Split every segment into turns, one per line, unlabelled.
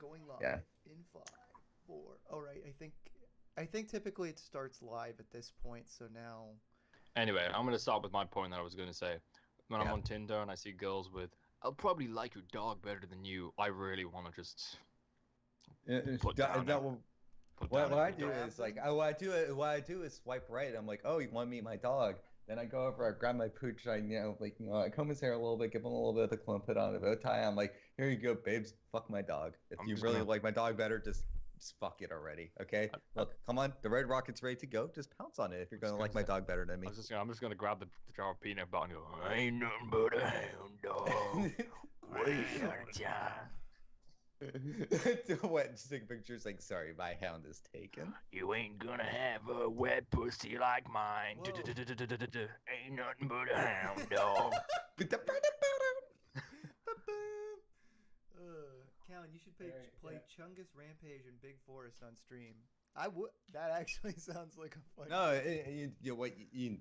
Going live
Yeah.
in 5, 4. All right, I think typically it starts live at this point. So now,
Anyway, I'm gonna start with my point that I was gonna say. When I'm on Tinder and I see girls with, "I'll probably like your dog better than you," I really want to just put down
What I
every
do
grab
is like,
them?
what I do is swipe right. I'm like, oh, you want to meet my dog? Then I go over, I grab my pooch, I comb his hair a little bit, give him a little bit of the clump, put on a bow tie. I'm like, here you go, babes, fuck my dog. If
I'm
you
just
really
gonna.
like my dog better, just fuck it already, okay? Look, come on, the red rocket's ready to go. Just pounce on it if you're
I'm just
gonna
gonna
like my
say.
dog better than me.
I'm just gonna grab the jar of peanut butter and go. I ain't nothing but a hound dog. Waiting on a time.
What? Just take pictures like, sorry, my hound is taken.
You ain't gonna have a wet pussy like mine.
Whoa.
Ain't nothing but a hound dog.
Ba-boom. Callan, you should play
Alright, yeah.
Chungus Rampage and Big Forest on stream. I would. That actually sounds like a fun.
No,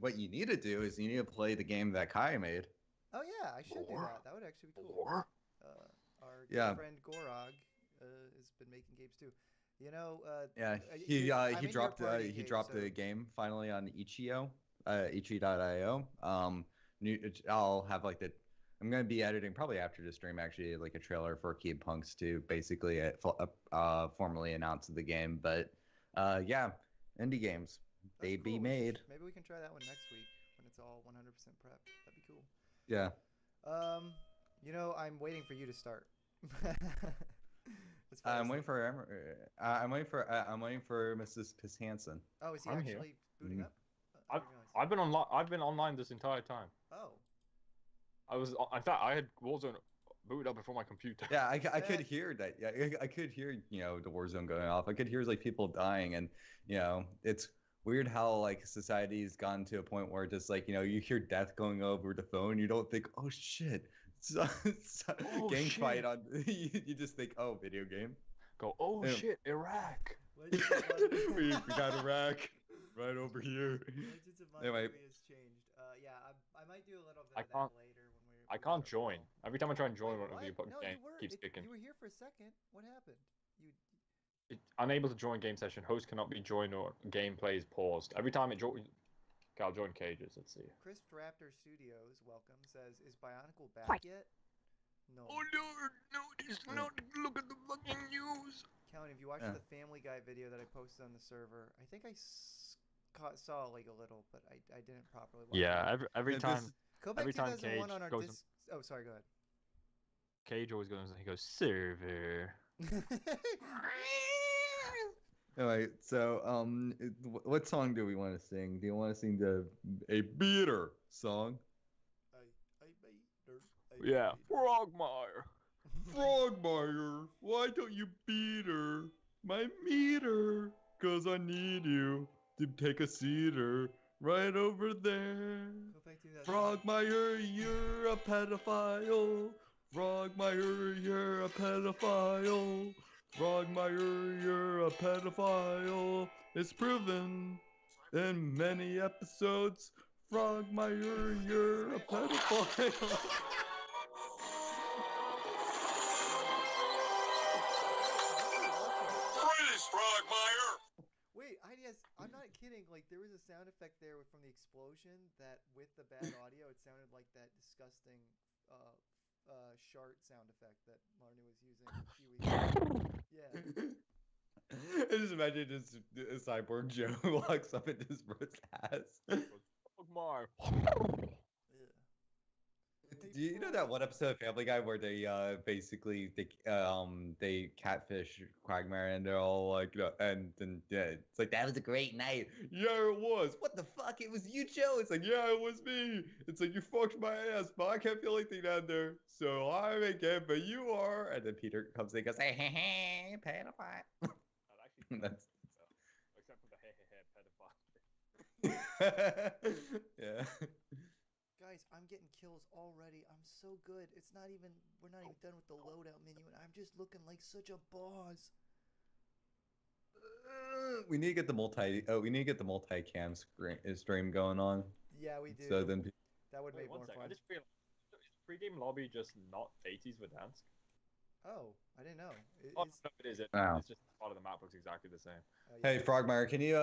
what you need to do is you need to play the game that Kai made.
Oh yeah, I should do
Or-
that. That would actually be cool.
Or
Our good
Yeah.
friend Gorog has been making games too. You know.
Yeah,
I'm
he
in your
dropped
party,
he
Gabe,
dropped
so-
the game finally on itch.io, itch.io. I'll have like the I'm gonna be editing probably after the stream actually like a trailer for Key Punks to basically formally announce the game. But yeah, indie games they
That's
be
cool.
made.
Maybe we can try that one next week when it's all 100% prep. That'd be cool.
Yeah,
I'm waiting for you to start. As far
I'm
as
waiting for I'm waiting for Mrs. Piss Hansen.
Oh, is he
I'm here.
actually booting up? I
I've
didn't realize.
I've been online. I've been online this entire time.
Oh.
I was. In fact, I had Warzone booted up before my computer.
Yeah, I could hear that. Yeah, I could hear, the Warzone going off. I could hear like people dying, and it's weird how like society's gotten to a point where just like you hear death going over the phone, you don't think, oh shit, gang
shit.
fight on. You just think, oh, video game.
Go. Oh
Yeah.
shit, Iraq.
Legends of
we
Monterey-
got Iraq right over here.
Legends of
Anyway.
Monterey has changed. Yeah, I might do a little bit
I
of that
can't-
later when we're.
I can't join. Every time I try and join
Wait,
one of you,
what? No,
game
you were.
keeps sticking.
You were here for a second. What happened? You.
Unable to join game session. Host cannot be joined or gameplay is paused. Every time it joins. Okay, I'll join cages. Let's see.
Crisp Raptor Studios, welcome, says, is Bionicle back yet? No.
Oh Lord, no, just not look at the fucking news.
Callan, if you watched
Yeah.
the Family Guy video that I posted on the server, I think I saw like a little, but I didn't properly watch
Yeah,
it.
every
This-
time
Go back
every time
2001
Cage
on our
goes-
disc. Oh, sorry, go
Cage always goes. He goes server.
ahead.
Anyway, so what song do we want to sing? Do you want to sing a beater song?
I made her.
Yeah, Frogmire.
Frogmire, why don't you beat her? My meter, 'cause I need you to take a seater right over there.
Go back to that.
Frogmire, you're a pedophile. Frogmire, you're a pedophile. Frogmire, you're a pedophile. It's proven in many episodes. Frogmire, you're a pedophile.
British Frogmire!
Wait, I'm not kidding. Like there was a sound effect there from the explosion that, with the bad audio, it sounded like that disgusting shart sound effect that Marnie was using a few weeks ago. Yeah.
I just imagine just a cyborg Joe walks up into his brother's ass.
Frogmire.
Yeah.
Do you know that one episode of Family Guy where they basically they catfish Quagmire and they're all like and then it's like that was a great night. Yeah, it was. What the fuck? It was you, Joe. It's like yeah, it was me. It's like you fucked my ass, but I can't feel anything down there, so I ain't it, but you are. And then Peter comes in and goes, hey, hey, hey, pedophile. That's
Except for the pedophile.
yeah.
Guys, I'm getting kills already. I'm so good. We're not even done with the loadout menu, and I'm just looking like such a boss.
We need to get the multi-cam stream going on.
Yeah, we do.
So then,
that would
Wait,
make
one
more
sec.
fun.
I just feel is pre-game lobby just not 80s with Dansk?
Oh, I didn't know.
Oh, no, it is.
Oh.
It's just part of the map looks exactly the same.
Yeah.
Hey, Frogmire, can you,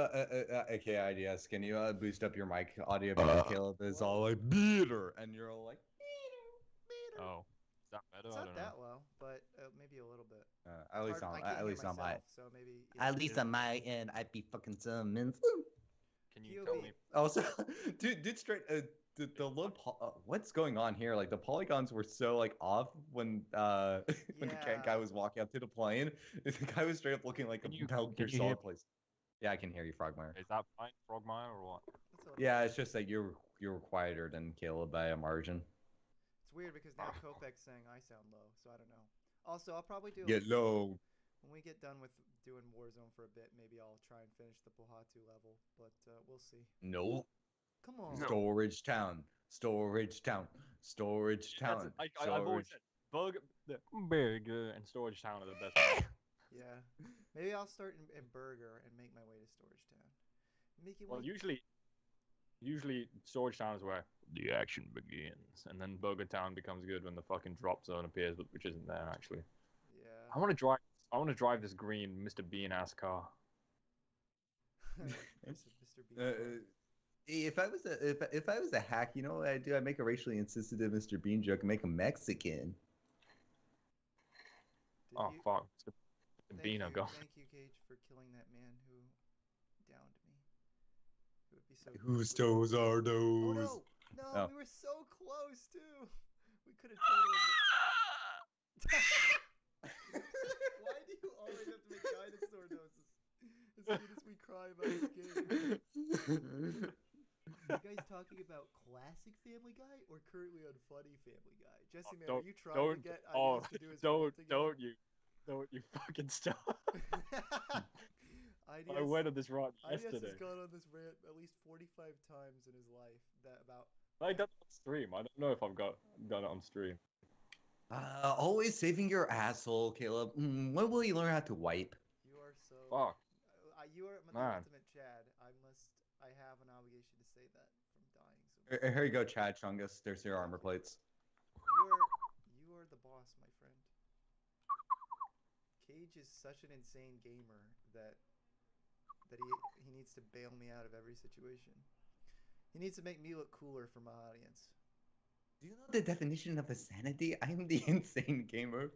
aka IDS, can you boost up your mic audio because Caleb is all like, Beater, and you're all like,
Beater.
Oh, is that better?
It's
I
not
don't
that
know.
low, but maybe a little bit.
at least
I
on,
can't
at
hear
least on my,
myself, so maybe.
at least on my end, I'd be fucking summons.
Can you
POV.
tell me?
Also, dude, straight, the low, what's going on here? Like the polygons were so like off when when the
Yeah.
guy was walking up to the plane. The guy was straight up looking like
Can
a
you-
Metal Gear
can you hear
Solid
me?
place. Yeah, I can hear you, Frogmire.
Is that fine, Frogmire, or what?
That's a little
Yeah,
bit.
it's just that you were quieter than Caleb by a margin.
It's weird because now Kopek's saying I sound low, so I don't know. Also, I'll probably do
Get low.
when we get done with doing Warzone for a bit. Maybe I'll try and finish the Pohatu level, but we'll see.
No.
Come on.
Storage town. Storage town. Storage town.
I've always said burger and storage town are the best.
Yeah. Maybe I'll start in Burger and make my way to Storage Town. Make it
Well,
way.
usually storage town is where the action begins, and then Burger Town becomes good when the fucking drop zone appears, which isn't there actually.
Yeah.
I want to drive this green Mr. Bean ass car.
Mr. Bean.
If I was a hack, you know what I do? I make a racially insensitive Mr. Bean joke and make him Mexican.
Did
Oh
you-
fuck, Mr.
Thank
Bean,
you,
go.
thank you, Cage, for killing that man who downed me. It would be so.
Whose toes are
Oh
those?
no! No,
Oh.
we were so close too. We could have totally. Why do you always have to make dinosaur noises as soon as we cry about this game? You guys talking about classic Family Guy or currently on funny Family Guy? Jesse, man, are you trying to get ideas to do his rant again?
Don't you fucking stop.
Ideas,
I went on this rant
IDS
yesterday.
has gone on this rant at least 45 times in his life that about.
I done it on stream. I don't know if I've done it on stream.
Always saving your asshole, Caleb. When will you learn how to wipe?
You are so.
Fuck.
You are the
Man.
ultimate Chad. I have an obligation to say that from dying. So
Here you go, Chad Chungus. There's your armor plates.
you are the boss, my friend. Cage is such an insane gamer that he needs to bail me out of every situation. He needs to make me look cooler for my audience.
Do you know the definition of insanity? I'm the insane gamer.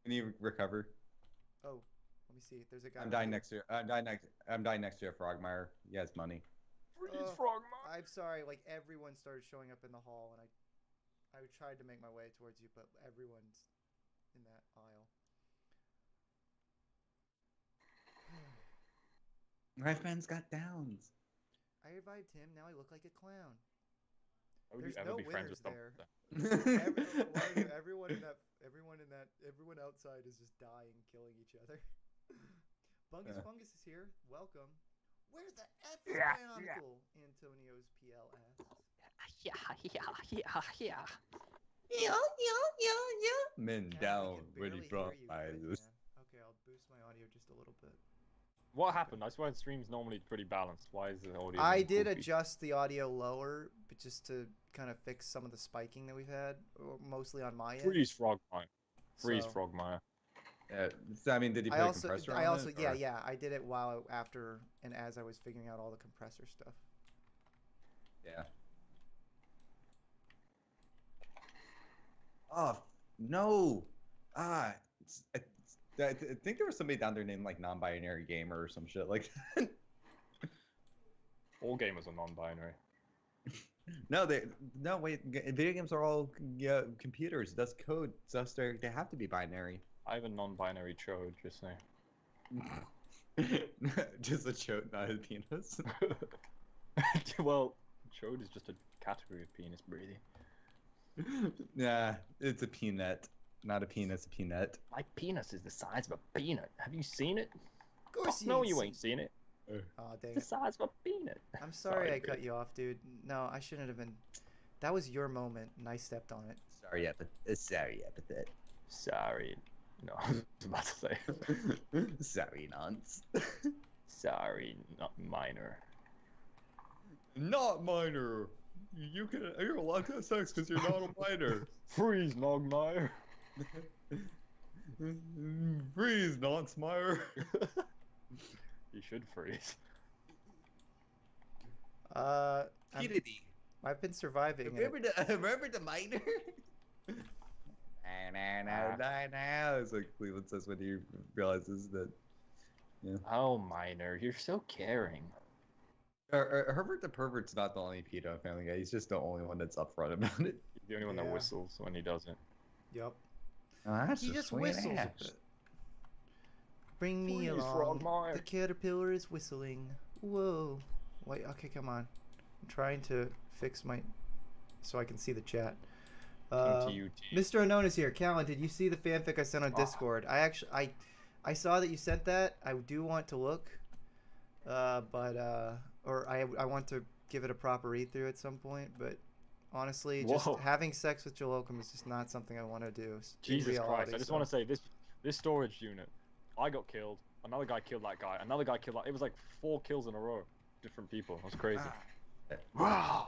Can you recover?
Oh, let me see. There's a guy.
I'm dying next to you. I'm dying next to you, Frogmire. He has money.
Freeze,
Oh,
Frogmire.
I'm sorry. Like everyone started showing up in the hall, and I tried to make my way towards you, but everyone's in that aisle.
My friend's got downs.
I revived him. Now I look like a clown.
How would you
There's
ever
no
be friends with
winners
someone?
Everyone outside is just dying, killing each other. Bungus Fungus is here. Welcome. Where the F is Bionicle? Antonio's PL asks.
Yeah.
Men
Cat,
down
we
when
can
he
barely
brought
hear you,
by
good
this.
man. Okay, I'll boost my audio just a little bit.
What happened? I swear the stream's normally pretty balanced. Why is the audio?
I
being
did
goofy?
adjust the audio lower, but just to kind of fix some of the spiking that we've had, mostly on my end.
Freeze, Frogmire. Freeze,
So-
Frogmire.
So, I mean, did he put
I
a
also,
compressor
I
on
also,
it,
yeah,
or-
yeah, I did it while after and as I was figuring out all the compressor stuff.
Yeah. Oh no! I think there was somebody down there named like non-binary gamer or some shit like that.
All gamers are non-binary.
No, wait. Video games are all computers. That's code. Thus, they have to be binary.
I have a non-binary chode, just saying.
Just a choke, not a penis.
Well, chode is just a category of penis breathing.
Yeah, it's a peanut, not a penis. A peanut.
My penis is the size of a peanut. Have you seen it?
Of course,
No, you ain't seen it.
Oh dang
It's the
it!
size of a peanut.
I'm sorry
Sorry,
I cut you off, dude. No, I shouldn't have been. That was your moment, and I stepped on it.
Sorry, epithet.
Sorry. No, I was about to say.
Sorry, nonce.
Sorry, not minor.
Not minor. You're allowed to have sex because you're not a minor.
Freeze, Nogmire.
Freeze, Noxmire.
You should freeze.
I've been surviving.
Remember the minor? Nah. It's like Cleveland says when he realizes that. Yeah.
Oh, minor, you're so caring.
Herbert the pervert's not the only pedo in Family Guy. He's just the only one that's upfront about it.
He's the only one that whistles when he doesn't.
Yep.
Oh, that's
He just whistles a bit. Bring me
Please,
along.
Frogmire.
The caterpillar is whistling. Whoa. Wait, okay, come on. I'm trying to fix my... so I can see the chat. Mr. Unknown is here. Callan, did you see the fanfic I sent on Discord? I saw that you sent that. I do want to look. Or I want to give it a proper read through at some point, but honestly, just having sex with Jolocum is just not something I want to do.
Jesus Christ! I just want to say this storage unit. I got killed. Another guy killed that guy. Another guy killed that. It was like 4 kills in a row. Different people. It was crazy. Rog.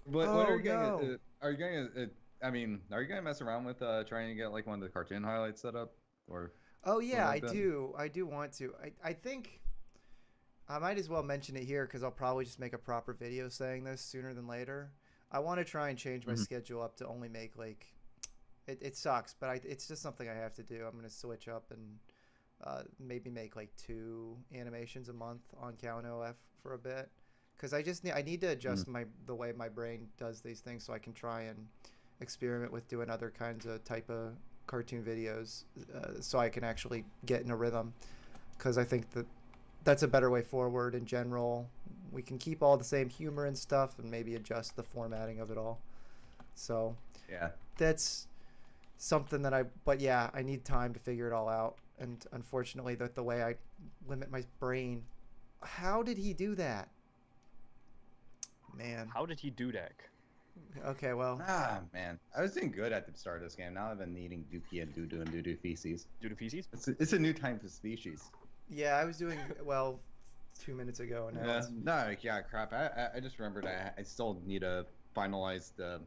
What are you going? Are you going to? I mean, are you going to mess around with trying to get like one of the cartoon highlights set up, or?
Oh yeah, I do. I do want to. I think I might as well mention it here because I'll probably just make a proper video saying this sooner than later. I want to try and change my schedule up to only make like, it sucks, but it's just something I have to do. I'm going to switch up and maybe make like 2 animations a month on Count OF for a bit. Because I need to adjust the way my brain does these things so I can try and experiment with doing other kinds of type of cartoon videos so I can actually get in a rhythm. Because I think that's a better way forward in general. We can keep all the same humor and stuff and maybe adjust the formatting of it all. So
yeah,
that's something that I need time to figure it all out. And unfortunately, the way I limit my brain. How did he do that? Man.
How did he do that?
Okay, well.
Man. I was doing good at the start of this game. Now I've been eating dookie and doo-doo and doo-doo feces.
Doo-doo feces?
It's a new time for species.
Yeah, I was doing, well, 2 minutes ago. Now
Crap. I just remembered I still need to finalize the...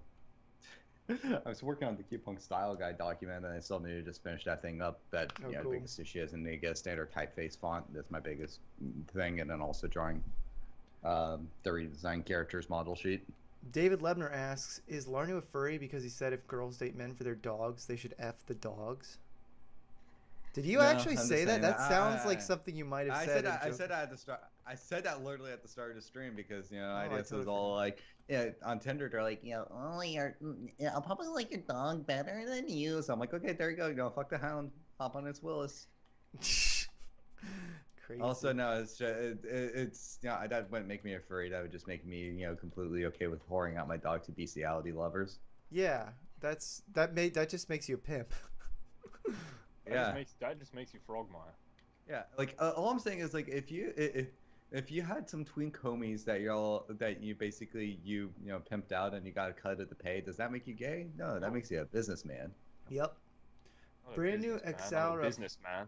I was working on the Cute Punk Style Guide document, and I still need to just finish that thing up. The biggest issue is I need to get a standard typeface font. That's my biggest thing, and then also drawing the redesigned characters model sheet.
David Lebner asks, is Larnu a furry because he said if girls date men for their dogs, they should F the dogs? Did you actually say that? That sounds like something you might have said.
I said that at the start. I said that literally at the start of the stream because IDS was all like, on Tinder they're like, I'll probably like your dog better than you. So I'm like, okay, there you go. Fuck the hound. Hop on its Willis. Crazy. Also, no, it's that wouldn't make me a furry. That would just make me completely okay with whoring out my dog to bestiality lovers.
Yeah, that just makes you a pimp.
That just makes you Frogmire.
Yeah, like all I'm saying is like if you had some twink homies that you basically pimped out and you got a cut of the pay, does that make you gay? No, that makes you a businessman.
Yep. Brand new
businessman.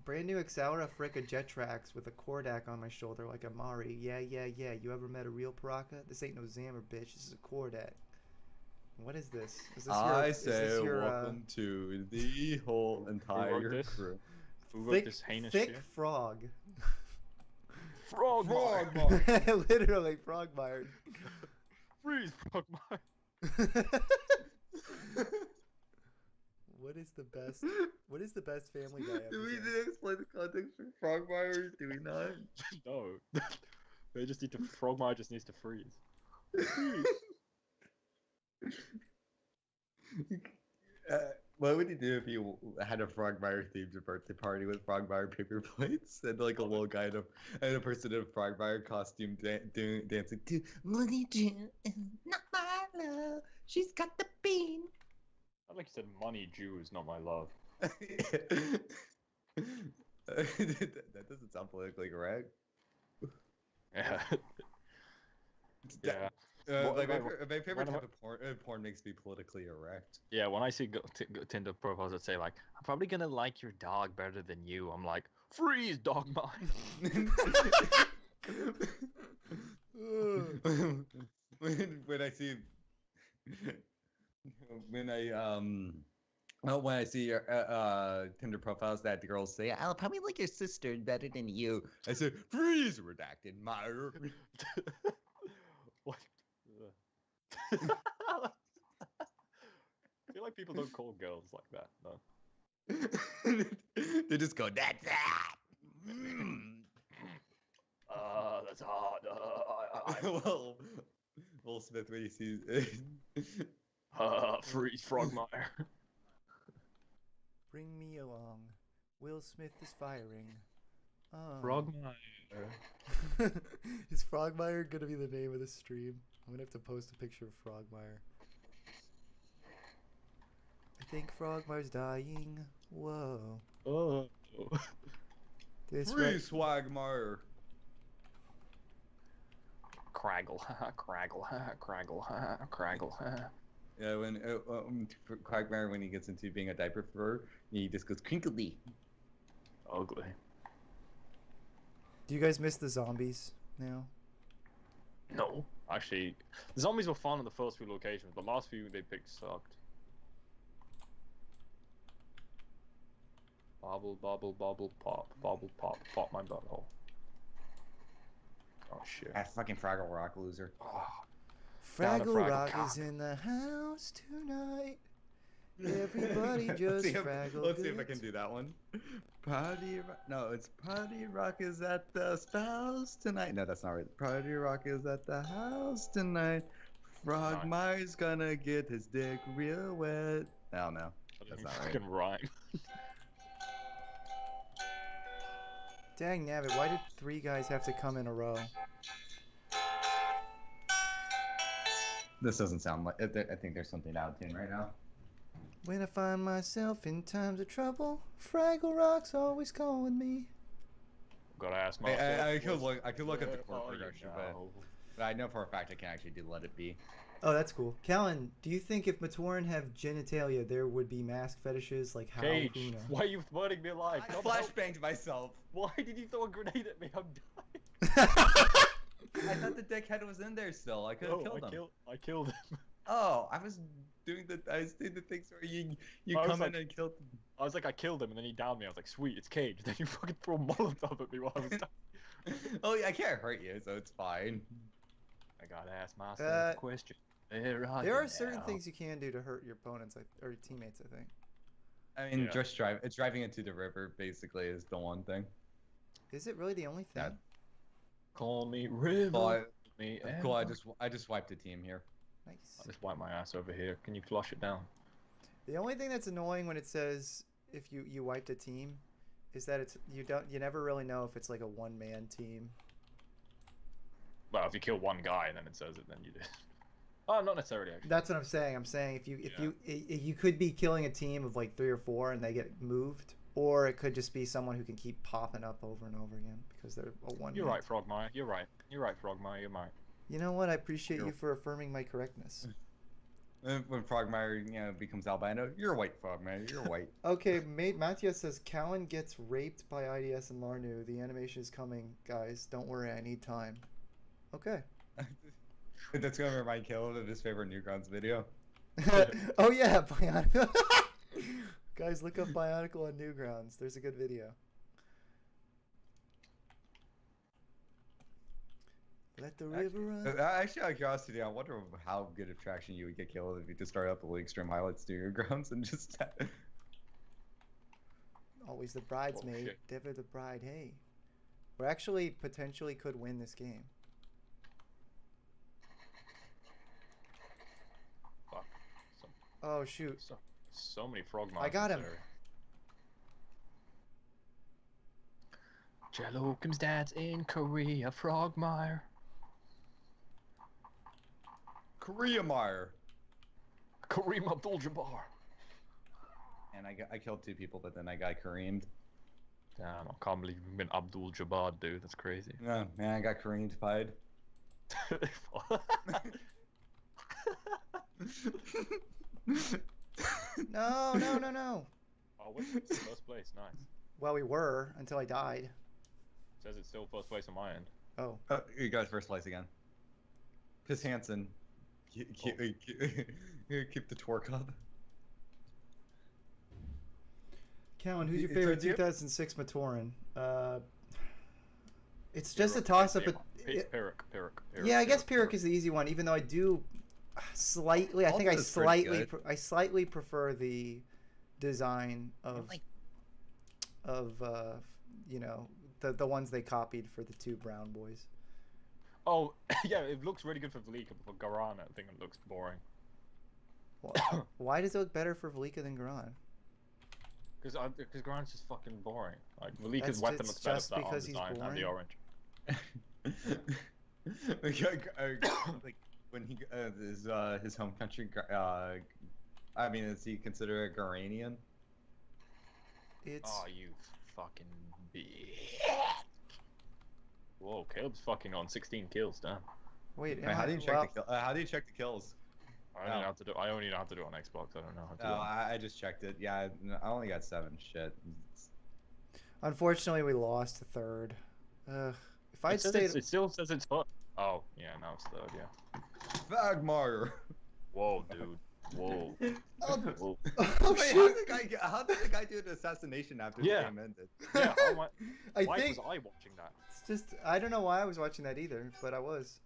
Brand new Exaura Fricka jet tracks with a Kordak on my shoulder like a Mari. Yeah. You ever met a real Paraka? This ain't no Zammer, bitch. This is a Kordak. What is this?
Welcome to the whole entire crew.
Thick frog.
Frogmire.
Literally, Frogmire.
Freeze, Frogmire.
What is the best Family Guy episode?
Do we need to explain the context for Frogmire? Do we not?
No. Frogmire just needs to freeze.
What would you do if you had a Frogmire themed birthday party with Frogmire paper plates and like a little guy and a person in a Frogmire costume dancing to Money Jew is not my love, she's got the bean.
I like you said, Money Jew is not my love.
That doesn't sound politically correct.
Yeah.
Yeah. My favorite type of porn makes me politically erect.
Yeah, when I see Tinder profiles that say like, I'm probably gonna like your dog better than you, I'm like, freeze, dog mine.
when I see when I well, when I see your Tinder profiles that the girls say, I'll probably like your sister better than you. I say, freeze, redacted, Meyer.
What? I feel like people don't call girls like that, no.
They just go, that's that.
That's hard.
Well, Will Smith when he sees
Freeze, Frogmire.
Bring me along. Will Smith is firing.
Frogmire.
Is Frogmire gonna be the name of the stream? I'm gonna have to post a picture of Frogmire. I think Frogmire's dying. Whoa.
Oh.
Free Swagmire.
Craggle, craggle.
Yeah, when Quagmire, when he gets into being a diaper fur, he just goes crinkly.
Ugly.
Do you guys miss the zombies now?
No. Actually, the zombies were fun in the first few locations. The last few they picked sucked. Bobble, bobble, bobble, pop. Bobble, pop, pop my butthole. Oh shit.
Ah, fucking Fraggle Rock loser.
Oh,
Fraggle Rock is in the house tonight. Everybody just Fraggle.
Let's see if I can do that one. Party Rock. No, it's Party Rock is at the house tonight. No, that's not right. Party Rock is at the house tonight. Frogmire's gonna get his dick real wet. Oh no, that's not right.
Fucking rhyme.
Dang nabbit, why did 3 guys have to come in a row?
This doesn't sound like. I think there's something out of tune right now.
When I find myself in times of trouble, Fraggle Rock's always calling me.
Gotta ask myself.
I could look at the chord progression, but I know for a fact I can actually do Let It Be.
Oh, that's cool. Callan, do you think if Matoran have genitalia, there would be mask fetishes like how
Cage,
Huna?
why are you burning me alive?
I flashbanged myself.
Why did you throw a grenade at me? I'm dying.
I thought the dickhead was in there still. I could have killed him.
I killed him.
Oh, I was doing the things where you come in and killed him.
I was like, I killed him, and then he downed me. I was like, sweet, it's Cage. Then you fucking throw a Molotov at me while I was dying.
Oh yeah, I can't hurt you, so it's fine.
I gotta ask myself a question.
There are certain things you can do to hurt your opponents or your teammates, I think.
I mean, just driving into the river basically is the one thing.
Is it really the only thing?
Yeah.
Call me river.
Cool. I just wiped a team here.
Nice.
I just wiped my ass over here. Can you flush it down?
The only thing that's annoying when it says if you wiped a team is that you never really know if it's like a one-man team.
Well, if you kill one guy, then it says it. Then you did. Oh, not necessarily. Actually.
That's what I'm saying. I'm saying if you could be killing a team of like 3 or 4 and they get moved, or it could just be someone who can keep popping up over and over again because they're a one.
You're right, Frogmire. You're right. You're right, Frogmire. You're right.
You know what? I appreciate you for affirming my correctness.
When Frogmire, becomes albino, you're white, Frogmire. You're white.
Okay, Matthias says Callan gets raped by 80'S and Larnu. The animation is coming, guys. Don't worry, I need time. Okay.
That's gonna remind Callan of his favorite Newgrounds video.
Oh yeah, Bionicle. Guys, look up Bionicle on Newgrounds. There's a good video. Let the river run.
Actually, out of curiosity, I wonder how good of traction you would get killed if you just start up the extreme highlights to Newgrounds and just.
Always the bridesmaid, never the bride. Hey, we actually potentially could win this game.
Fuck.
Oh shoot!
So many Frogmires.
I got him.
Jello comes dad's in Korea, Frogmire.
Koreamire.
Kareem Abdul-Jabbar.
And I killed 2 people, but then I got Kareemed.
Damn, I can't believe you've been Abdul-Jabbar, dude. That's crazy.
Yeah, man, I got Kareemed-fied.
No.
Oh, what's first place? Nice.
Well, we were until I died.
Says it's still first place on my end.
Oh.
You got first place again. Piss Hansen. Keep the torque up.
Callan, who's your
It's
favorite
right here?
2006 Matoran? It's just a toss-up.
Pyrrhic.
Yeah, I guess Pyrrhic is the easy one, even though I do slightly. I think I
Aldo's pretty good.
slightly prefer the design of you know, the ones they copied for the two brown boys.
Oh, yeah, it looks really good for Velika, but for Garan, I think it looks boring.
Why does it look better for Velika than Garan?
Because Garan's just fucking boring. Like, Velika's weapon looks better for that art design and the orange.
Like when he his home country. I mean, is he considered a Garanian?
It's.
Oh, you fucking bitch! Whoa, Caleb's fucking on 16 kills, damn.
Wait,
How do you check the kill? How do you check the kills?
I only know how to do. I only know how to do it on Xbox. I don't know how to.
No, I just checked it. Yeah, I only got 7. Shit.
Unfortunately, we lost the third. If I'd stayed,
it still says it's hot. Oh, yeah, now it's third. Yeah.
Vagmar.
Whoa, dude. Whoa. Whoa.
Wait, how did the guy do an assassination after the game ended?
Yeah. Why
I
was
think
I watching that?
it's just I don't know why I was watching that either, but I was.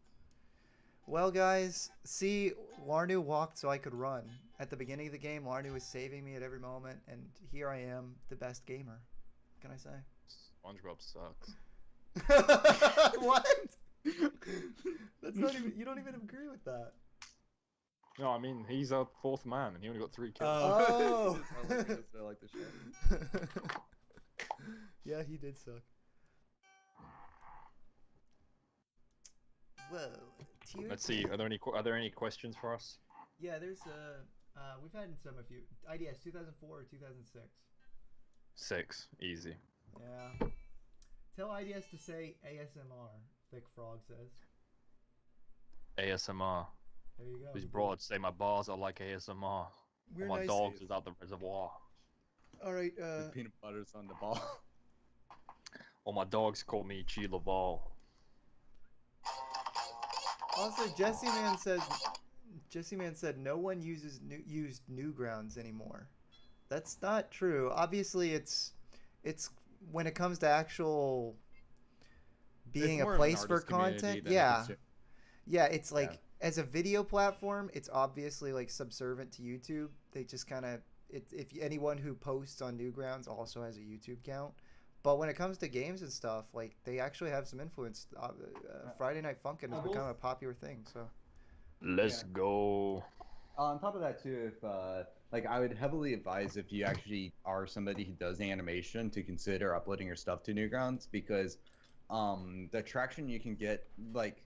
Well, guys, see, Larnu walked so I could run. At the beginning of the game, Larnu was saving me at every moment, and here I am, the best gamer. What can I say?
SpongeBob sucks.
What? That's not even. You don't even agree with that.
No, I mean he's our 4th man, and he only got 3 kills.
Oh.
I like the show.
Yeah, he did suck. Whoa.
Let's see. Are there any questions for us?
Yeah, there's we've had a few. IDS 2004 or 2006.
6, easy.
Yeah. Tell IDS to say ASMR. Thick Frog says.
ASMR.
There you go.
These broads say my bars are like ASMR.
We're
My
nice.
dogs is out the reservoir.
All right.
The peanut butter's on the ball.
Or my dogs call me Chi Laval.
Also, Jesse Man said no one used Newgrounds anymore. That's not true. Obviously, it's when it comes to actual being a place for content. Yeah, it's like as a video platform, it's obviously like subservient to YouTube. They just kind of if anyone who posts on Newgrounds also has a YouTube account. But when it comes to games and stuff, like they actually have some influence. Friday Night Funkin' has become a popular thing. So
let's go.
On top of that too, if like I would heavily advise if you actually are somebody who does animation to consider uploading your stuff to Newgrounds, because the traction you can get, like,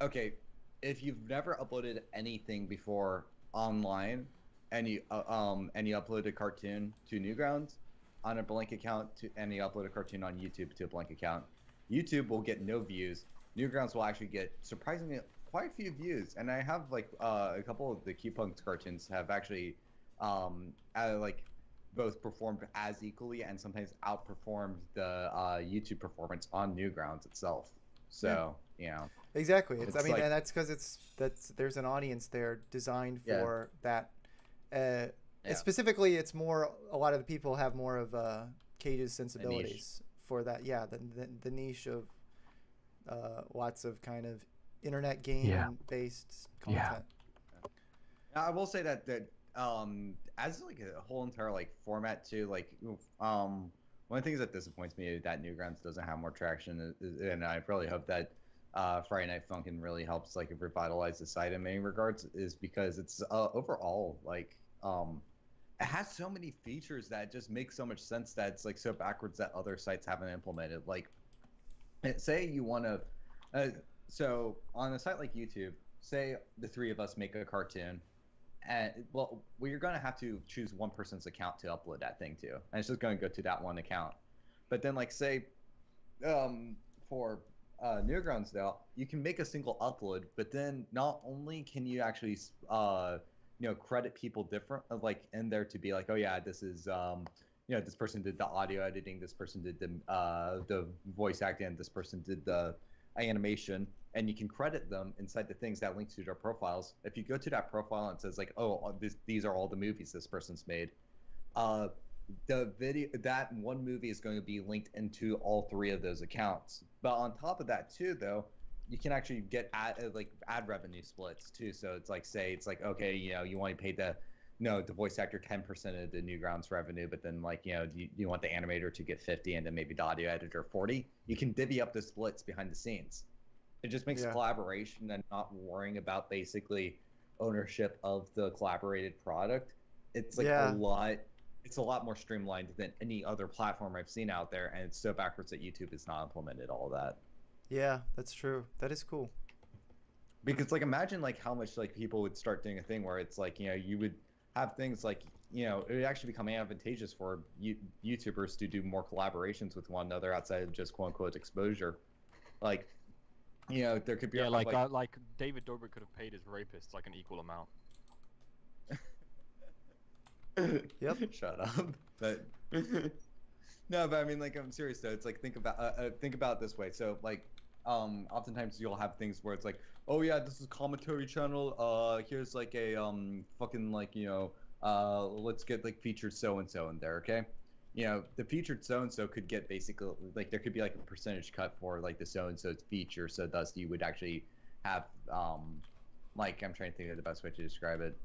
okay, if you've never uploaded anything before online and you upload a cartoon to Newgrounds on a blank account and you upload a cartoon on YouTube to a blank account, YouTube will get no views. Newgrounds will actually get surprisingly quite a few views, and I have like a couple of the Q-Punks cartoons have actually like both performed as equally and sometimes outperformed the YouTube performance on Newgrounds itself. So you know,
exactly. I mean,
like,
and that's because there's an audience there designed for that. Specifically, it's more. A lot of the people have more of Cage's sensibilities for that. Yeah, the niche of lots of kind of internet game based content.
I will say that as like a whole entire like format too, like one of the things that disappoints me that Newgrounds doesn't have more traction and I really hope that Friday Night Funkin' really helps like revitalize the site in many regards, is because it's overall like it has so many features that just make so much sense that it's like so backwards that other sites haven't implemented. Like say you want to so on a site like YouTube, say the three of us make a cartoon, and well, you're going to have to choose one person's account to upload that thing to, and it's just going to go to that one account. But then like say for Newgrounds though, you can make a single upload, but then not only can you actually credit people different, like in there to be like, oh yeah, this is this person did the audio editing, this person did the voice acting, and this person did the animation, and you can credit them inside the things that link to their profiles. If you go to that profile and it says like, oh, these are all the movies this person's made, the video, that one movie is going to be linked into all 3 of those accounts. But on top of that too, though, you can actually get ad revenue splits too. So it's like, say it's like, okay, you want to pay the voice actor 10% of the Newgrounds revenue, but then like, you want the animator to get 50 and then maybe the audio editor 40. You can divvy up the splits behind the scenes. It just makes collaboration and not worrying about basically ownership of the collaborated product. It's like it's a lot more streamlined than any other platform I've seen out there, and it's so backwards that YouTube has not implemented all that.
Yeah, that's true. That is cool.
Because like, imagine like how much like people would start doing a thing where it's like, you would have things like, it would actually become advantageous for YouTubers to do more collaborations with one another outside of just quote unquote exposure. Like, there could be
like David Dobrik could have paid his rapists like an equal amount.
Yep.
Shut up. But no, but I mean, like, I'm serious though. It's like, think about it this way. So like, oftentimes you'll have things where it's like, oh yeah, this is a commentary channel. Here's like a fucking like, let's get like featured so and so in there, okay? The featured so and so could get basically like, there could be like a percentage cut for like the so and so's feature. So thus you would actually have like, I'm trying to think of the best way to describe it.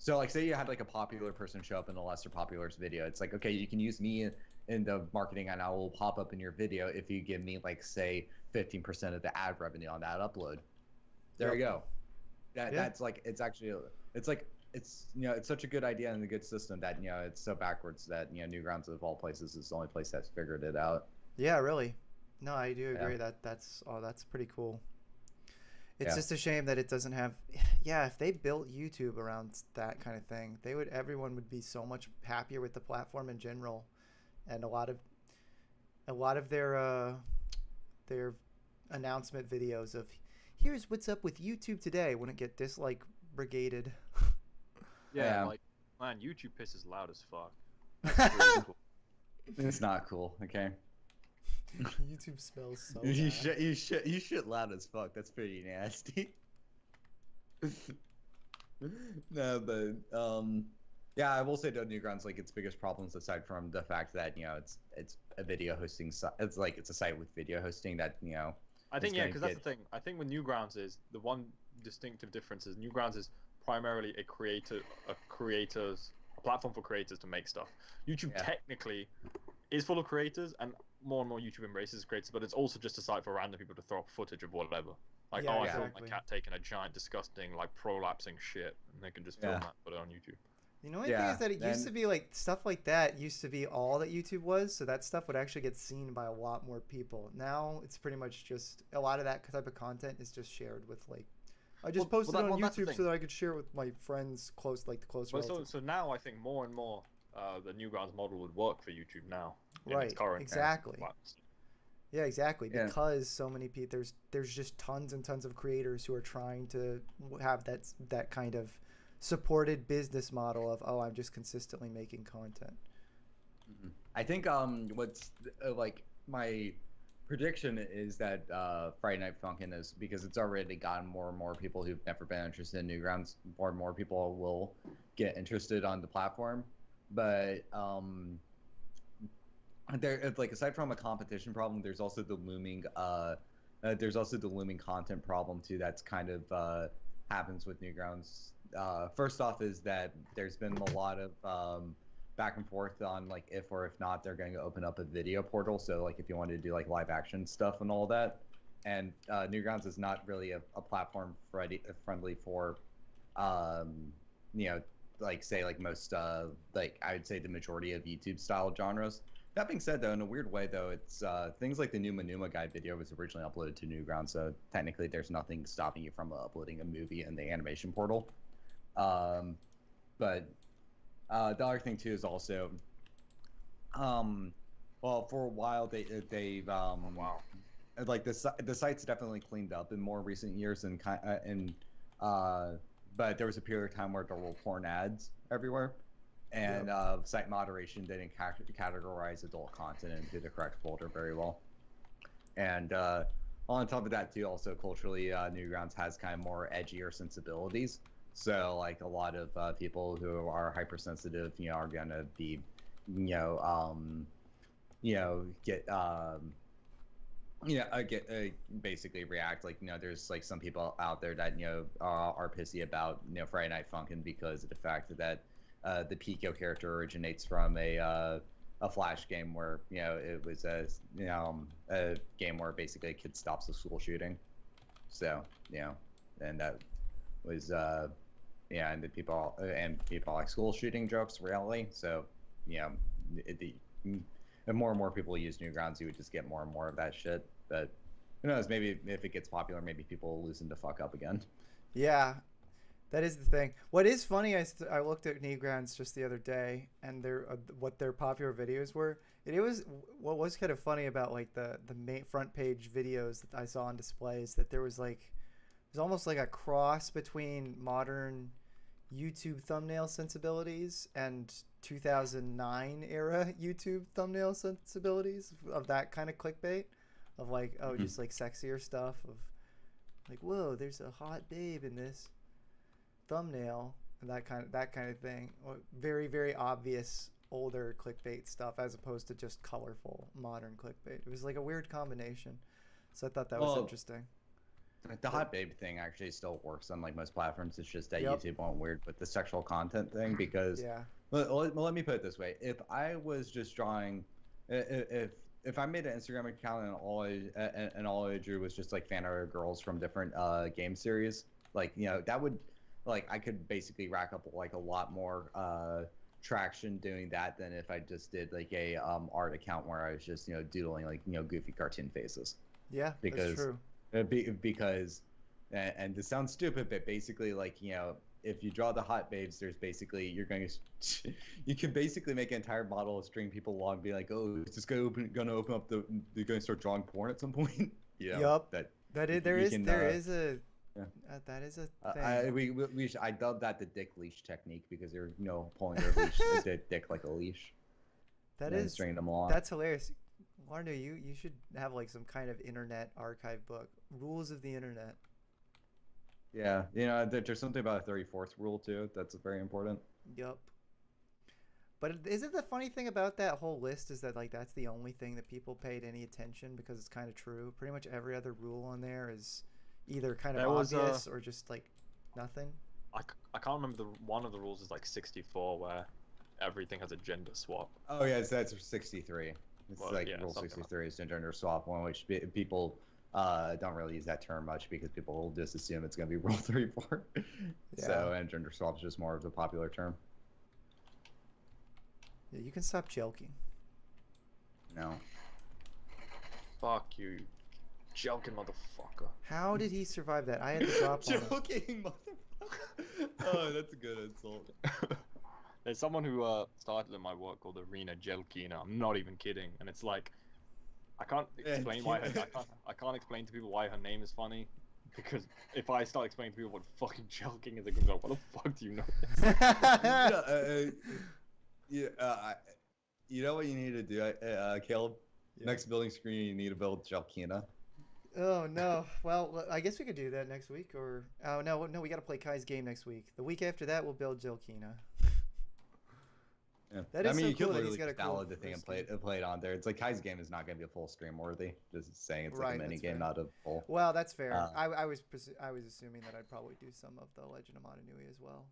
So like, say you had like a popular person show up in a lesser popular's video. It's like, okay, you can use me in the marketing and I will pop up in your video if you give me like, say 15% of the ad revenue on that upload. There you go. That's like, it's actually, it's like, it's such a good idea and a good system that it's so backwards that Newgrounds of all places is the only place that's figured it out.
Yeah, really. No, I do agree that's pretty cool. It's just a shame that it doesn't have. Yeah, if they built YouTube around that kind of thing, everyone would be so much happier with the platform in general, and a lot of their announcement videos of here's what's up with YouTube today wouldn't get dislike brigaded.
Yeah, like, man, YouTube pisses loud as fuck. That's really cool.
It's not cool, okay?
YouTube smells so bad.
You shit loud as fuck. That's pretty nasty. No, but yeah, I will say though, Newgrounds, like, its biggest problems aside from the fact that it's a video hosting site. It's a site with video hosting that
I think because that's the thing. I think with Newgrounds is the one distinctive difference is Newgrounds is primarily a platform for creators to make stuff. YouTube technically is full of creators, and more YouTube embraces creators, but it's also just a site for random people to throw up footage of whatever. Like, I filmed my cat taking a giant, disgusting, like, prolapsing shit, and they can just film that and put it on YouTube.
The only thing is that it used to be like stuff like that used to be all that YouTube was, so that stuff would actually get seen by a lot more people. Now it's pretty much just a lot of that type of content is just shared with like. I just posted it on YouTube so that I could share it with my friends close relatives.
So now I think more and more the Newgrounds model would work for YouTube now.
Right. Exactly. Yeah, exactly. Yeah. Because so many people, there's just tons and tons of creators who are trying to have that kind of supported business model of I'm just consistently making content.
Mm-hmm. I think what's like my prediction is that Friday Night Funkin' is, because it's already gotten more and more people who've never been interested in Newgrounds, more and more people will get interested on the platform. But there, like, aside from a competition problem, there's also the looming content problem too. That's kind of happens with Newgrounds. First off is that there's been a lot of back and forth on like if or if not they're going to open up a video portal. So like if you wanted to do like live action stuff and all that, and Newgrounds is not really a platform friendly for like say like most like I would say the majority of YouTube style genres. That being said, though, in a weird way, though, it's things like the Numa Numa guide video was originally uploaded to Newgrounds, so technically there's nothing stopping you from uploading a movie in the animation portal. But the other thing too is also, well, for a while they've like the site's definitely cleaned up in more recent years, but there was a period of time where there were porn ads everywhere. And site moderation didn't categorize adult content into the correct folder very well. And on top of that too, also culturally, Newgrounds has kind of more edgier sensibilities. So like a lot of people who are hypersensitive, are gonna be, get basically react like there's like some people out there that are pissy about Friday Night Funkin' because of the fact that the Pico character originates from a Flash game where it was a game where basically a kid stops a school shooting. So and that was and the people like school shooting jokes really. So if more and more people use Newgrounds, you would just get more and more of that shit. But who knows? Maybe if it gets popular, maybe people will loosen the fuck up again.
Yeah, that is the thing. What is funny, I looked at Newgrounds just the other day, and what their popular videos were. What was kind of funny about like the main front page videos that I saw on display is that there was almost like a cross between modern YouTube thumbnail sensibilities and 2009 era YouTube thumbnail sensibilities of that kind of clickbait of like just like sexier stuff of like, whoa, there's a hot babe in this thumbnail and that kind of thing. Very, very obvious older clickbait stuff as opposed to just colorful modern clickbait. It was like a weird combination. So I thought that was interesting.
The hot babe thing actually still works on like most platforms. It's just that YouTube went weird with the sexual content thing because let me put it this way: if I was just drawing, if I made an Instagram account and all I drew was just like fan art girls from different game series, like that would I could basically rack up like a lot more traction doing that than if I just did like a art account where I was just doodling like goofy cartoon faces.
Yeah, that's true.
Because and this sounds stupid, but basically like if you draw the hot babes, there's basically you can basically make an entire model of string people along and be like, oh, is this guy gonna open up they're gonna start drawing porn at some point?
Yep. That is a thing.
I dubbed that the dick leash technique because they're pulling their leash their dick like a leash. Stringing them along.
That's hilarious. Larno, you should have like some kind of internet archive book. Rules of the internet.
Yeah, there's something about a 34th rule too. That's very important.
Yup. But isn't the funny thing about that whole list is that like that's the only thing that people paid any attention because it's kind of true. Pretty much every other rule on there is either kind of obvious or just like nothing.
I can't remember one of the rules is like 64 where everything has a gender swap.
Oh yeah, that's 63. It's Rule 63 is a gender swap one, which people don't really use that term much because people will just assume it's going to be Rule 34. Yeah. So, and gender swap is just more of the popular term.
Yeah, you can stop joking.
No.
Fuck you, joking motherfucker.
How did he survive that? I had to drop on him.
Joking motherfucker. Oh, that's a good insult.
There's someone who started in my work called Arena Jelkina. I'm not even kidding, and it's like I can't explain why I can't explain to people why her name is funny because if I start explaining to people what fucking jelking is, they're gonna go, "What the fuck do you know?"
You know what you need to do, Caleb? Yeah. Next building screen, you need to build Jelkina.
Oh no! Well, I guess we could do that next week, or no, we got to play Kai's game next week. The week after that, we'll build Jelkina.
Yeah. You could literally just download the thing and play it on there. It's like Kai's game is not going to be a full stream worthy. Just saying it's like a mini game, not a full.
Well, that's fair. I was assuming that I'd probably do some of the Legend of Motunui as well.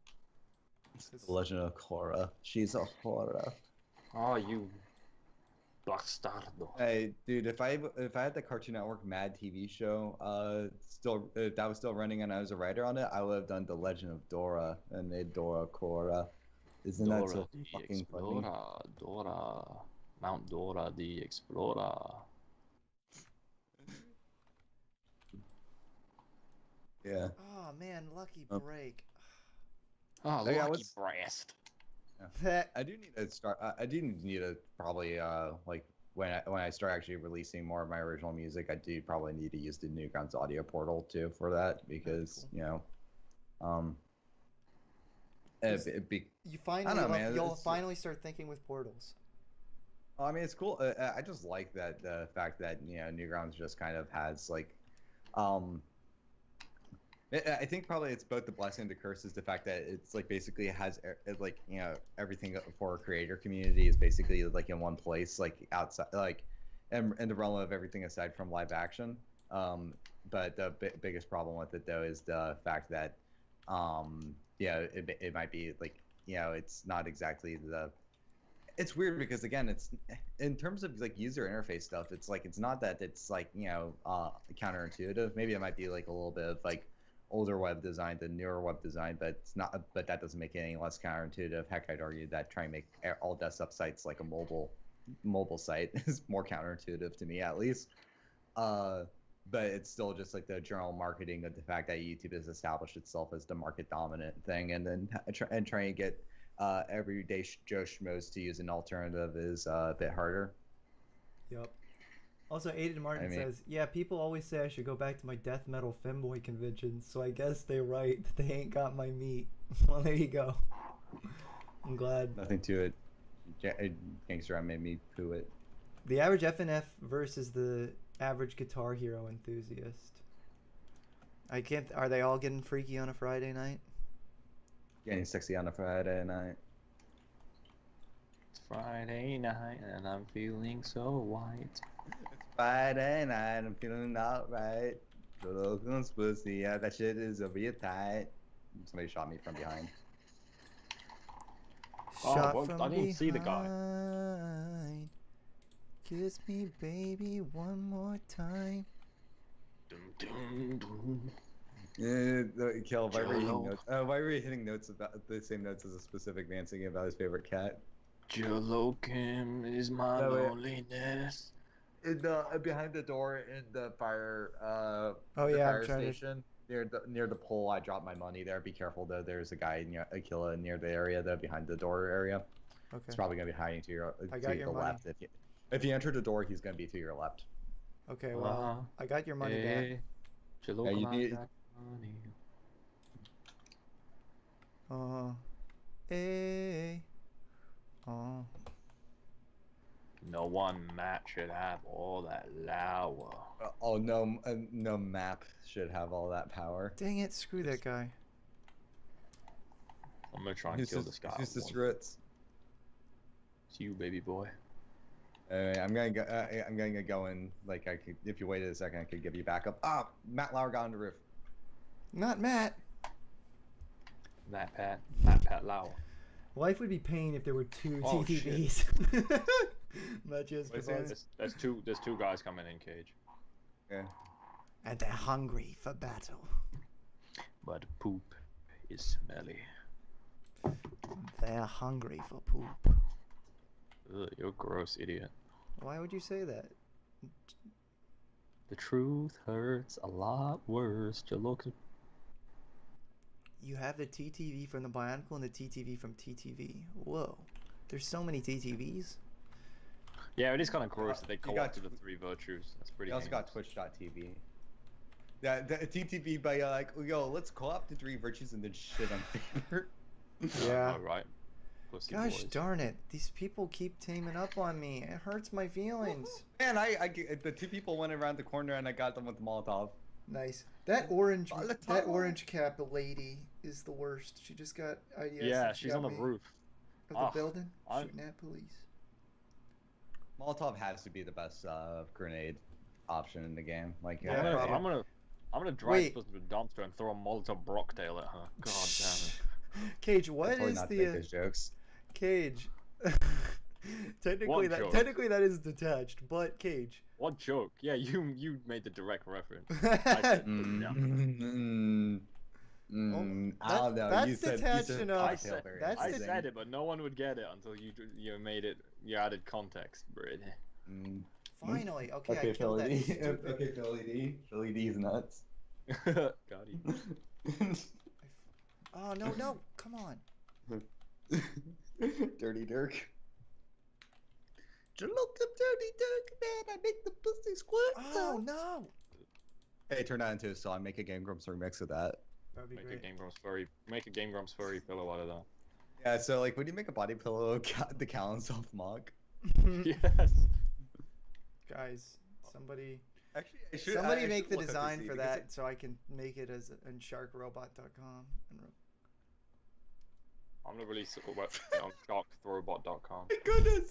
The Legend of Korra. She's a horror.
Oh, you bastardo.
Hey, dude, if I had the Cartoon Network Mad TV show if that was still running and I was a writer on it, I would have done the Legend of Dora and made Dora Korra. Isn't Dora that so fucking
Explorer, funny? Dora, Mount Dora the Explorer.
Yeah.
Oh man, lucky break.
Oh, lucky breast.
Yeah. I do need to start. I do need to probably like when I start actually releasing more of my original music, I do probably need to use the Newgrounds audio portal too for that because cool.
You finally you'll finally start thinking with portals.
I mean, it's cool. I just like that the fact that Newgrounds just kind of has like Um, I think probably it's both the blessing and the curse is the fact that it's like basically has like everything for a creator community is basically like in one place, like outside, like in the realm of everything aside from live action. But the biggest problem with it though is the fact that it might be like it's not exactly the. It's weird because again, it's in terms of like user interface stuff. It's like it's not that it's like counterintuitive. Maybe it might be like a little bit of like older web design than newer web design, but it's not. But that doesn't make it any less counterintuitive. Heck, I'd argue that trying to make all desktop sites like a mobile site is more counterintuitive to me at least. But it's still just like the general marketing of the fact that YouTube has established itself as the market dominant thing, and then trying to get everyday Joe Schmoes to use an alternative is a bit harder.
Yep. Also, Aiden Martin says, yeah, people always say I should go back to my death metal femboy conventions, so I guess they're right. They ain't got my meat. Well, there you go. I'm glad.
Nothing to it. Gangster, I made me poo it.
The average FNF versus the average Guitar Hero enthusiast. I can't. Are they all getting freaky on a Friday night?
Getting sexy on a Friday night.
It's Friday night and I'm feeling so white.
It's Friday night, I'm feeling alright. The locals pussy, yeah, that shit is over your tight. Somebody shot me from behind.
Shot
well,
from
I didn't see the guy.
behind. Kiss me, baby, one more time.
Dum, dum, dum.
Yeah, Kel, why were you hitting notes about the same notes as a specific man singing about his favorite cat?
Jolokim is my loneliness.
In the behind the door in the fire
fire
station near the pole, I dropped my money there. Be careful though. There's a guy Aquila near the area though, behind the door area.
Okay.
It's probably gonna be hiding to your
your money.
left. If you enter the door, he's gonna be to your left.
Okay, well, I got your money back. Hey.
No one map should have all that lava.
No map should have all that power.
Dang it! Screw that guy.
I'm gonna try and kill this guy.
Who's this Ritz?
It's you, baby boy.
I'm gonna go in. Like I could, if you waited a second, I could give you backup. Ah, Matt Lauer got on the roof.
Not Matt.
Matt Pat Lauer.
Life would be pain if there were two TTVs. Not just
there's two guys coming in, Cage.
Yeah.
And they're hungry for battle.
But poop is smelly.
They're hungry for poop.
Ugh, you're a gross idiot.
Why would you say that?
The truth hurts a lot worse.
You have the TTV from the Bionicle and the TTV from TTV. Whoa. There's so many TTVs.
Yeah, it is kind of gross that they co-opted the three virtues. That's pretty.
You also got Twitch.tv. Yeah, the TTV by like, yo, let's co-op the three virtues and then shit on favor.
Yeah.
Oh, right. Pussy
Gosh
boys.
darn it. These people keep teaming up on me. It hurts my feelings.
Man, the two people went around the corner and I got them with the Molotov.
Nice. That orange cap lady is the worst. She just got ideas.
Yeah, she's on the roof
of the building shooting at police.
Molotov has to be the best grenade option in the game. Like,
yeah,
I'm gonna drive to the dumpster and throw a Molotov Brocktail at her. God damn it.
Cage, what is
not
the
make those jokes.
Cage? technically that is detached, but Cage.
What joke? Yeah, you made the direct reference. I said, no.
I don't know.
That's detached enough.
I said it, but no one would get it until you made it. You added context, Brid.
Finally, okay, I killed that.
Okay, Philly D's nuts.
Got you.
Oh no! Come on.
Dirty Dirk. Look up Dirty Dirk, man! I make the pussy squirt.
Oh no!
Hey, turn that into a song. Make a Game Grumps remix of that.
That'd be great.
Make a Game Grumps furry pillow out of that.
Yeah, so like, would you make a body pillow the Callan self-mock?
Yes.
Guys, somebody.
Actually,
Somebody make the design for that so I can make it as on sharkrobot.com.
I'm gonna release it on sharkthrobot.com.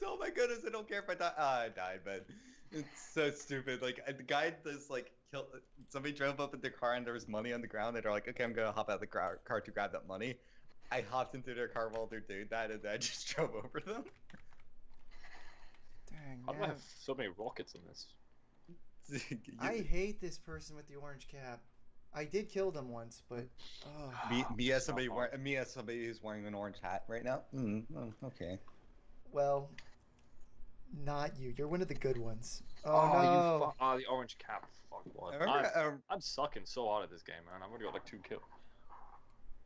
Oh my goodness! I don't care if I die. I died, but it's so stupid. Like the guy just like killed. Somebody drove up in their car and there was money on the ground. And they're like, okay, I'm gonna hop out of the car to grab that money. I hopped into their car while they're doing that, and then I just drove over them.
Dang,
How do I have so many rockets in this?
I hate this person with the orange cap. I did kill them once, but
me as somebody who's wearing an orange hat right now. Okay.
Well, not you. You're one of the good ones. Oh no!
The orange cap. Fuck what? I'm sucking so hard at this game, man. I've already got like 2 kills.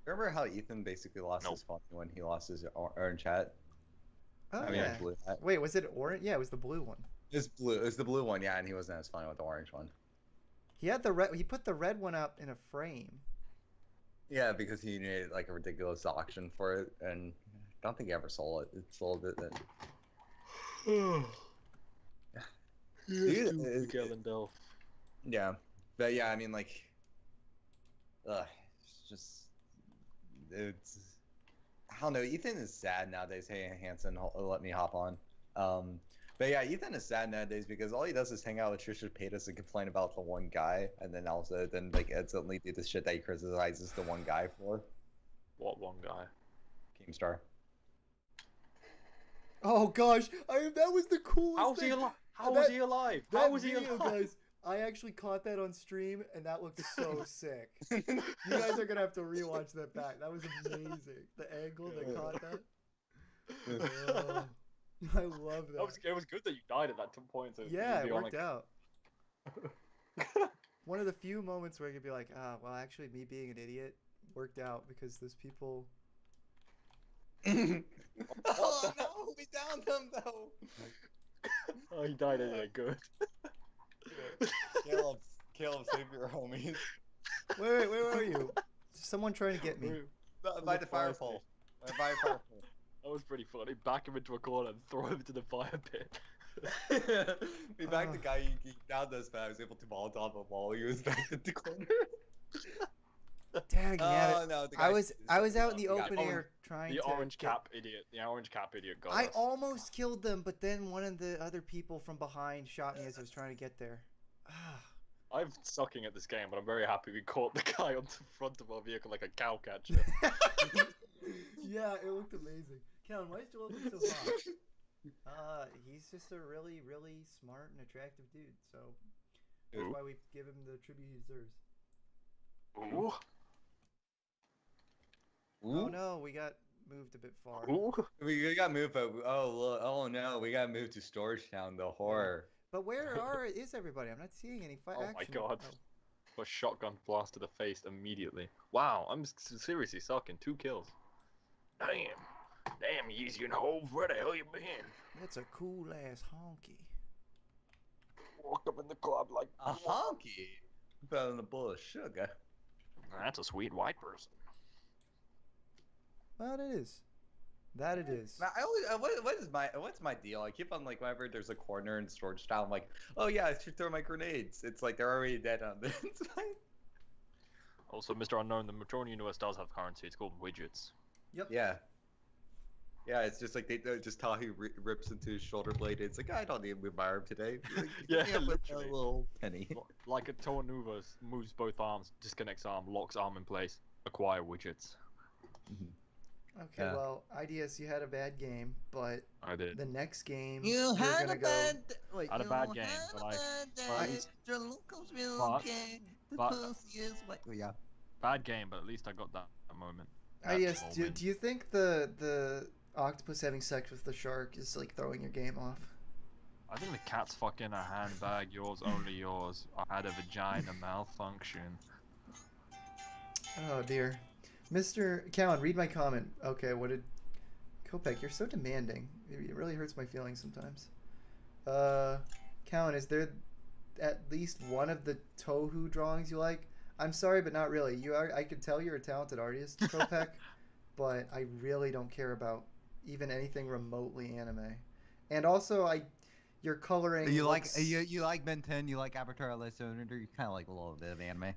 Remember how Ethan basically lost his phone when he lost his orange hat?
Oh yeah. Blue hat. Wait, was it orange? Yeah, it was the blue one.
It's blue. It was the blue one, yeah, and he wasn't as funny with the orange one.
He had the red. He put the red one up in a frame.
Yeah, because he made like a ridiculous auction for it, and I don't think he ever sold it. It sold it then. Yeah, but yeah, I mean, like, it's I don't know. Ethan is sad nowadays. Hey, Hanson, let me hop on. But yeah, Ethan is sad nowadays because all he does is hang out with Trisha Paytas and complain about the one guy, and then like instantly do the shit that he criticizes the one guy for.
What one guy?
Keemstar.
Oh gosh, that was the coolest.
How was he alive? How was he alive? How was he alive?
Guys, I actually caught that on stream, and that looked so sick. You guys are gonna have to rewatch that back. That was amazing. The angle that caught that. I love that.
It was good that you died at that point. So
yeah, it worked out. One of the few moments where you could be like, well, actually, me being an idiot worked out because those people.
Oh no, we downed them though.
Oh, he died anyway. Good.
Caleb, save your homies.
Wait, where are you? Someone trying to get me.
By the fire pole. By the fire pole.
That was pretty funny. Back him into a corner and throw him into the fire pit.
We backed the guy he downed us, but I was able to Molotov him while he was back in the corner.
Dang, no, I was out in the open air trying to.
The orange cap idiot got
I almost killed them, but then one of the other people from behind shot me as I was trying to get there.
I'm sucking at this game, but I'm very happy we caught the guy on the front of our vehicle like a cow catcher.
Yeah, it looked amazing. Calvin, why is Joel look so hot? He's just a really, really smart and attractive dude, so that's why we give him the tribute he deserves.
Ooh.
Oh no, we got moved a bit far.
Ooh. We got moved, but oh no, we got moved to Storage Town, the horror.
But where is everybody? I'm not seeing any action.
Oh my god. A shotgun blast to the face immediately. Wow, I'm seriously sucking. 2 kills. Damn, Yeezy and Hove, where the hell you been?
That's a cool ass honky.
Walked up in the club like
a honky. Fell in the bowl of sugar.
That's a sweet white person.
Well, it is. That it is.
I always, what's my deal? I keep on like whenever there's a corner in Storage Town, I'm like, oh yeah, I should throw my grenades. It's like they're already dead on the inside.
Also, Mr. Unknown, the Matrona universe does have currency. It's called widgets.
Yep.
Yeah. Yeah, it's just like they just Tahu rips into his shoulder blade. It's like I don't need to buy him today. Like,
yeah, literally.
A little penny.
Like a Tornuva moves both arms, disconnects arm, locks arm in place. Acquire widgets.
Okay, well, IDS, you had a bad game, but
I did.
The next game
you had a bad.
I had a bad game, bad game, but at least I got that moment.
IDS, do you think the octopus having sex with the shark is like throwing your game off?
I think the cat's fucking a handbag. Yours, only yours. I had a vagina malfunction.
Oh dear. Mr. Callan, read my comment. Okay, what did... Kopek, you're so demanding. It really hurts my feelings sometimes. Callan, is there at least one of the Tohu drawings you like? I'm sorry, but not really. I can tell you're a talented artist, Kopek, but I really don't care about even anything remotely anime. And also, Your coloring.
You
looks...
you like Ben 10, you like Avatar: Last Airbender, you kind of like a little bit of anime.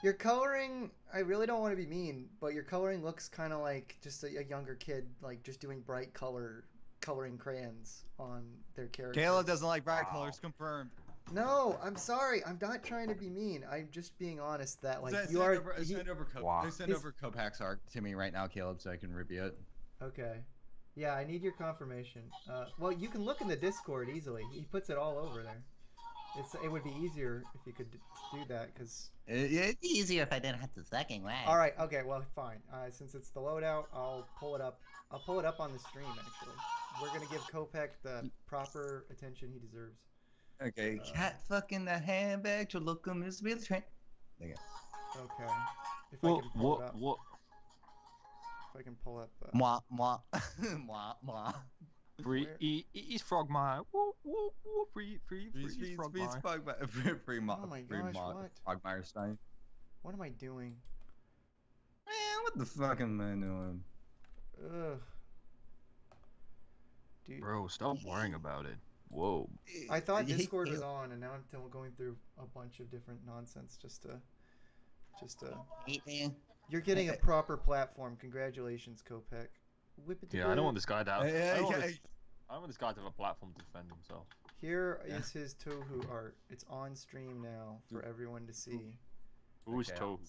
Your coloring, I really don't want to be mean, but your coloring looks kind of like just a younger kid, like just doing bright coloring crayons on their characters.
Caleb doesn't like bright colors, confirmed.
No, I'm sorry. I'm not trying to be mean. I'm just being honest that like
Send over Kopak's art to me right now, Caleb, so I can review it.
Okay. Yeah, I need your confirmation. Well, you can look in the Discord easily. He puts it all over there. It would be easier if you could do that, because...
It'd be easier if I didn't have to second way.
Alright, okay, well, fine. Since it's the loadout, I'll pull it up. I'll pull it up on the stream, actually. We're gonna give Kopak the proper attention he deserves.
Okay, cat fucking the handbag to look him is really train.
Okay. If I can pull it up. If I can pull up...
Mwah, mwah. Mwah, mwah.
Free, he's frog my. Woo, woo, woo, free, frog my.
Free
oh my gosh, what?
Frogmeierstein.
What am I doing?
Man, what the fuck am I doing?
Ugh. Dude.
Bro, stop worrying about it. Whoa.
I thought Discord was on, and now I'm still going through a bunch of different nonsense just to... You're getting a proper platform. Congratulations, Kopak. Whip it to
I don't want this guy to have. I don't want this guy to have a platform to defend himself.
Here is his Tohu art. It's on stream now for everyone to see.
Who's Tohu?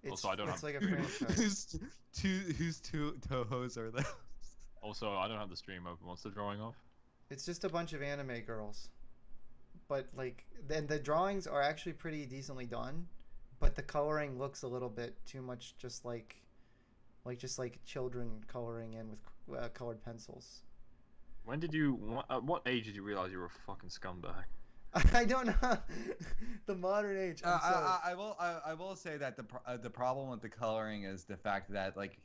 Also, I don't
it's
have.
Like a franchise.
whose two Tohos are those?
Also, I don't have the stream open. What's the drawing of?
It's just a bunch of anime girls. But like, then the drawings are actually pretty decently done, but the coloring looks a little bit too much just like children coloring in with colored pencils.
When did you? At what age did you realize you were a fucking scumbag?
I don't know. The modern age.
I will say that the problem with the coloring is the fact that like,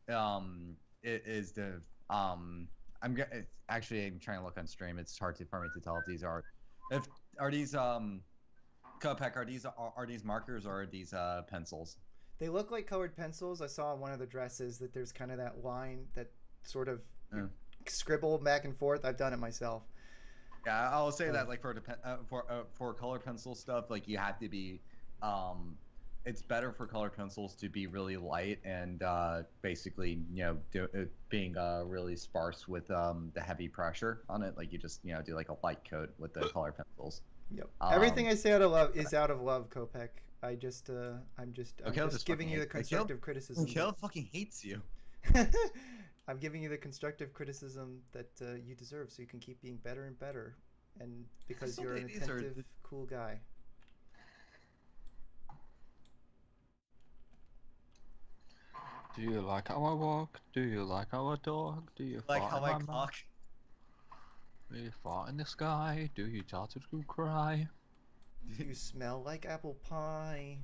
it is the I'm trying to look on stream. It's hard for me to tell if these are these Kopak, are these markers or are these pencils?
They look like colored pencils. I saw on one of the dresses that there's kind of that line that sort of scribble back and forth. I've done it myself.
Yeah, I'll say that like for color pencil stuff, like you have to be, it's better for color pencils to be really light and basically being really sparse with the heavy pressure on it. Like you just do like a light coat with the color pencils.
Yep. Everything I say out of love is out of love, Kopak. I'm just giving you the constructive criticism.
Caleb fucking hates you.
I'm giving you the constructive criticism that you deserve, so you can keep being better and better, and because you're an attentive, cool guy.
Do you like how I walk? Do you like how I talk? Do you
like how I clock?
Do you fart in the sky? Do you start to cry?
Do you smell like apple pie?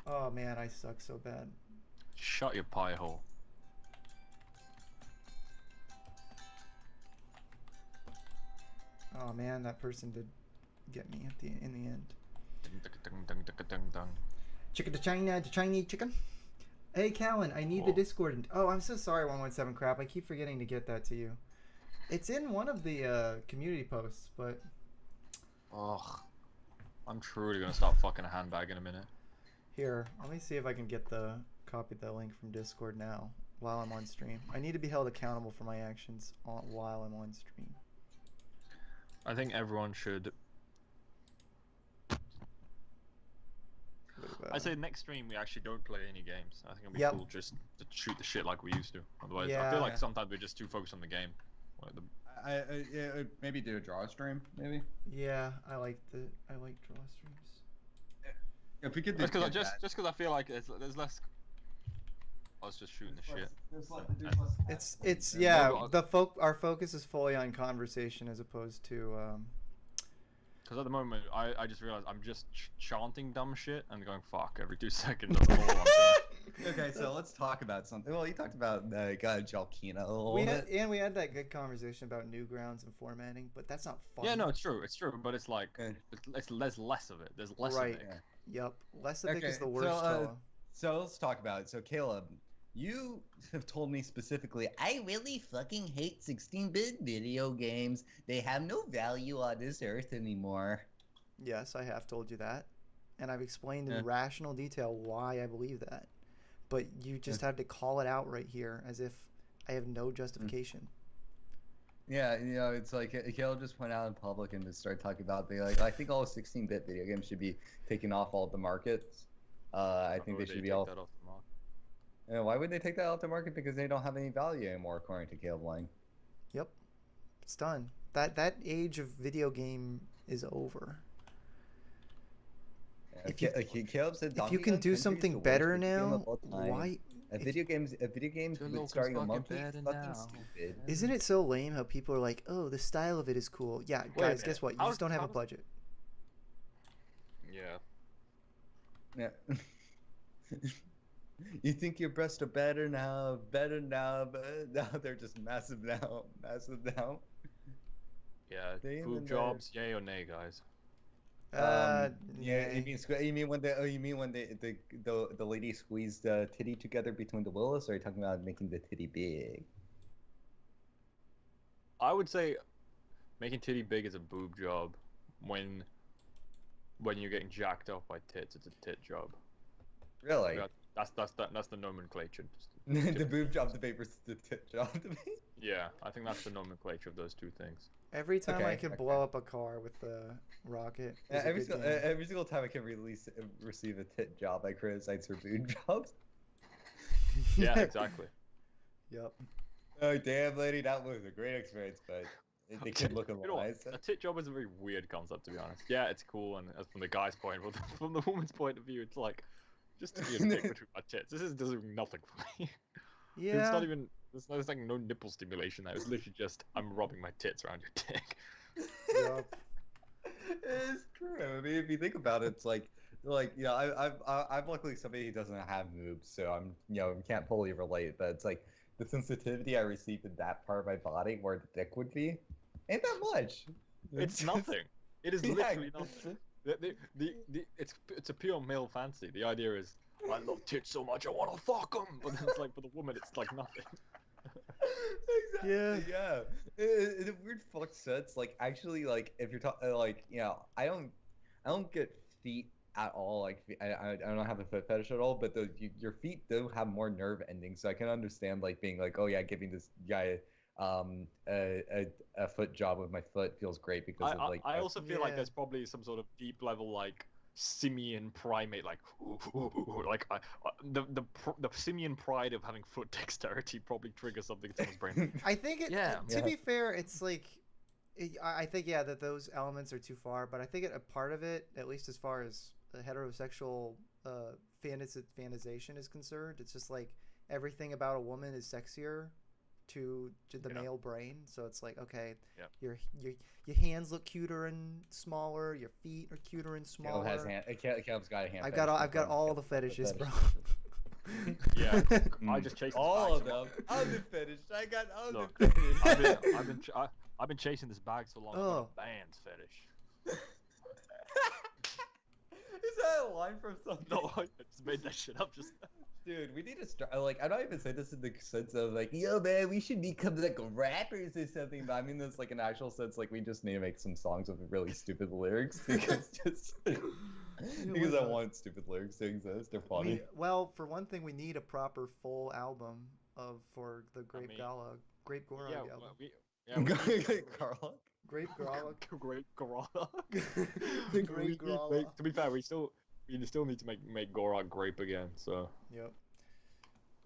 Oh man, I suck so bad.
Shut your pie hole.
Oh man, that person did get me in the end. Chicken to China, to Chinese chicken. Hey Callan, I need the Discord. Oh, I'm so sorry, 117 crap. I keep forgetting to get that to you. It's in one of the community posts, but.
Ugh. I'm truly gonna stop fucking a handbag in a minute.
Here, let me see if I can get copy the link from Discord now while I'm on stream. I need to be held accountable for my actions while I'm on stream.
I think everyone should. I say next stream we actually don't play any games. I think it'll be cool just to shoot the shit like we used to. Otherwise, I feel like sometimes we're just too focused on the game. Like
maybe do a draw stream, maybe.
Yeah, I like draw streams.
If we could do
just because I feel like there's less. I was just shooting the shit.
It's our focus is fully on conversation as opposed to.
Because at the moment, I just realized I'm just chanting dumb shit and going fuck every 2 seconds. That's all I'm doing.
Okay, so let's talk about something. Well, you talked about Jalkina a little bit.
We had that good conversation about Newgrounds and formatting, but that's not fun.
Yeah, no, it's true, but it's like there's less of it. There's less of it.
Yep, less of it is the worst.
So let's talk about it. So Caleb, You have told me specifically, I really fucking hate 16-bit video games. They have no value on this earth anymore.
Yes, I have told you that. And I've explained in rational detail why I believe that. But you just had to call it out right here as if I have no justification.
Yeah, it's like he'll just point out in public and just start talking about being like, I think all 16-bit video games should be taken off all the markets. I think they should be all. Why would they take that off the market? Because they don't have any value anymore, according to Caleb Lang.
Yep, it's done. That age of video game is over.
Caleb said,
if you can do something better now, why?
A video games with starting a monkey is fucking stupid.
Isn't it so lame how people are like, oh, the style of it is cool? Yeah, guys, guess what? You just don't have a budget.
Yeah.
You think your breasts are better now, but now they're just massive now.
Yeah, boob jobs, yay or nay, guys?
Yeah, you mean when the lady squeezed the titty together between the willows, or are you talking about making the titty big?
I would say making titty big is a boob job. When you're getting jacked off by tits, it's a tit job.
Really?
That's the nomenclature.
The boob job debate versus the tit job debate.
Yeah, I think that's the nomenclature of those two things.
Every time I can blow up a car with a rocket.
Every single time I can receive a tit job, I criticize her boob jobs.
Yeah, exactly.
Yep.
Oh damn, lady, that was a great experience, but they could look alive.
A tit job is a very weird concept, to be honest. Yeah, it's cool, and from the guy's point, but from the woman's point of view, it's like just to be a dick between my tits. This is doing nothing for me.
Yeah.
It's not even. There's like no nipple stimulation there. It's literally just I'm rubbing my tits around your dick.
Yep.
It's true. I mean, if you think about it, it's like I'm luckily somebody who doesn't have boobs, so I'm can't fully relate. But it's like the sensitivity I received in that part of my body where the dick would be, ain't that much.
It's nothing. It is literally nothing. It's a pure male fantasy. The idea is I love tits so much I want to fuck them, but then it's like for the woman it's like nothing.
Exactly. Yeah. In a weird fucked sense, like actually, like if you're talking, like I don't get feet at all. Like I don't have a foot fetish at all. But your feet do have more nerve endings, so I can understand like being like, oh yeah, giving this guy a foot job with my foot feels great because
I also feel like there's probably some sort of deep level like simian primate like the simian pride of having foot dexterity probably triggers something in someone's brain.
I think to be fair, it's like I think that those elements are too far, but I think a part of it, at least as far as the heterosexual fantasization is concerned, it's just like everything about a woman is sexier to the male brain, so it's like okay, your hands look cuter and smaller, your feet are cuter and smaller.
Caleb's got a hand.
I've got all the fetishes, bro.
Yeah, I just chased
all of them. I'm the fetish. I got all the fetish.
I've been chasing this bag so long. Oh. Band's fetish.
Is that a line from something?
No, I just made that shit up just now.
Dude, we need to start. Like, I don't even say this in the sense of like, yo, man, we should become like rappers or something. But I mean this like an actual sense. Like, we just need to make some songs with really stupid lyrics because because I want stupid lyrics to exist. They're funny.
Well, for one thing, we need a proper full album for the Grape Gorog album.
Garlic.
Grape Gorog.
Grape Gorog.
The Grape Gorog.
To be fair, we still need to make Gorog grape again. So.
Yep.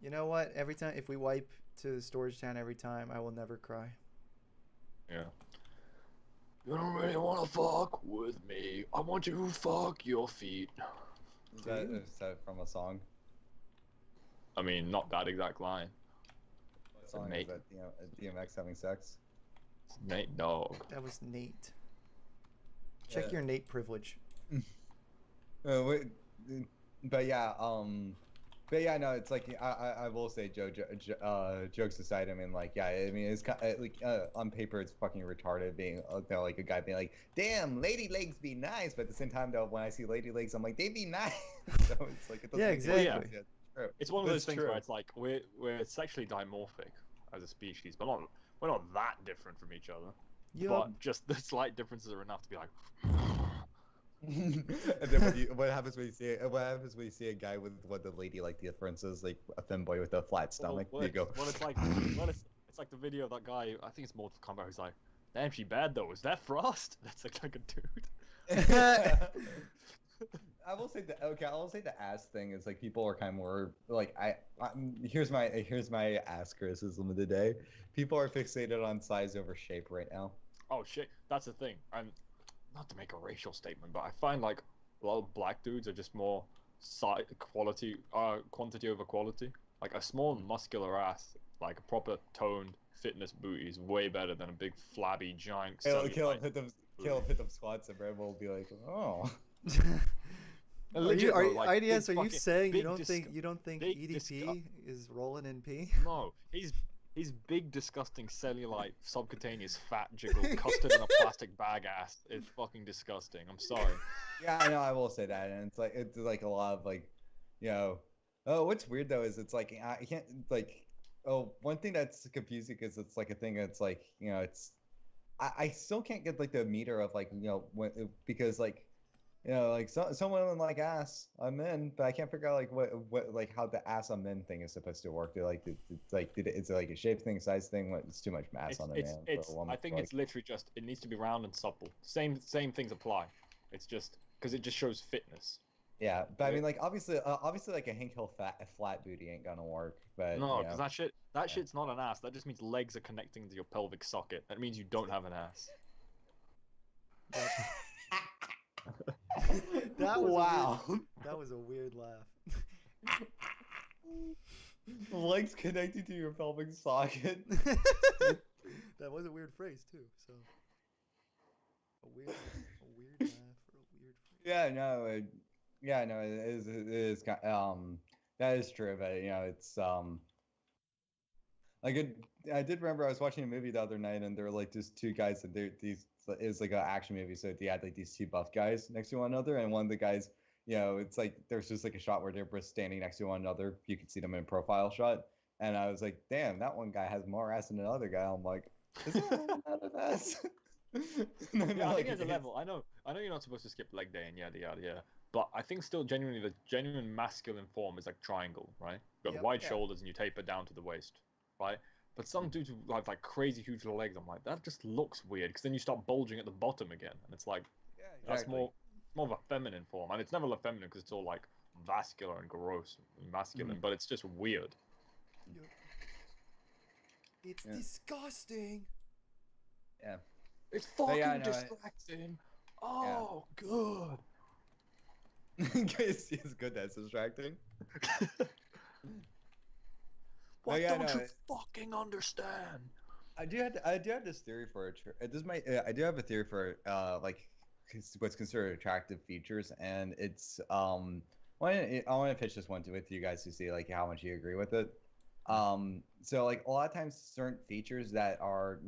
You know what? Every time, if we wipe to Storage Town every time, I will never cry.
Yeah. You don't really want to fuck with me. I want you to fuck your feet.
Is that from a song?
I mean, not that exact line.
What song is that? DMX having sex?
It's Nate Dogg.
That was Nate. Check your Nate privilege.
But yeah, no, it's like I will say, jokes aside, I mean, like, yeah, I mean, it's kind of, like on paper, it's fucking retarded being like a guy being like, damn, lady legs be nice, but at the same time, though, when I see lady legs, I'm like, they be nice. So it's like it doesn't
exactly.
it's one of those things
true.
where it's like we're sexually dimorphic as a species, but we're not that different from each other.
Yup.
But just the slight differences are enough to be like.
And then what happens when you see a guy with what the lady like the difference is like a femboy with a flat stomach?
Well,
You go.
it's like it's like the video of that guy. I think it's Mortal Kombat. Who's like, damn, she bad though. Is that Frost? That's like a dude.
I will say the ass thing is like people are kind of more like here's my ass criticism of the day. People are fixated on size over shape right now.
Oh shit, that's the thing. And not to make a racial statement, but I find like a lot of black dudes are just more quantity over quality. Like a small muscular ass, like a proper toned fitness booty is way better than a big flabby giant.
Caleb hit them squats and Red will be like, oh.
IDS, are you saying you don't think
big
EDP is rolling in P?
No, he's big, disgusting, cellulite, subcutaneous fat jiggle, custard in a plastic bag ass. It's fucking disgusting. I'm sorry.
Yeah, I know. I will say that, and it's like a lot of like, you know. Oh, what's weird though is it's like I can't like. Oh, one thing that's confusing is it's like a thing that's like it's. I still can't get like the meter of like because like. Like some women like ass on men, but I can't figure out like what like how the ass on men thing is supposed to work. They're like it's like a shape thing, size thing. It's too much mass on a man. For a woman.
I think it's literally just it needs to be round and supple. Same things apply. It's just because it just shows fitness.
Yeah, but I mean like obviously like a Hank Hill flat booty ain't gonna work. But
no, because that shit's not an ass. That just means legs are connecting to your pelvic socket. That means you don't have an ass.
That was
wow.
That was a weird laugh.
Legs connected to your pelvic socket.
That was a weird phrase too. So a weird laugh or a weird phrase.
Yeah, no, it is that is true, but it's like I did remember I was watching a movie the other night and there were like just two guys and it's like an action movie, so they had like these two buff guys next to one another, and one of the guys, it's like there's just like a shot where they're both standing next to one another. You can see them in profile shot, and I was like, damn, that one guy has more ass than the other guy. I'm like, is that out of ass?
Yeah, I think there's a level. I know you're not supposed to skip leg day and yada yada yada, but I think still genuinely the genuine masculine form is like triangle, right? You've got wide shoulders and you taper down to the waist, right? But some dudes who have like crazy huge legs, I'm like, that just looks weird because then you start bulging at the bottom again, and it's like, that's more of a feminine form, and it's never a feminine because it's all like vascular and gross and masculine, but it's just weird.
Yep. It's disgusting.
Yeah.
It's fucking distracting. Oh, good.
It's good that's distracting.
What don't you fucking understand?
I do have this theory for I do have a theory for like what's considered attractive features, and it's I want to pitch this one with you guys to see like how much you agree with it. So like a lot of times certain features that are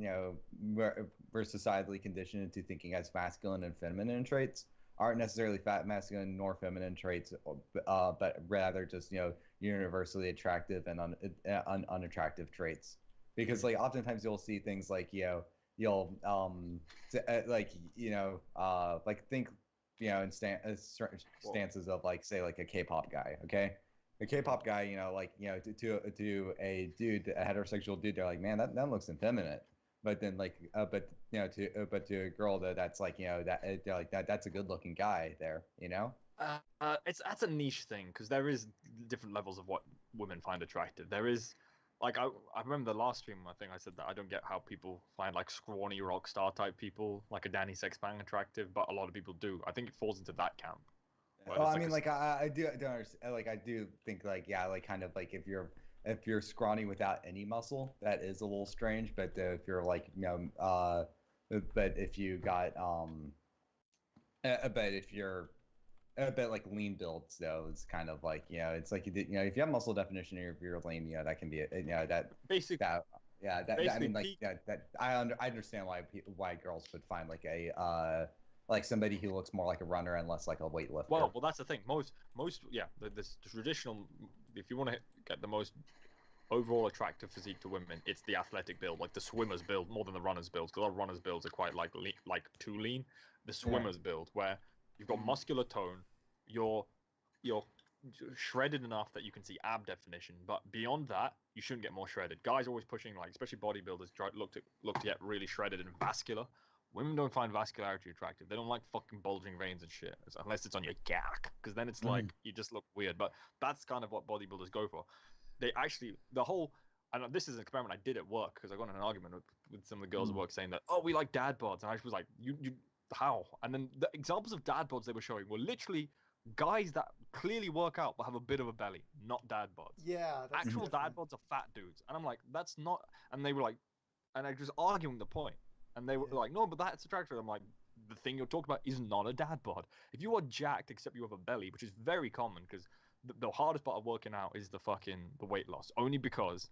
we're societally conditioned into thinking as masculine and feminine traits aren't necessarily masculine nor feminine traits, but rather just universally attractive and unattractive traits. Because like oftentimes you'll see things like you'll like think in certain stances of like say like a K-pop guy, okay? A K-pop guy, to a dude, a heterosexual dude, they're like, man, that looks effeminate. But then to a girl that's like that they're like that's a good looking guy there,
that's a niche thing because there is different levels of what women find attractive. There is like I remember the last stream I think I said that I don't get how people find like scrawny rock star type people like a Danny Sexbang attractive, but a lot of people do. I think it falls into that camp.
Well, I mean, I do understand. Like, I do think, like, like, kind of, like, if you're scrawny without any muscle, that is a little strange. But if you're like, but if you got, but if you're, but like lean builds though, it's kind of like, it's like if you have muscle definition or if you're lean, that can be that
basic.
That I mean, like, that I understand why girls would find like a like somebody who looks more like a runner and less like a weightlifter.
Well, that's the thing. Most, the traditional if you want to get the most overall attractive physique to women, it's the athletic build, like the swimmer's build, more than the runner's build. Because a lot of runners' builds are quite like too lean. The swimmer's build, where you've got muscular tone, you're shredded enough that you can see ab definition, but beyond that, you shouldn't get more shredded. Guys are always pushing, like, especially bodybuilders, look to get really shredded and vascular. Women don't find vascularity attractive. They don't like fucking bulging veins and shit, unless it's on your gack, because then it's like you just look weird. But that's kind of what bodybuilders go for. They actually, and this is an experiment I did at work, because I got in an argument with some of the girls at work saying that, oh, we like dad bods, and I was like, you how? And then the examples of dad bods they were showing were literally guys that clearly work out but have a bit of a belly, not dad bods.
Yeah, that's
actual
different.
dad bods are fat dudes, and I'm like, that's not. And they were like, and I was arguing the point, and they were like, no, but that's attractive. I'm like, the thing you're talking about is not a dad bod. If you are jacked except you have a belly, which is very common, because the hardest part of working out is the weight loss, only because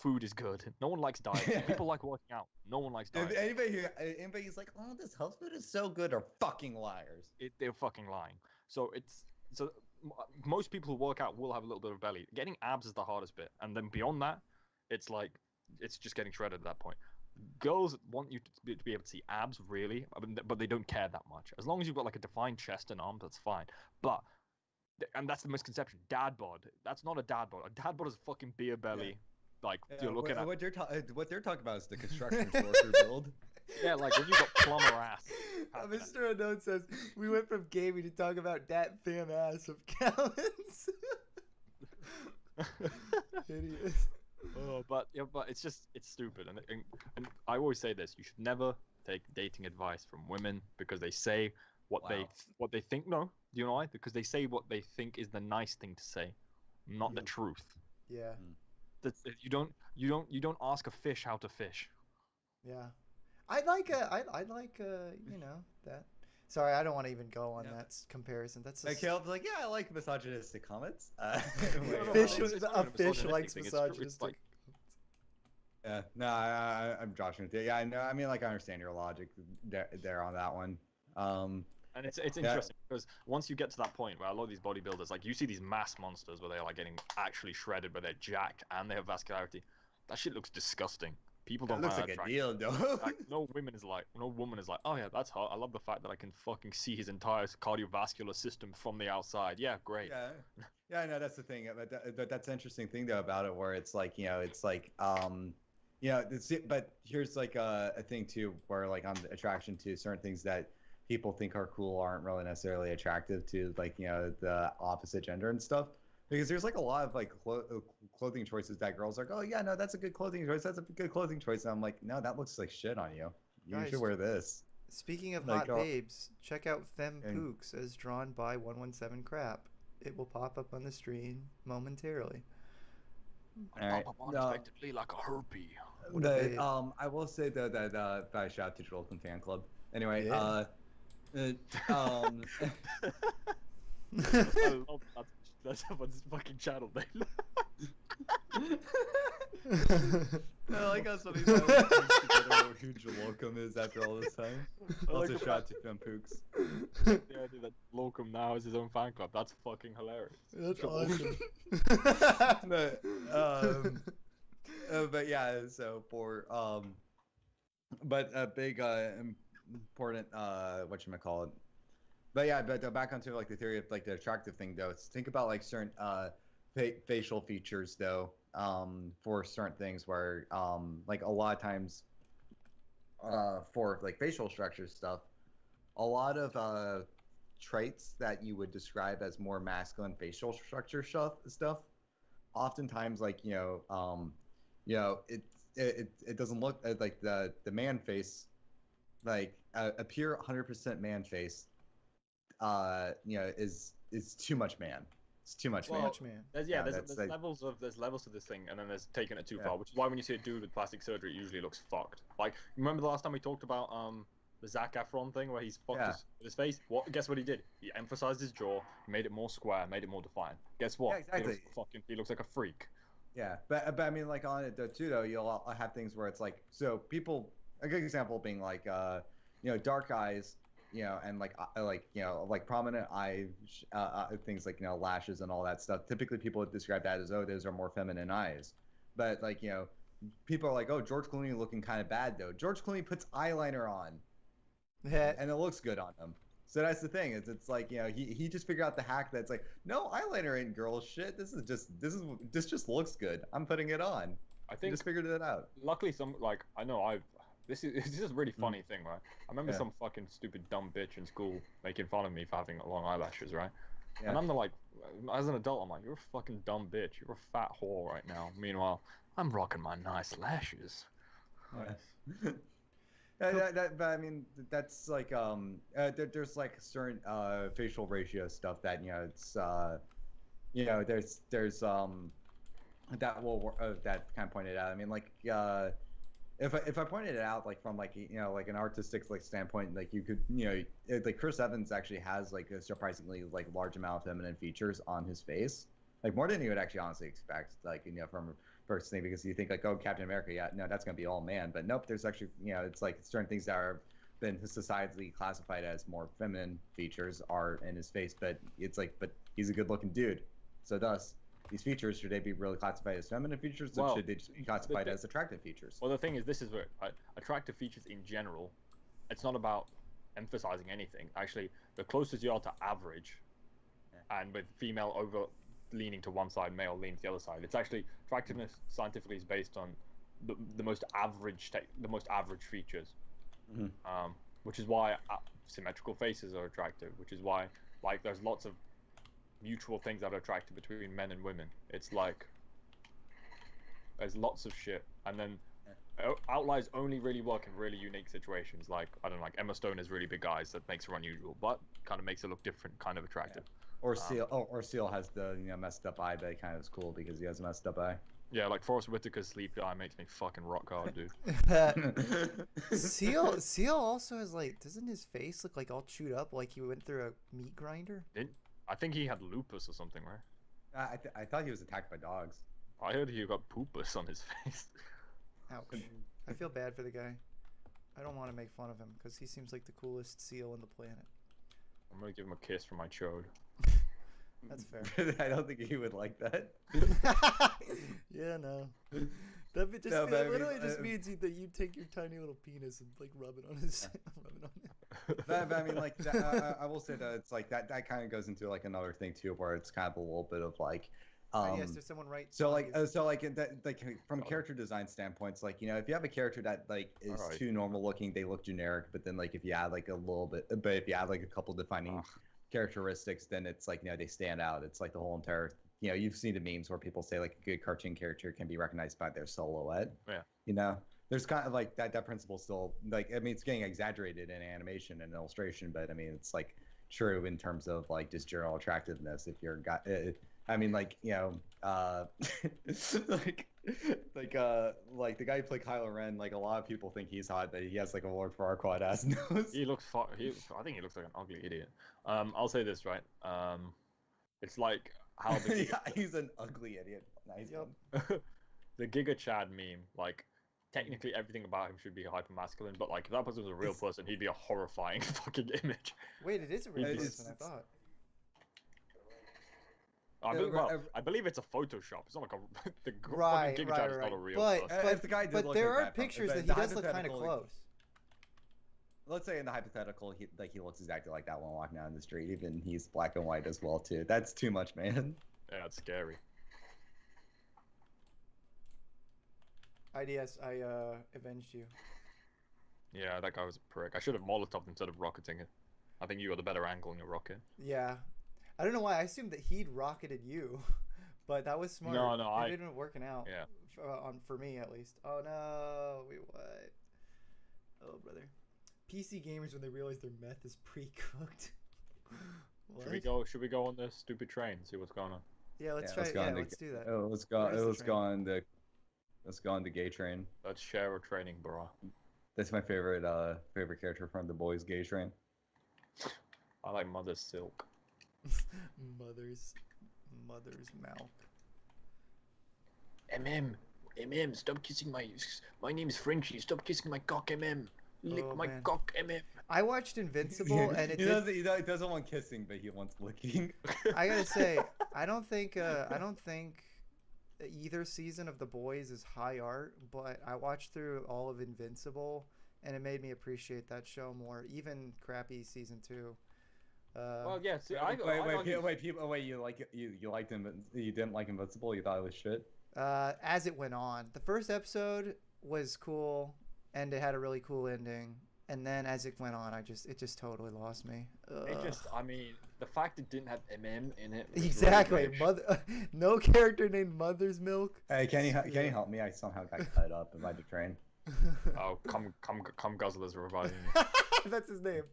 food is good. No one likes dieting. People like working out. No one likes dieting.
Anybody's like, oh, this health food is so good, are fucking liars.
They're fucking lying. So most people who work out will have a little bit of belly. Getting abs is the hardest bit, and then beyond that, it's just getting shredded at that point. Girls want you to be able to see abs, really, but they don't care that much. As long as you've got like a defined chest and arms, that's fine. And that's the misconception. Dad bod. That's not a dad bod. A dad bod is a fucking beer belly. Yeah. Like you're looking at.
What they're talking about is the construction worker build.
Yeah, like when you got plumber ass.
Mr. Unknown says we went from gaming to talk about that fam ass of Callens. Idiot.
But it's stupid, and I always say this: you should never take dating advice from women because they say what they think. No, do you know why? Because they say what they think is the nice thing to say, not the truth.
Yeah.
You don't ask a fish how to fish.
Yeah. I'd like you know, that. Sorry, I don't want to even go on that comparison. That's just...
Caleb's like, yeah, I like misogynistic comments.
A fish likes misogynistic.
Yeah, no, I'm joshing with you. Yeah, I know. I mean, like, I understand your logic there on that one.
And it's interesting because once you get to that point where a lot of these bodybuilders, like, you see these mass monsters where they're like getting actually shredded, but they're jacked and they have vascularity. That shit looks disgusting. People don't.
Looks like a deal, though.
Like, no woman is like, oh yeah, that's hot. I love the fact that I can fucking see his entire cardiovascular system from the outside. Yeah, great.
Yeah, I know that's the thing. But that's the interesting thing though about it, where it's like, you know, but here's like a thing too, where like on the attraction to certain things that people think are cool aren't really necessarily attractive to, like, you know, the opposite gender and stuff. Because there's like a lot of like clothing choices that girls are like, oh yeah, no, that's a good clothing choice. That's a good clothing choice. And I'm like, no, that looks like shit on you. You should wear this.
Speaking of hot babes, check out Fempooks as drawn by 117 Crap. It will pop up on the stream momentarily.
All right.
Pop up unexpectedly like a herpy.
I will say though that I shout out to Jolton Fan Club. Anyway,
I love that. That's someone's fucking channel name.
I like how somebody's together what huge Locum is after all this time. Also, shout out to Fempooks.
The idea that Locum now is his own fan club. That's fucking hilarious.
That's awesome.
But yeah, so for but a big important whatchamacallit. But yeah, but back onto like the theory of like the attractive thing though. Think about like certain facial features though, for certain things where like a lot of times for like facial structure stuff, a lot of traits that you would describe as more masculine facial structure stuff, oftentimes like it doesn't look like the man face, like a pure 100% man face. Is too much man. It's too much man.
There's levels to this thing, and then there's taking it too far, which is why when you see a dude with plastic surgery, it usually looks fucked. Like, remember the last time we talked about the Zac Efron thing where he's fucked his face? Guess what he did? He emphasized his jaw, made it more square, made it more defined. Guess what?
Yeah, exactly.
He looks like a freak.
Yeah, but I mean, like on it though too, though you'll have things where it's like, so people, a good example being like dark eyes. and like prominent eye things like lashes and all that stuff. Typically, people would describe that as, oh, those are more feminine eyes. But like people are like, oh, George Clooney looking kind of bad though. George Clooney puts eyeliner on, and it looks good on him. So that's the thing. It's like he just figured out the hack that's like, no, eyeliner ain't girl shit. This just looks good. I'm putting it on. I think he just figured it out.
Luckily, this is a really funny thing, right? I remember some fucking stupid dumb bitch in school making fun of me for having long eyelashes, right? Yeah. And I'm like, as an adult, I'm like, you're a fucking dumb bitch. You're a fat whore right now. Meanwhile, I'm rocking my nice lashes.
Nice. But I mean, that's like there's like certain facial ratio stuff that it's there's that will that kind of pointed out. I mean, like if I pointed it out like from like like an artistic like standpoint, like you could like Chris Evans actually has like a surprisingly like large amount of feminine features on his face, like more than you would actually honestly expect, like from first thing, because you think like, oh, Captain America, yeah, no, that's gonna be all man, but nope, there's actually it's like certain things that are been societally classified as more feminine features are in his face, but it's like, but he's a good looking dude, so thus these features, should they be really classified as feminine features, or should they just be classified as attractive features?
Well, the thing is, this is where attractive features in general, it's not about emphasizing anything. Actually, the closest you are to average, and with female over leaning to one side, male leaning to the other side, it's actually attractiveness scientifically is based on the most average features, which is why symmetrical faces are attractive, which is why like there's lots of mutual things that are attractive between men and women. It's like there's lots of shit, and then outliers only really work in really unique situations. Like I don't know, like Emma Stone has really big eyes, that makes her unusual, but kind of makes her look different, kind of attractive.
Yeah. Or Seal, or Seal has the messed up eye, but it kind of is cool because he has a messed up eye.
Yeah, like Forrest Whitaker's sleepy eye makes me fucking rock hard, dude.
Seal also has like, doesn't his face look like all chewed up, like he went through a meat grinder?
I think he had lupus or something, right?
I thought he was attacked by dogs.
I heard he got poopus on his face.
Ouch. I feel bad for the guy. I don't want to make fun of him because he seems like the coolest seal on the planet.
I'm gonna give him a kiss for my chode.
That's fair.
I don't think he would like that.
Yeah, no. That literally just means that you take your tiny little penis and like rub it on his. Rub it on him.
But I mean, like, I will say that it's like that kind of goes into like another thing too, where it's kind of a little bit of like.
Yes, there's someone right.
So like, from a character design standpoint, like if you have a character that like is too normal looking, they look generic. But then like if you add like a little bit, but if you add like a couple defining characteristics, then it's like they stand out. It's like the whole entire. You've seen the memes where people say like a good cartoon character can be recognized by their silhouette.
Yeah.
There's kind of like that principle still, like, I mean, it's getting exaggerated in animation and illustration, but I mean, it's like true in terms of like just general attractiveness. If you're I mean, like, like the guy who played Kylo Ren, like a lot of people think he's hot, but he has like a Lord Farquaad ass nose.
He looks I think he looks like an ugly idiot. I'll say this, right? It's like how the
he's an ugly idiot. Nice. Yep.
The Giga Chad meme, like technically everything about him should be hyper masculine, but like if that person was a real person, he'd be a horrifying fucking image.
Wait, it is a real person, I thought.
I believe it's a Photoshop. It's not like the fucking Giga Chad is not a real person.
But there are pictures that he does look kind of close.
Let's say in the hypothetical, he looks exactly like that one walking down the street. Even he's black and white as well too. That's too much, man.
Yeah, it's scary.
IDS, I avenged you.
Yeah, that guy was a prick. I should have Molotoved instead of rocketing it. I think you got the better angle in your rocket.
Yeah. I don't know why. I assumed that he'd rocketed you, but that was smart.
No,
it didn't working out. Yeah. For me at least. Oh no! Wait, what? Oh brother. PC gamers when they realize their meth is pre-cooked.
Should we go on this stupid train? See what's going on.
Yeah, let's try. Let's do that.
Let's go on the gay train.
Let's share a training, bro.
That's my favorite character from the boys' gay train.
I like Mother's Silk.
Mother's milk.
MM, stop kissing my name's Frenchie. Stop kissing my cock, MM. Lick
Oh,
my
man.
cock, MM.
I watched Invincible, and it
he doesn't want kissing, but he wants licking.
I gotta say, I don't think either season of The Boys is high art, but I watched through all of Invincible, and it made me appreciate that show more. Even crappy season 2.
Well, yeah. See,
you liked you didn't like Invincible? You thought it was shit?
As it went on, the first episode was cool, and it had a really cool ending. And then as it went on, it just totally lost me.
I mean, the fact it didn't have MM in it.
Exactly.
Really
No character named Mother's Milk.
Hey, can you help me? I somehow got cut up by the train.
Oh, come guzzlers reviving me.
That's his name.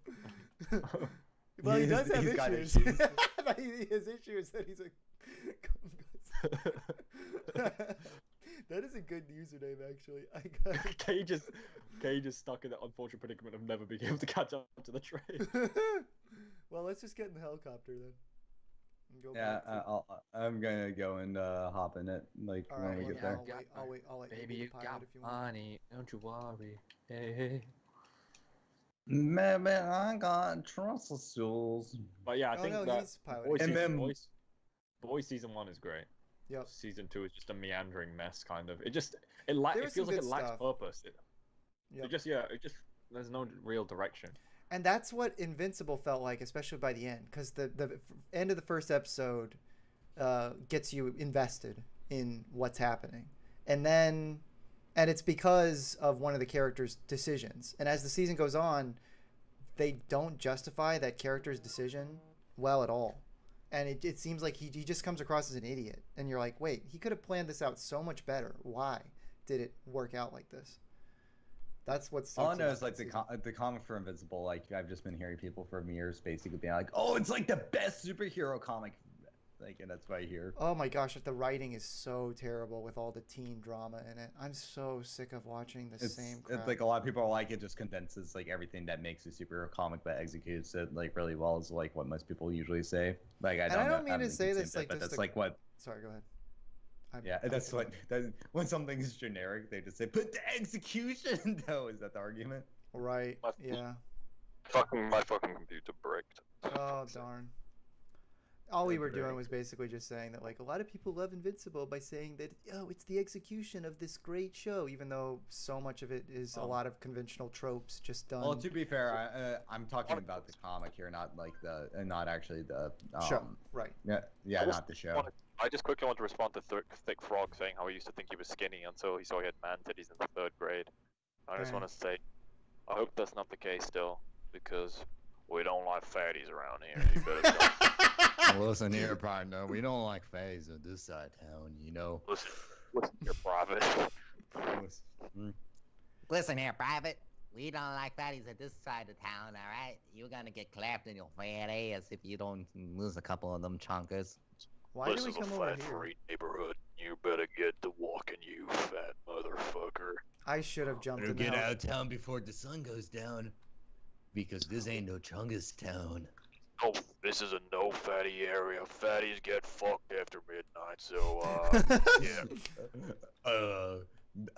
Well, he does have issues. His issue is that he's a that is a good username, actually. Cage is stuck in that unfortunate predicament of never being able to catch up to the train. Well, let's just get in the helicopter then. And go
I'm gonna go and hop in it when we get there.
I'll wait.
Baby, you got money. Don't you worry. Hey.
Maybe I got trust issues.
But yeah, I think that Boy season 1 is great.
Yep.
Season 2 is just a meandering mess, kind of. It feels like it lacks purpose. There's no real direction.
And that's what Invincible felt like, especially by the end, because the end of the first episode gets you invested in what's happening, and it's because of one of the characters' decisions. And as the season goes on, they don't justify that character's decision well at all. And it seems like he just comes across as an idiot. And you're like, wait, he could have planned this out so much better. Why did it work out like this? That's what's
all I know is like the comic for Invincible. Like I've just been hearing people for years basically being like, "Oh, it's like the best superhero comic," and that's what I hear.
Oh my gosh, the writing is so terrible with all the teen drama in it. I'm so sick of watching the same crap.
It's like a lot of people are like, it just condenses like everything that makes a superhero comic, but executes it like really well. Is like what most people usually say. Like I don't mean to say this like, but that's like what.
Sorry, go ahead.
When something's generic, they just say, "Put the execution." though. Is that the argument?
Right. Yeah.
My fucking computer bricked.
Oh darn. All we were doing was basically just saying that like a lot of people love Invincible by saying that it's the execution of this great show, even though so much of it is a lot of conventional tropes just done.
Well, to be fair, I'm talking about the comic here, not actually the
show. Right.
Yeah, not the show.
I just quickly want to respond to Thick Frog saying how he used to think he was skinny until he saw he had man titties in the 3rd grade. I just want to say, I hope that's not the case still, because we don't like fatties around here. You better
go. Listen here, partner. We don't like fatties on this side of town, you know.
Listen here, Private.
Listen here, Private. We don't like fatties at this side of town, alright? You're gonna get clapped in your fat ass if you don't lose a couple of them chunkers.
Why do we come over here? This is a
fat-free neighborhood. You better get to walking, you fat motherfucker.
I should have jumped in.
Get out of town before the sun goes down, because this ain't no chungus town.
Oh, this is a no fatty area. Fatties get fucked after midnight, so
yeah.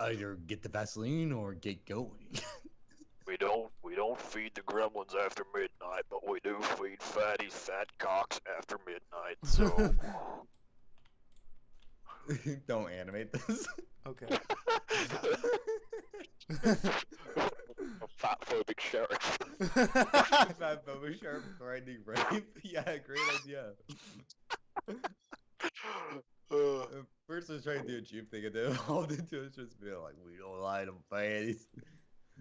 Either get the Vaseline or get going.
We don't feed the gremlins after midnight, but we do feed fatties fat cocks after midnight, so...
Don't animate this.
Okay.
A fat-phobic sheriff.
Fat-phobic sheriff grinding rape? Yeah, great idea. First I was trying to do a cheap thing, and then all they do is just be like, we don't lie to fatties.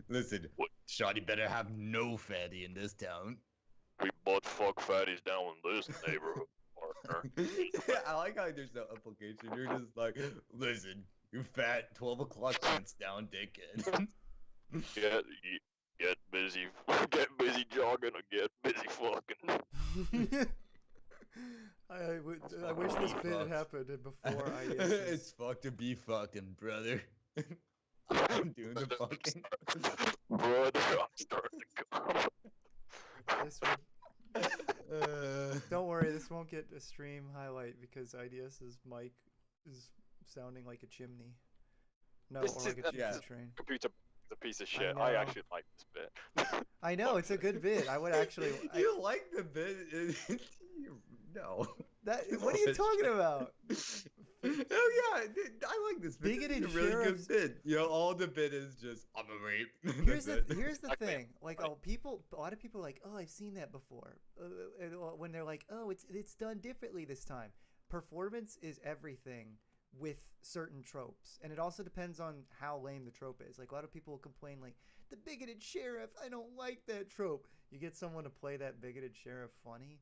Listen, Shawty better have no fatty in this town.
We butt fuck fatties down in this neighborhood, partner.
I like how there's no implication. You're just like, listen, you fat 12 o'clock pants down, dickhead.
Get busy jogging or get busy fucking.
I wish this bit had happened before I.
It's fucked to be fucking, brother. I'm doing the fucking.
Brother, I'm starting to come.
Don't worry, this won't get a stream highlight because IDS's mic is sounding like a chimney. No, or like a choo-choo train.
Computer a piece of shit. I actually like this bit.
I know it's a good bit. I would actually.
You like the bit? No.
What are you talking about?
Oh yeah, I like this bit.
Bigoted
it's a really
sheriffs.
good bit. You know, all the bit is just I'm a rape.
Here's the
Okay.
thing. Like, a lot of people are like, oh, I've seen that before. When they're like, oh, it's done differently this time. Performance is everything with certain tropes, and it also depends on how lame the trope is. Like, a lot of people complain like, the bigoted sheriff, I don't like that trope. You get someone to play that bigoted sheriff funny,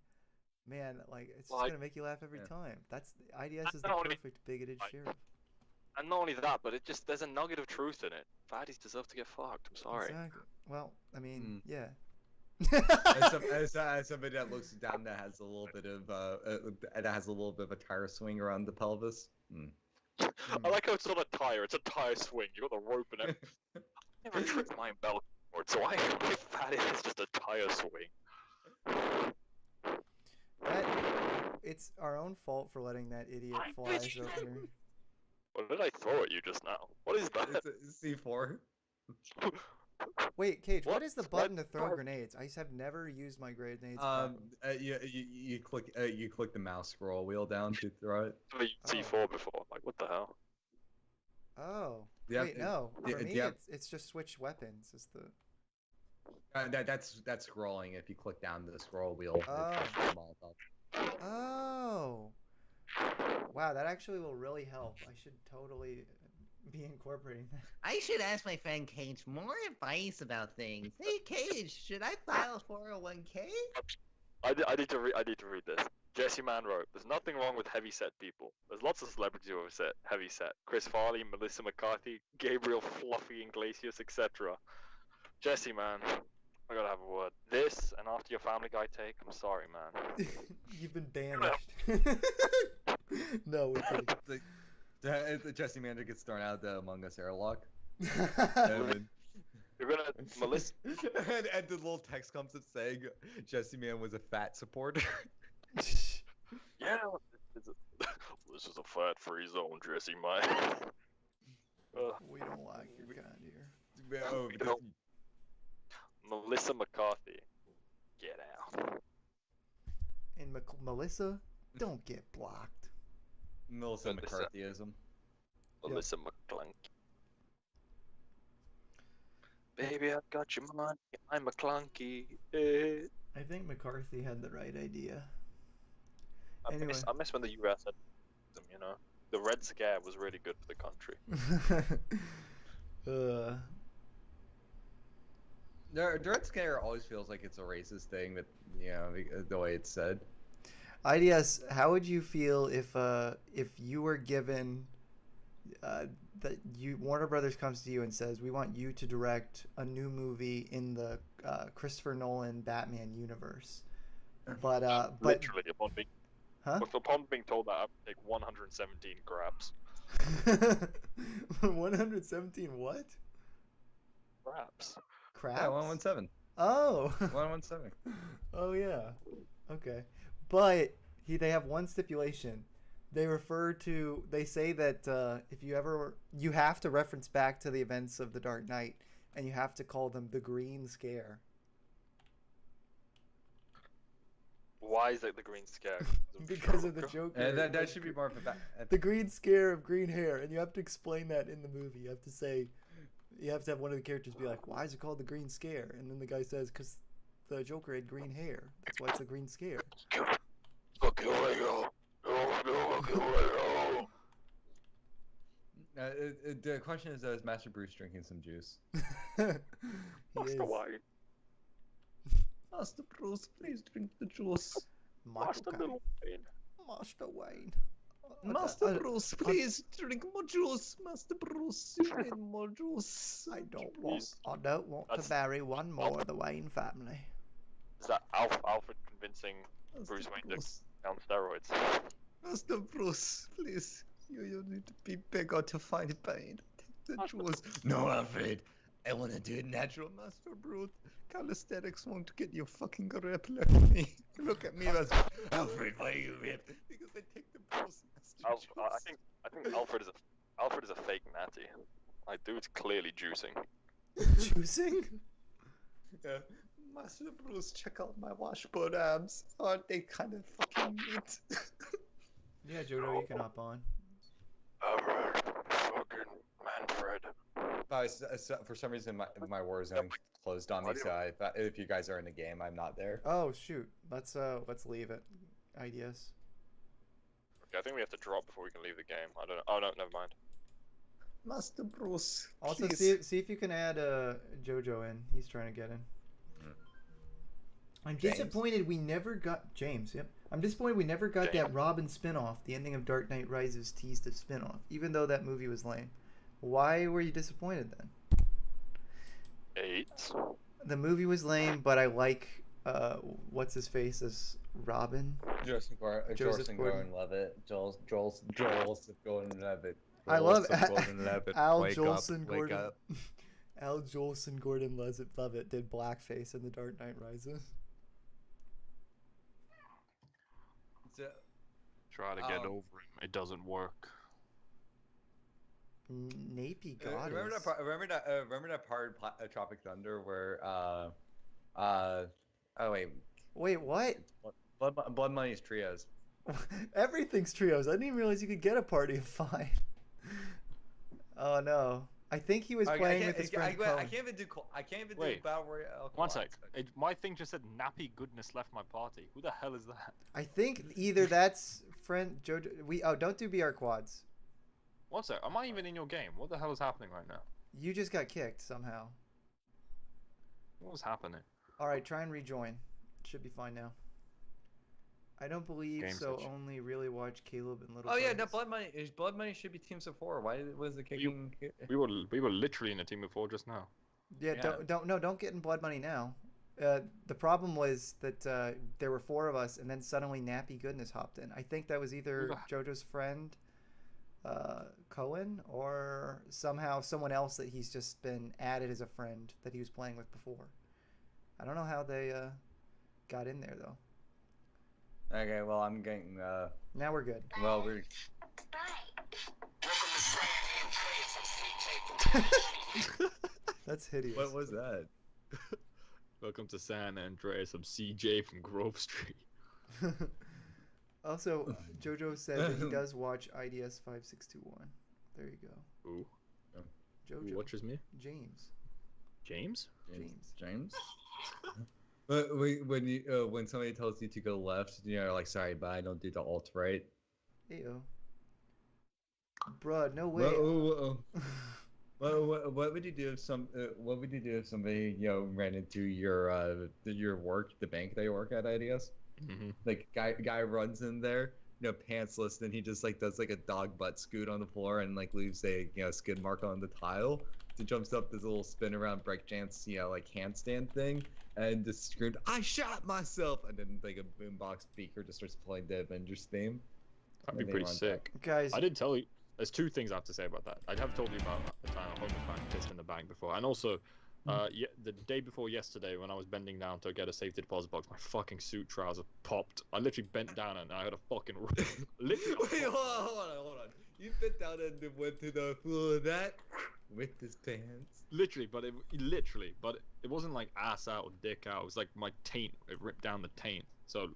man, like, it's just gonna make you laugh every time. That's IDS is the perfect bigoted sheriff.
And not only that, but there's a nugget of truth in it. Baddies deserve to get fucked. I'm sorry.
Exactly. Well, I mean, yeah.
as somebody that looks down, that has a little bit of a tire swing around the pelvis.
I like how it's not a tire; it's a tire swing. You got the rope in it. I never tripped my belt before, so I if that is just a tire swing.
It's our own fault for letting that idiot flies over here.
What did I throw at you just now? What is that?
It's a C4.
Wait, Cage, what is the button to throw grenades? I have never used my grenades.
You click the mouse scroll wheel down to throw it.
I've used C4 before. Like, what the hell?
Oh.
Yep.
Wait, no. For me,
yep.
it's just switch weapons. Is the.
That's scrolling. If you click down the scroll wheel.
Oh. Wow, that actually will really help. I should totally be incorporating that.
I should ask my friend Cage more advice about things. Hey Cage, should I file 401k?
I need to read this. Jesse Man wrote, "There's nothing wrong with heavy-set people. There's lots of celebrities who are heavy-set. Chris Farley, Melissa McCarthy, Gabriel Fluffy Iglesias, etc. Jesse Man, I gotta have a word. This, and after your Family Guy take, I'm sorry, man."
You've been banished. No, we're kidding.
The Jesse Mander gets thrown out of the Among Us airlock.
You're gonna Melissa.
and the little text comes up saying Jesse Man was a fat supporter.
Yeah, this is a fat-free zone, Jesse Man.
We don't like your kind here.
Oh,
Melissa McCarthy, get out.
And Melissa, don't get blocked.
Melissa McCarthyism.
Melissa McClunky. Baby, I got your money. I'm McClunky.
I think McCarthy had the right idea.
I miss when the US had them, you know. The Red Scare was really good for the country.
The Red Scare always feels like it's a racist thing, but you know the way it's said.
IDS, how would you feel if you were given Warner Brothers comes to you and says, we want you to direct a new movie in the Christopher Nolan Batman universe, but
literally upon being
huh?
upon being told that, I would take 117 grabs.
117 what?
Grabs.
Crap.
Yeah, 117.
Oh.
117.
Oh yeah. Okay. But they have one stipulation. They say that if you have to reference back to the events of The Dark Knight, and you have to call them the Green Scare.
Why is it the Green Scare?
Because of the Joker.
That should be more of a
the Green Scare of green hair, and you have to explain that in the movie. You have to have one of the characters be like, "Why is it called the Green Scare?" And then the guy says, "Because the Joker had green hair. That's why it's the Green Scare."
The question is Master Bruce drinking some juice?
Master Wine.
Master Bruce, please drink the juice.
Master Little Wayne.
Master Wayne.
Master Bruce, please drink more juice. Master Bruce, you need more juice.
I don't want to marry one more of the Wayne family.
Is that Alfred convincing Bruce Wayne to down steroids?
Master Bruce, please. You need to be bigger to find pain. Take the juice. No, Alfred. I want to do it natural, Master Bruce. Calisthenics won't get you fucking grip like me. Look at me, Alfred. Why are you ripped? Because I take the Bruce.
I think Alfred is a fake natty. Like, dude's clearly juicing.
Juicing?
Yeah. Master Bruce, check out my washboard abs. Aren't they kind of fucking neat?
Yeah, Jojo, you can hop on.
Alright, fucking Manfred.
For some reason, my Warzone closed on me, so if you guys are in the game, I'm not there.
Oh shoot, let's leave it. IDS.
Okay, I think we have to drop before we can leave the game. I don't know. Oh no, never mind.
Master Bruce.
Also,
please.
see if you can add Jojo in. He's trying to get in. I'm
James?
disappointed we never got James. Yep. I'm disappointed we never got that Robin spinoff. The ending of Dark Knight Rises teased a spinoff, even though that movie was lame. Why were you disappointed then?
8.
The movie was lame, but I like what's his face as Robin.
Joseph Gordon-Levitt. Joel Gordon-Levitt.
I love
Gordon-Levitt.
Al
Wake
Jolson
up, wake
Gordon.
up.
Al Jolson Gordon-Levitt did blackface in The Dark Knight Rises.
Try to get over him. It doesn't work.
Napey goddess.
Remember that part of Tropic Thunder where
Wait, what?
Blood Money's trios.
Everything's trios. I didn't even realize you could get a party of 5. Oh no. I think he was playing with his friend.
I can't even do Battle Royale.
One sec. My thing just said nappy goodness left my party. Who the hell is that?
I think either that's friend Jojo. Don't do BR quads.
One sec. Am I even in your game? What the hell is happening right now?
You just got kicked somehow.
What was happening?
All right, try and rejoin. Should be fine now. I don't believe
Game
so.
switch.
Only really watch Caleb and Little.
Oh yeah, no,
Brothers.
Blood Money should be teams of 4. Why was the kicking?
We were literally in a team of 4 just now.
Yeah, don't get in Blood Money now. The problem was that there were 4 of us, and then suddenly Nappy Goodness hopped in. I think that was either Jojo's friend, Cohen, or somehow someone else that he's just been added as a friend that he was playing with before. I don't know how they got in there though.
Okay, well I'm getting.
Now we're good.
Well, we're.
That's hideous.
What was that?
Welcome to San Andreas. I'm CJ from Grove Street.
Also, Jojo said that he does watch IDS 5621. There you go.
Who?
Jojo.
Who watches me?
James.
James?
James? But when somebody tells you to go left, like, sorry, but I don't do the alt right.
Heyo. Bruh, no way.
What would you do if somebody ran into your work, the bank they work at, IDS?
Mm-hmm.
Like guy runs in there, pantsless, then he just does a dog butt scoot on the floor and leaves a skid mark on the tile. He jumps up this little spin around breakdance handstand thing and just screamed, "I shot myself!" and then a boombox speaker just starts playing the Avengers theme.
That'd be pretty sick.
Guys,
I didn't tell you. There's 2 things I have to say about that. I have told you about the time I almost found pissed in the bank before, and also the day before yesterday when I was bending down to get a safety deposit box, my fucking suit trouser popped. I literally bent down and I heard a fucking literally.
Wait, hold on. You bent down and went to the floor of that with his pants.
Literally, but it wasn't like ass out or dick out. It was like my taint. It ripped down the taint. So.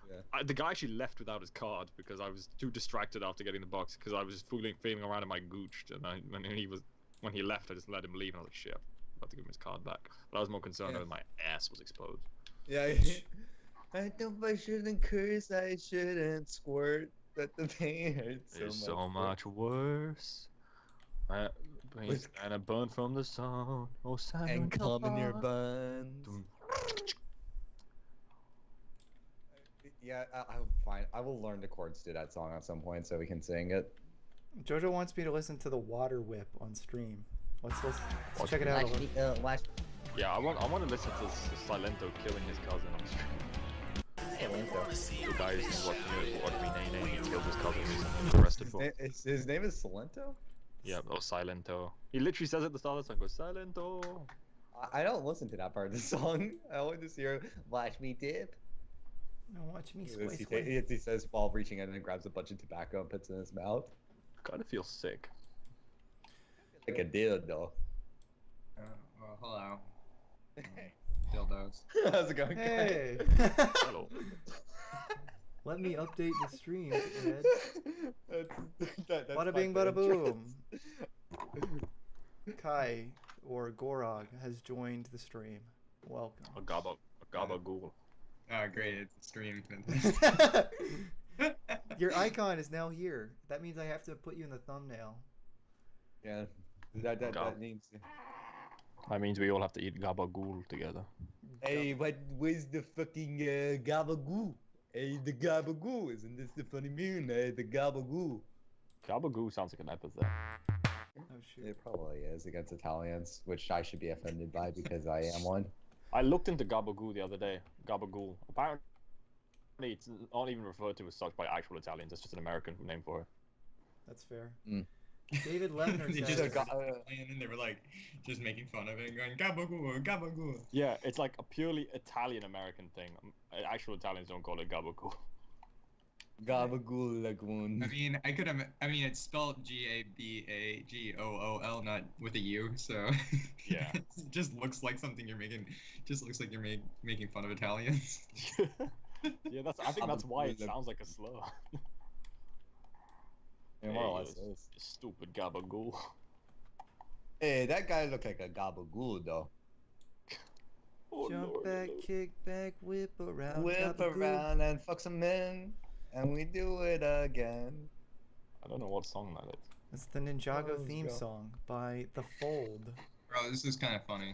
Yeah. The guy actually left without his card because I was too distracted after getting the box because I was feeling around in my gooch, and when he left, I just let him leave, and I was like, shit, I'm about to give him his card back. But I was more concerned that my ass was exposed.
Yeah. I shouldn't curse. I shouldn't squirt. That the pain hurts
It's so much worse. And I burn from the sun. Oh,
and come in your buns. Yeah, I'm fine. I will learn the chords to that song at some point so we can sing it.
Jojo wants me to listen to the Water Whip on stream. Let's check it out.
Yeah, I want to listen to Silento killing his cousin on stream. Silento. The guy who's watching it, what we name, he killed his cousin. He's arrested for.
His name is Silento?
Yeah, or Silento. He literally says at the start of the song, goes Silento.
I don't listen to that part of the song. I want to hear "Watch Me Dip."
No, watch me
He says while reaching in and grabs a bunch of tobacco and puts it in his mouth.
I kind of feel sick.
Like a dildo.
Well, hello. Dildos.
How's it going,
Hey.
Hello.
Let me update the stream, Ed.
That's
Bada
my
bing, bada
entrance.
boom. Kai or Gorog has joined the stream. Welcome.
A gabagool.
Oh, great. It's a stream.
Your icon is now here. That means I have to put you in the thumbnail.
Yeah, that means.
That means we all have to eat gabagool together.
Hey, where's the fucking gabagoo? Hey, the gabagoo, isn't this the funny moon? Hey, the gabagoo.
Gabagoo sounds like an epithet.
Oh shoot.
It probably is against Italians, which I should be offended by because I am one.
I looked into gabagoo the other day. Gabagool. Apparently, it's not even referred to as such by actual Italians. It's just an American name for it.
That's fair.
Mm.
David Levner
They
says.
just got and they were like just making fun of it and going gabagoo, gabagoo.
Yeah, it's like a purely Italian American thing. Actual Italians don't call it gabagool.
Gabagoo lagoon.
I mean, it's spelled Gabagool, not with a U. So
Yeah.
it just looks like something you're making. Just looks like you're making fun of Italians.
Yeah, I think that's why it sounds like a slur.
Yeah, more or less
Hey,
is.
you stupid gabagool.
Hey, that guy looked like a gabagoo though.
Oh,
Jump
Lord,
back,
Lord.
kick back, whip around.
Whip
gabagool.
around and fuck some men, and we do it again.
I don't know what song that is.
It's the Ninjago
let's
theme
go.
song by The Fold.
Bro, this is kind of funny.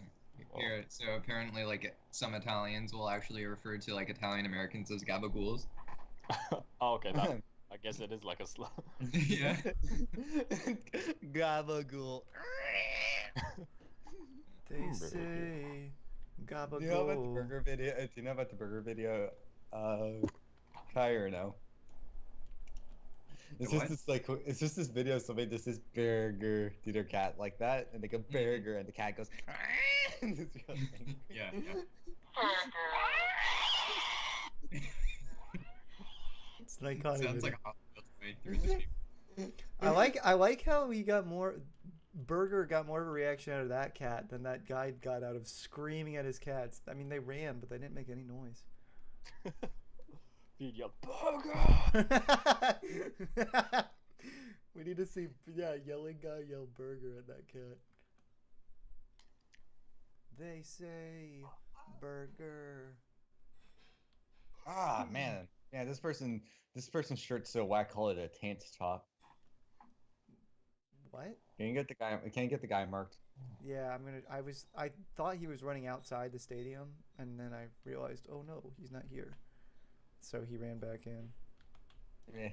Here, so apparently, like some Italians will actually refer to like Italian Americans as gabagools.
Oh, okay, that, I guess it is like a slur.
Yeah.
Gabagool.
They say
Do you know about the
gabagool.
burger video? Do you know about the burger video? Kai or no? It's
The
just
what?
this like it's just this video of somebody just says burger to their cat like that, and they go burger, and the cat goes. And it's real angry.
Yeah.
It's an iconic
Sounds
video.
like a hospital way through this.
I like how he got more. Burger got more of a reaction out of that cat than that guy got out of screaming at his cats. I mean, they ran, but they didn't make any noise.
Dude, yell, burger!
We need to see, yelling guy yell burger at that cat. They say burger.
Ah man, yeah, this person's shirt's so whack. Call it a tank top.
What?
Can you get the guy marked?
Yeah, I thought he was running outside the stadium, and then I realized, oh no, he's not here. So he ran back in.
Yeah.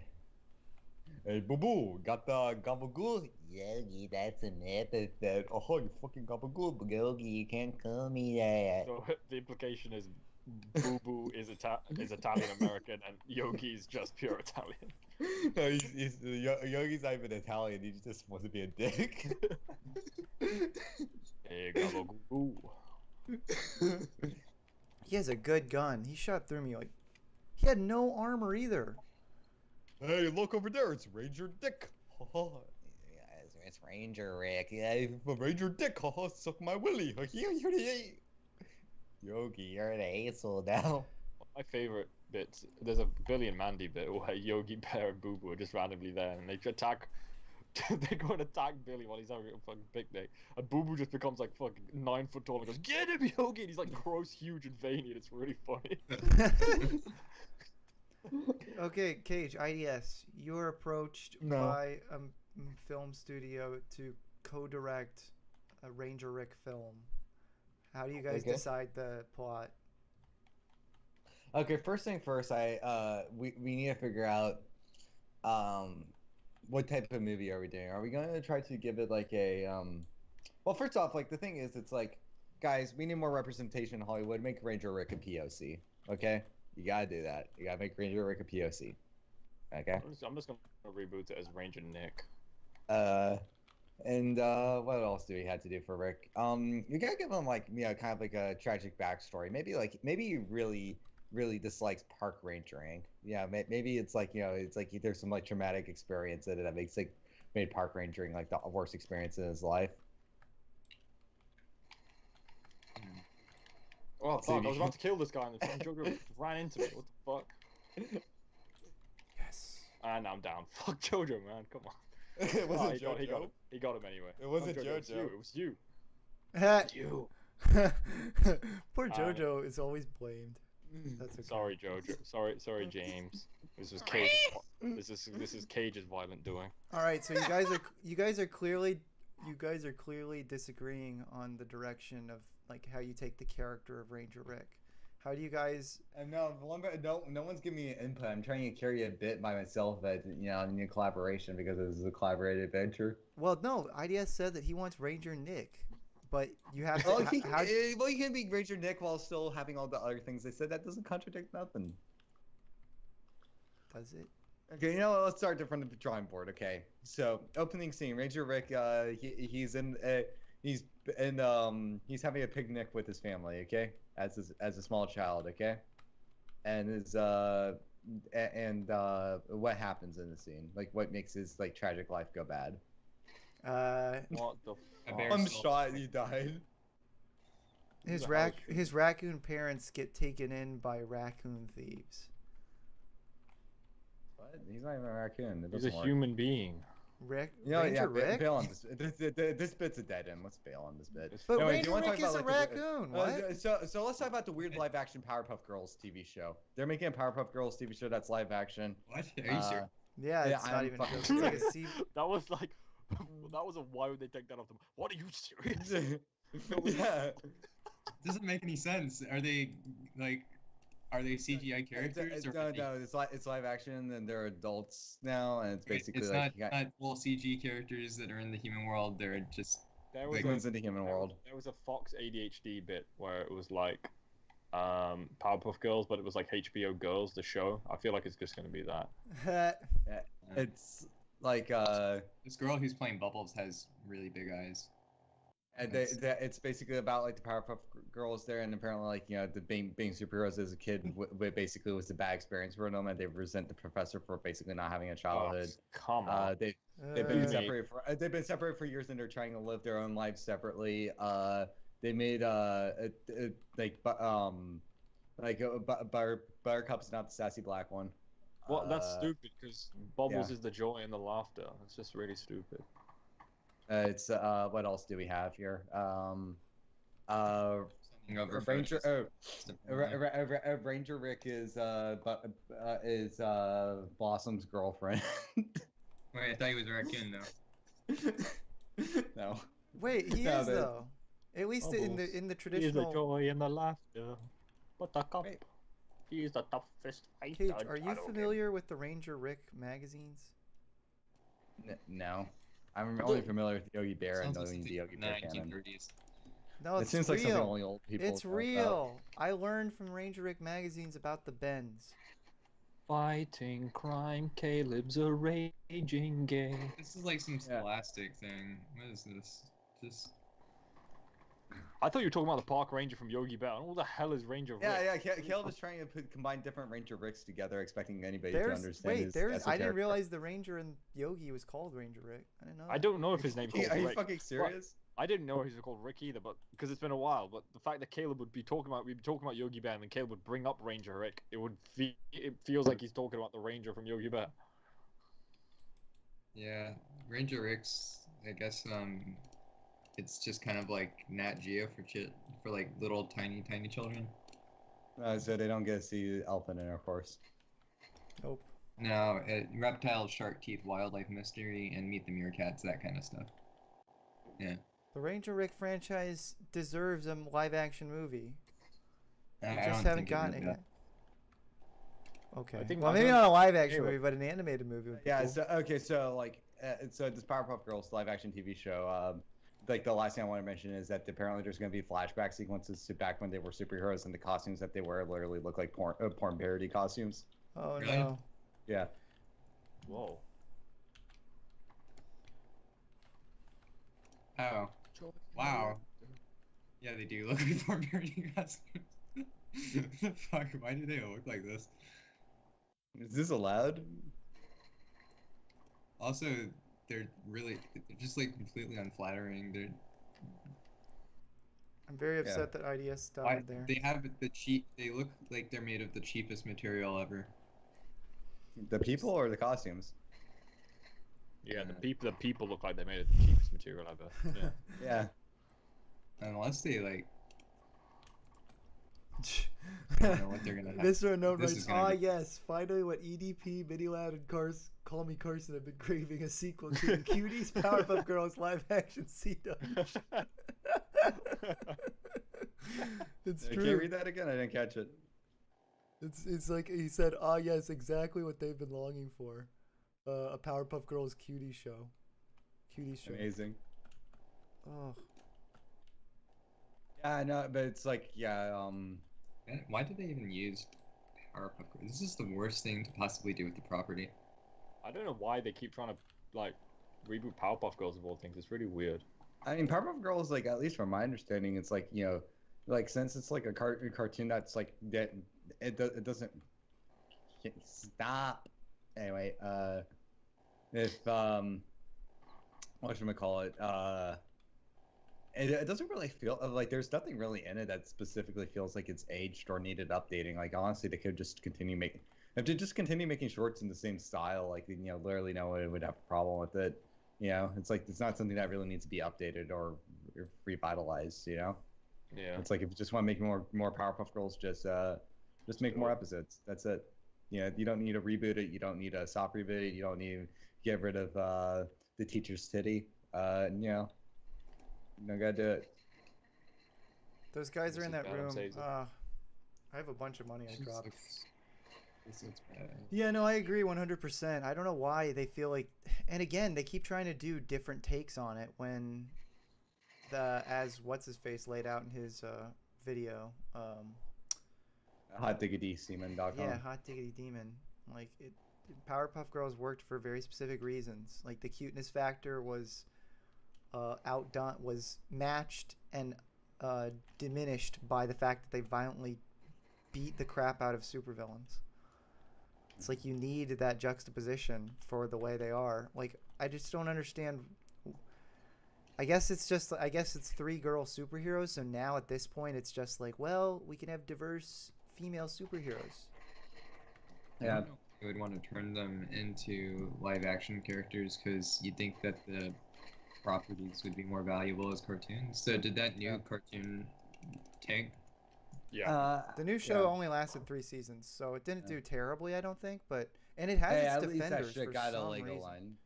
Hey, boo boo, got the gabagool?
Yogi, that's an epithet.
Oh, you fucking gabagool.
Yogi, you can't call me that.
So the implication is Boo Boo is Italian American and Yogi is just pure Italian.
No, Yogi's not even Italian. He just wants to be a dick.
Hey, gabagool.
He has a good gun. He shot through me like. He had no armor either.
Hey, look over there. It's Ranger Dick.
It's Ranger Rick.
Yeah, Ranger Dick. Suck my willy.
Yogi, you're an asshole now.
My favorite bits, there's a Billy and Mandy bit where Yogi Bear and Boo Boo are just randomly there and they attack. They go and attack Billy while he's having a fucking picnic, and Boo Boo just becomes like fucking 9 foot tall and goes, "Get him, Yogi!" And he's like gross, huge, and veiny, and it's really funny.
Okay, Cage, IDS, you're approached
No.
by a film studio to co-direct a Ranger Rick film. How do you guys
Okay.
decide the plot?
Okay, first thing first, we need to figure out what type of movie are we doing? Are we going to try to give it like a well, first off, like the thing is, it's like, guys, we need more representation in Hollywood. Make Ranger Rick a POC, okay? You gotta do that. You gotta make Ranger Rick a POC, okay?
I'm just gonna reboot it as Ranger Nick.
And what else do we have to do for Rick? You gotta give him like, kind of like a tragic backstory. Maybe he really dislikes park rangering. Yeah, maybe it's like, it's like there's some like traumatic experience in it that made park rangering like the worst experience in his life.
Oh fuck! I was about to kill this guy, and the fucking Jojo ran into me. What the fuck?
Yes.
And I'm down. Fuck Jojo, man. Come on.
It wasn't Jojo.
He got him anyway.
It wasn't
Jojo.
Jojo.
It was you. You.
Poor Jojo is always blamed. That's okay.
Sorry, Jojo. Sorry, James. This is Cage. This is Cage's violent doing.
All right, so you guys are clearly disagreeing on the direction of like how you take the character of Ranger Rick. How do you guys?
No one's giving me input. I'm trying to carry a bit by myself, but I need collaboration because this is a collaborated venture.
Well, no, IDS said that he wants Ranger Nick, but you have to.
Well, you can be Ranger Nick while still having all the other things they said. That doesn't contradict nothing.
Does it?
Okay, let's start from the drawing board. Okay, so opening scene, Ranger Rick, he's having a picnic with his family. Okay, as a small child. Okay, and what happens in the scene? Like, what makes his like tragic life go bad?
What the fuck?
I'm shot. He died.
His raccoon parents get taken in by raccoon thieves.
What? He's not even a raccoon.
He's a human being.
Rick? Ranger Rick?
Bail on this bit's a dead end. Let's bail on this bit.
But Ranger Rick is a raccoon. What?
So let's talk about the weird live action Powerpuff Girls TV show. They're making a Powerpuff Girls TV show that's live action.
What? Are you serious?
Yeah, it's not even. It's like a
That was a why would they take that off them? What, are you serious?
Yeah.
Doesn't make any sense. Are they CGI characters?
No, it's live action, and they're adults now, and it's basically
it's
like
not full CG characters that are in the human world. They're just
in the human world.
There was a Fox ADHD bit where it was like Powerpuff Girls, but it was like HBO Girls, the show. I feel like it's just gonna be that.
It's like
this girl who's playing Bubbles has really big eyes.
And it's basically about like the Powerpuff Girls there, and apparently like the being superheroes as a kid basically was a bad experience for them, and they resent the professor for basically not having a childhood.
Come on.
They've been separated for years, and they're trying to live their own lives separately. They made Buttercup's not the sassy black one.
Well, that's stupid because Bubbles is the joy and the laughter. It's just really stupid.
It's what else do we have here? Ranger Rick is Blossom's girlfriend.
Wait, I thought he was a raccoon though.
No.
Wait, he is though. At least in the traditional.
He's the joy and the laughter. Buttercup. He's the toughest fighter.
Cage, are you familiar with the Ranger Rick magazines?
No. I'm only familiar with Yogi Bear and knowing the Yogi Bear canon.
No,
it seems like something only old people.
It's real. I learned from Ranger Rick magazines about the Bends.
Fighting crime, Caleb's a raging gay.
This is like some scholastic thing. What is this? Just.
I thought you were talking about the park ranger from Yogi Bear. What the hell is Ranger Rick?
Yeah. Caleb is trying to combine different Ranger Ricks together, expecting anybody to understand.
I didn't realize the Ranger in Yogi was called Ranger Rick. I didn't know.
I don't know if his name's called Rick.
Are you fucking serious?
I didn't know he was called Rick either, but because it's been a while. But the fact that Caleb would be talking about Yogi Bear, and then Caleb would bring up Ranger Rick, it feels like he's talking about the Ranger from Yogi Bear.
Yeah, Ranger Rick's. I guess it's just kind of like Nat Geo for like little tiny children.
So they don't get to see elephant intercourse.
Nope.
No, reptiles, shark teeth, wildlife mystery, and meet the meerkats, that kind of stuff. Yeah.
The Ranger Rick franchise deserves a live-action movie. We
I
just
don't
haven't
think
gotten it yet. Okay.
I think
Well, maybe not a live-action movie, but an animated movie. Would be
Yeah.
cool.
So this Powerpuff Girls live-action TV show. Like the last thing I want to mention is that apparently there's going to be flashback sequences to back when they were superheroes, and the costumes that they wear literally look like porn parody costumes.
Oh
Really?
no.
Yeah.
Whoa.
Oh. Wow. Yeah, they do look like porn parody costumes. The fuck? Why do they look like this?
Is this allowed?
Also, they're just like completely unflattering.
I'm very upset that IDS
Why,
died there.
they have the cheap. They look like they're made of the cheapest material ever.
The people or the costumes?
Yeah, the people look like they made it the cheapest material ever. Yeah.
Yeah.
Unless they like. I don't know what they're gonna have.
Mr. Unknown
This
writes,
is gonna be-
yes, finally what EDP, Minilad, and Call Me Carson have been craving a sequel to the Cuties Powerpuff Girls live action CW. It's
Can
true.
you read that again? I didn't catch it.
It's like he said, yes, exactly what they've been longing for. A Powerpuff Girls cutie show.
Amazing.
Oh.
Yeah, I know, but it's like,
Why did they even use Powerpuff Girls? This is the worst thing to possibly do with the property.
I don't know why they keep trying to like reboot Powerpuff Girls of all things. It's really weird.
I mean, Powerpuff Girls, like, at least from my understanding, it's like, like, since it's like a cartoon that's like that, it doesn't stop. Anyway, if whatchamacallit, it doesn't really feel like there's nothing really in it that specifically feels like it's aged or needed updating. Like, honestly, they could just continue making. If they just continue making shorts in the same style, like, literally no one would have a problem with it. It's like it's not something that really needs to be updated or revitalized.
Yeah.
It's like if you just want to make more Powerpuff Girls, just make more episodes. That's it. You don't need to reboot it. You don't need to soft reboot it. You don't need to get rid of the teacher's titty. You gotta do it.
Those guys are in that room.
Saves it.
I have a bunch of money I dropped.
This looks bad.
Yeah, no, I agree 100%. I don't know why they feel like, and again, they keep trying to do different takes on it when as what's his face laid out in his video.
HotDiggitySeaman.com.
Yeah, Hot Diggity Demon. Like Powerpuff Girls worked for very specific reasons. Like the cuteness factor was was matched and diminished by the fact that they violently beat the crap out of supervillains. It's like you need that juxtaposition for the way they are. Like I just don't understand. I guess it's 3 girl superheroes. So now at this point, it's just like, well, we can have diverse female superheroes.
Yeah. You would want to turn them into live action characters because you'd think that the properties would be more valuable as cartoons. So did that new cartoon tank?
Yeah.
The new show only lasted 3 seasons, so it didn't do terribly, I don't think. And it has its
at
defenders
least that shit
for
got a
some
legal
reason.
line.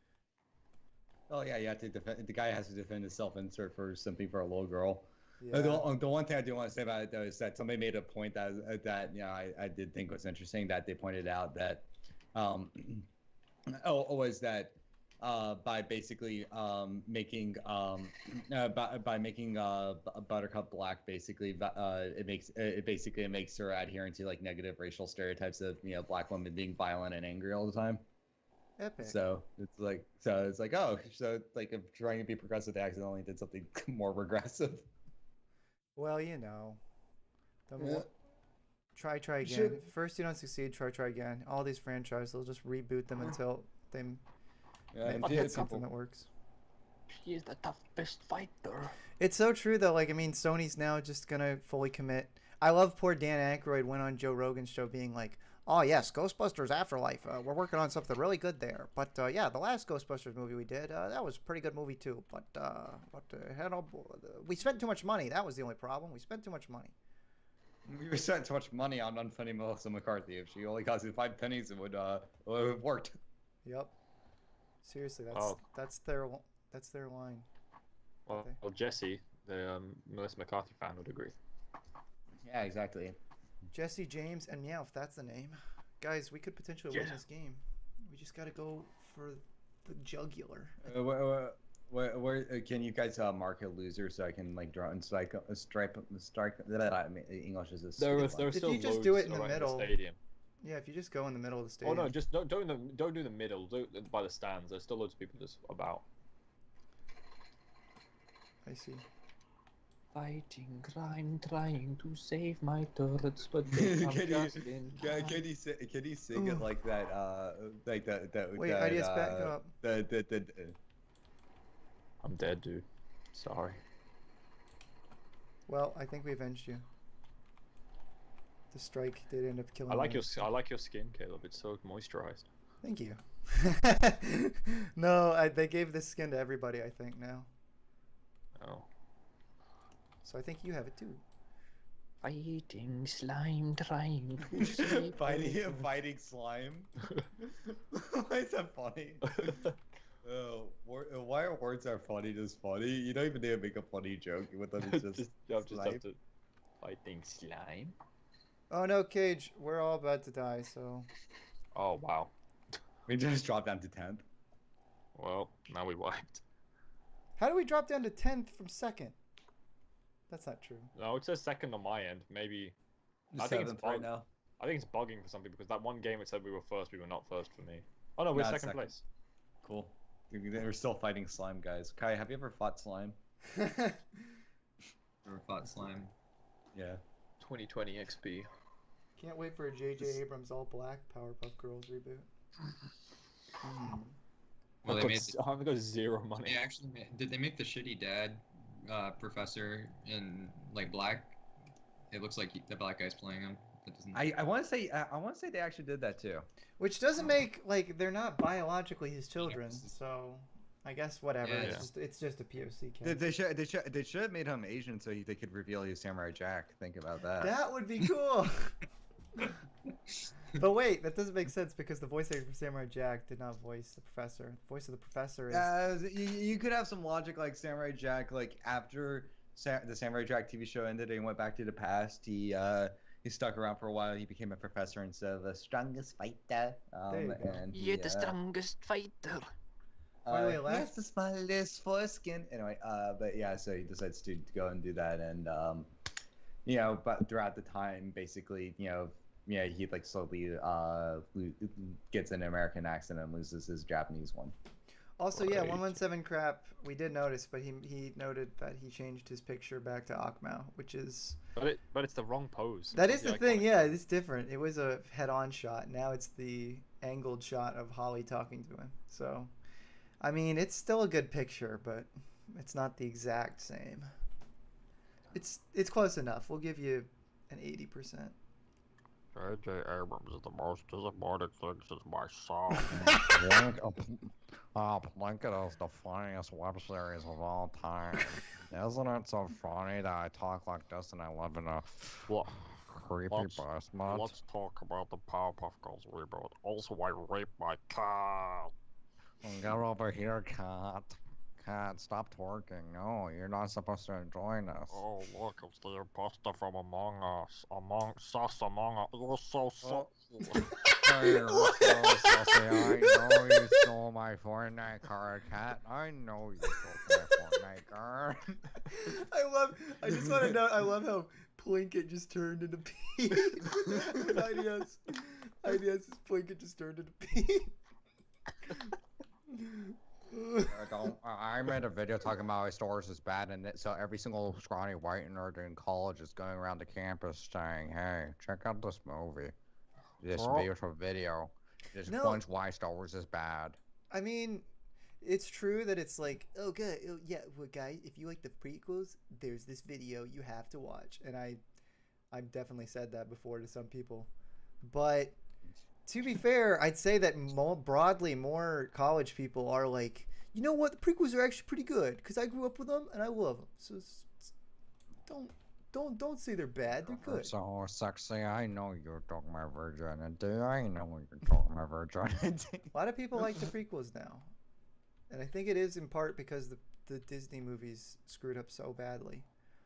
Oh yeah, you have to defend. The guy has to defend his self-insert for something for a little girl.
Yeah.
The one thing I do want to say about it though is that somebody made a point that I did think was interesting, that they pointed out that was that by basically making by making Buttercup black, basically it makes her adhering to like negative racial stereotypes of black women being violent and angry all the time.
Epic.
So it's like if trying to be progressive, they accidentally did something more regressive.
Well, try again. If first you don't succeed, try again. All these franchises, they'll just reboot them until they hit something that works.
She is the toughest fighter.
It's so true though. Like, I mean, Sony's now just gonna fully commit. I love poor Dan Aykroyd went on Joe Rogan's show being like, "Oh yes, Ghostbusters Afterlife. We're working on something really good there. But yeah, the last Ghostbusters movie we did, that was a pretty good movie too. But we spent too much money. That was the only problem. We spent too much money."
We spent too much money on unfunny Melissa McCarthy. If she only cost you 5 pennies, it would have worked.
Yep. Seriously, that's their line.
Well, Jesse, the Melissa McCarthy fan, would agree.
Yeah, exactly.
Jesse James and Meowth, that's the name. Guys, we could potentially win this game. We just gotta go for the jugular.
Where can you guys mark a loser so I can like draw and strike? English is a.
There's still
if you just
loads
do it in the
around
middle.
stadium.
Yeah, if you just go in the middle of the stadium.
Oh no, just don't do the middle. Do it by the stands. There's still loads of people just about.
I see.
Fighting crime, trying to save my turrets, but they have just been.
Can you sing it like that? Like that.
Wait, IDS back up.
I'm dead, dude. Sorry.
Well, I think we avenged you. The strike did end up killing.
I like your skin, Caleb. It's so moisturized.
Thank you. No, they gave this skin to everybody, I think, now.
Oh.
So I think you have it too.
Fighting slime trying to save
fighting slime. Why is that funny? Why are words are funny just funny? You don't even need to make a funny joke with them. It's just
have to fighting slime.
Oh no, Cage, we're all about to die, so.
Oh wow.
We just dropped down to 10th.
Well, now we wiped.
How do we drop down to 10th from 2nd? That's not true.
No, it says 2nd on my end. Maybe.
I think it's right now.
I think it's bugging for some people because that one game it said we were first, we were not first for me. Oh no, we're second place.
Cool. We're still fighting slime, guys. Kai, have you ever fought slime?
Never fought slime.
Yeah.
2020 XP.
Can't wait for a J.J. Abrams all black Powerpuff Girls reboot.
Well,
I've got zero money.
They actually did they make the shitty dad professor in like black? It looks like the black guy's playing him. That doesn't.
I want to say they actually did that too.
Which doesn't make like they're not biologically his children, so I guess whatever.
Yeah,
it's just a POC.
They should have made him Asian so they could reveal he was Samurai Jack. Think about that.
That would be cool. But wait, that doesn't make sense because the voice actor for Samurai Jack did not voice the professor. The voice of the professor is.
You could have some logic like Samurai Jack, like after the Samurai Jack TV show ended and he went back to the past, he stuck around for a while. He became a professor instead of the strongest fighter.
You're the strongest fighter.
Yes, the smallest foreskin. Anyway, but yeah, so he decides to go and do that, and but throughout the time, basically, he like slowly gets an American accent and loses his Japanese one.
Also, yeah, 117 crap. We did notice, but he noted that he changed his picture back to Akmau, which is.
But it's the wrong pose.
That is the thing. Yeah, it's different. It was a head-on shot. Now it's the angled shot of Holly talking to him. So, I mean, it's still a good picture, but it's not the exact same. It's close enough. We'll give you an 80%.
J.J. Abrams is the most disappointing thing since my son.
Blanket is the funniest web series of all time. Isn't it so funny that I talk like this and I live in a creepy basement?
Let's talk about the Powerpuff Girls reboot. Also, I raped my cat.
Get over here, cat. Cat, stop twerking. No, you're not supposed to join us.
Oh, look, it's the imposter from Among Us. Among Us. You're so saucy.
You're so saucy. I know you stole my Fortnite card, Cat. I know you stole my Fortnite card.
I just want to know, I love how Plinkett just turned into Pete. IDS Plinkett just turned into Pete.
I made a video talking about how Star Wars is bad, and so every single scrawny white nerd in college is going around the campus saying, "Hey, check out this movie, this beautiful video. Just explains why Star Wars is bad."
I mean, it's true that it's like, well, guys, if you like the prequels, there's this video you have to watch, and I've definitely said that before to some people, but. To be fair, I'd say that more college people are like, you know what, the prequels are actually pretty good because I grew up with them and I love them. So don't say they're bad. They're good.
So sexy. I know you're talking my virginity. I know you're talking my virginity.
A lot of people like the prequels now, and I think it is in part because the Disney movies screwed up so badly.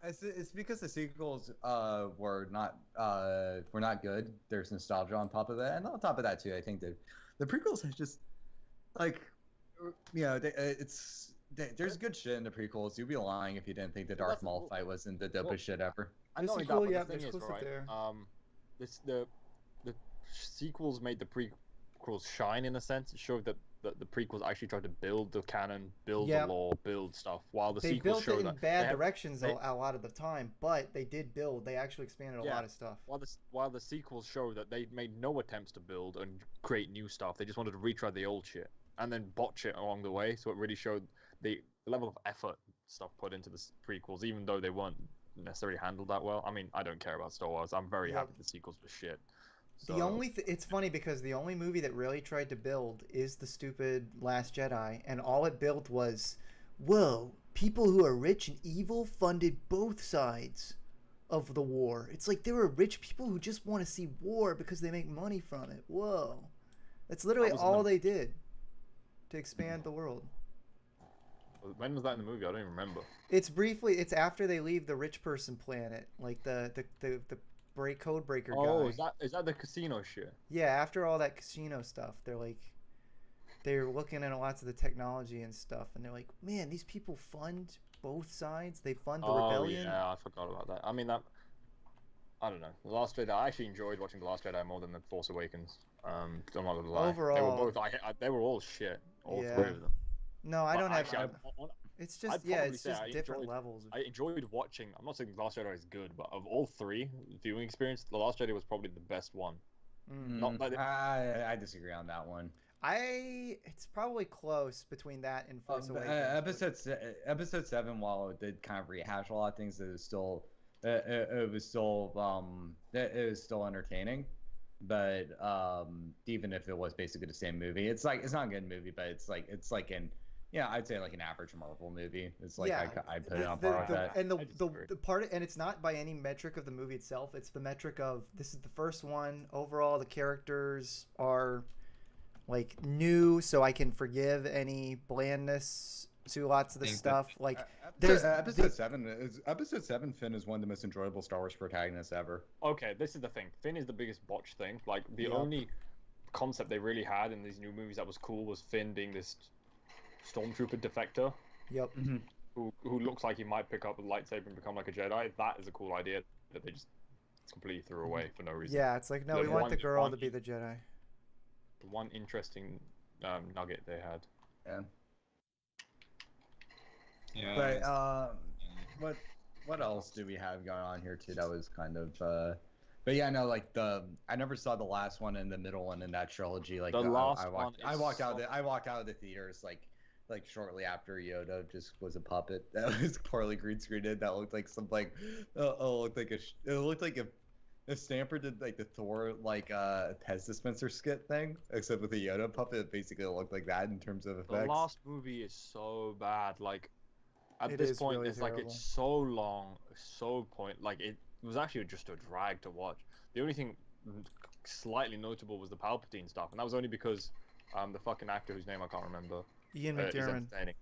It's because the sequels were not good. There's nostalgia on top of that, and on top of that too, I think the prequels are just like, there's good shit in the prequels. You'd be lying if you didn't think the Darth Maul fight wasn't the dopest shit ever.
I know that,
cool,
but the thing
is,
right?
there.
The sequels made the prequels shine in a sense. It showed that the prequels actually tried to build the canon, build the lore, build stuff, while the sequels showed that
they built it in bad directions a lot of the time, but they did build. They actually expanded a lot of stuff.
While the sequels show that they made no attempts to build and create new stuff, they just wanted to retry the old shit and then botch it along the way. So it really showed the level of effort stuff put into the prequels, even though they weren't necessarily handled that well. I mean, I don't care about Star Wars. I'm very
Yeah.
happy the sequels were shit.
The only it's funny because the only movie that really tried to build is the stupid Last Jedi, and all it built was, whoa, people who are rich and evil funded both sides of the war. It's like there are rich people who just want to see war because they make money from it. Whoa. That's literally all they did to expand the world.
When was that in the movie? I don't even remember.
It's after they leave the rich person planet, like the code breaker guy.
Oh, is that the casino shit?
Yeah, after all that casino stuff, they're looking at lots of the technology and stuff, and they're like, man, these people fund both sides. They fund the rebellion.
Yeah, I forgot about that. I mean, I don't know. The Last Jedi. I actually enjoyed watching The Last Jedi more than The Force Awakens. I'm not gonna lie.
Overall,
they were both. They were all shit. All
Yeah.
three of them.
No, I don't have.
Actually,
It's
I'd
just it's
say
just
I
different
enjoyed-
levels.
I enjoyed watching. I'm not saying The Last Jedi is good, but of all three viewing experience, The Last Jedi was probably the best one. Not that
I disagree on that one.
It's probably close between that and Force Awakens.
Episode 7, while it did kind of rehash a lot of things, it was still entertaining. But even if it was basically the same movie, it's not a good movie, but it's like I'd say like an average Marvel movie. It's like I put it on par with that.
And the part, and it's not by any metric of the movie itself. It's the metric of this is the first one. Overall, the characters are like new, so I can forgive any blandness to lots of the stuff. Like there's
episode 7. Finn is one of the most enjoyable Star Wars protagonists ever.
Okay, this is the thing. Finn is the biggest botch thing. Like the only concept they really had in these new movies that was cool was Finn being this stormtrooper defector.
Yep.
Who looks like he might pick up a lightsaber and become like a Jedi. That is a cool idea that they just completely threw away for no reason.
Yeah, it's like no, we want the girl to be the Jedi.
The one interesting nugget they had.
Yeah. But what else do we have going on here too? That was kind of. But yeah, no, like I never saw the last one and the middle one in that trilogy. Like
the last
I walked out of the theaters like shortly after Yoda just was a puppet that was poorly green screened. That looked like some it looked like if Stamper did like the Thor Pez dispenser skit thing, except with a Yoda puppet, it basically looked like that in terms of effects.
The last movie is so bad. Like at
It
this
is
point,
really
it's like it's so long, so like it was actually just a drag to watch. The only thing slightly notable was the Palpatine stuff, and that was only because the fucking actor whose name I can't remember.
Ian
Is
McDiarmid.
entertaining.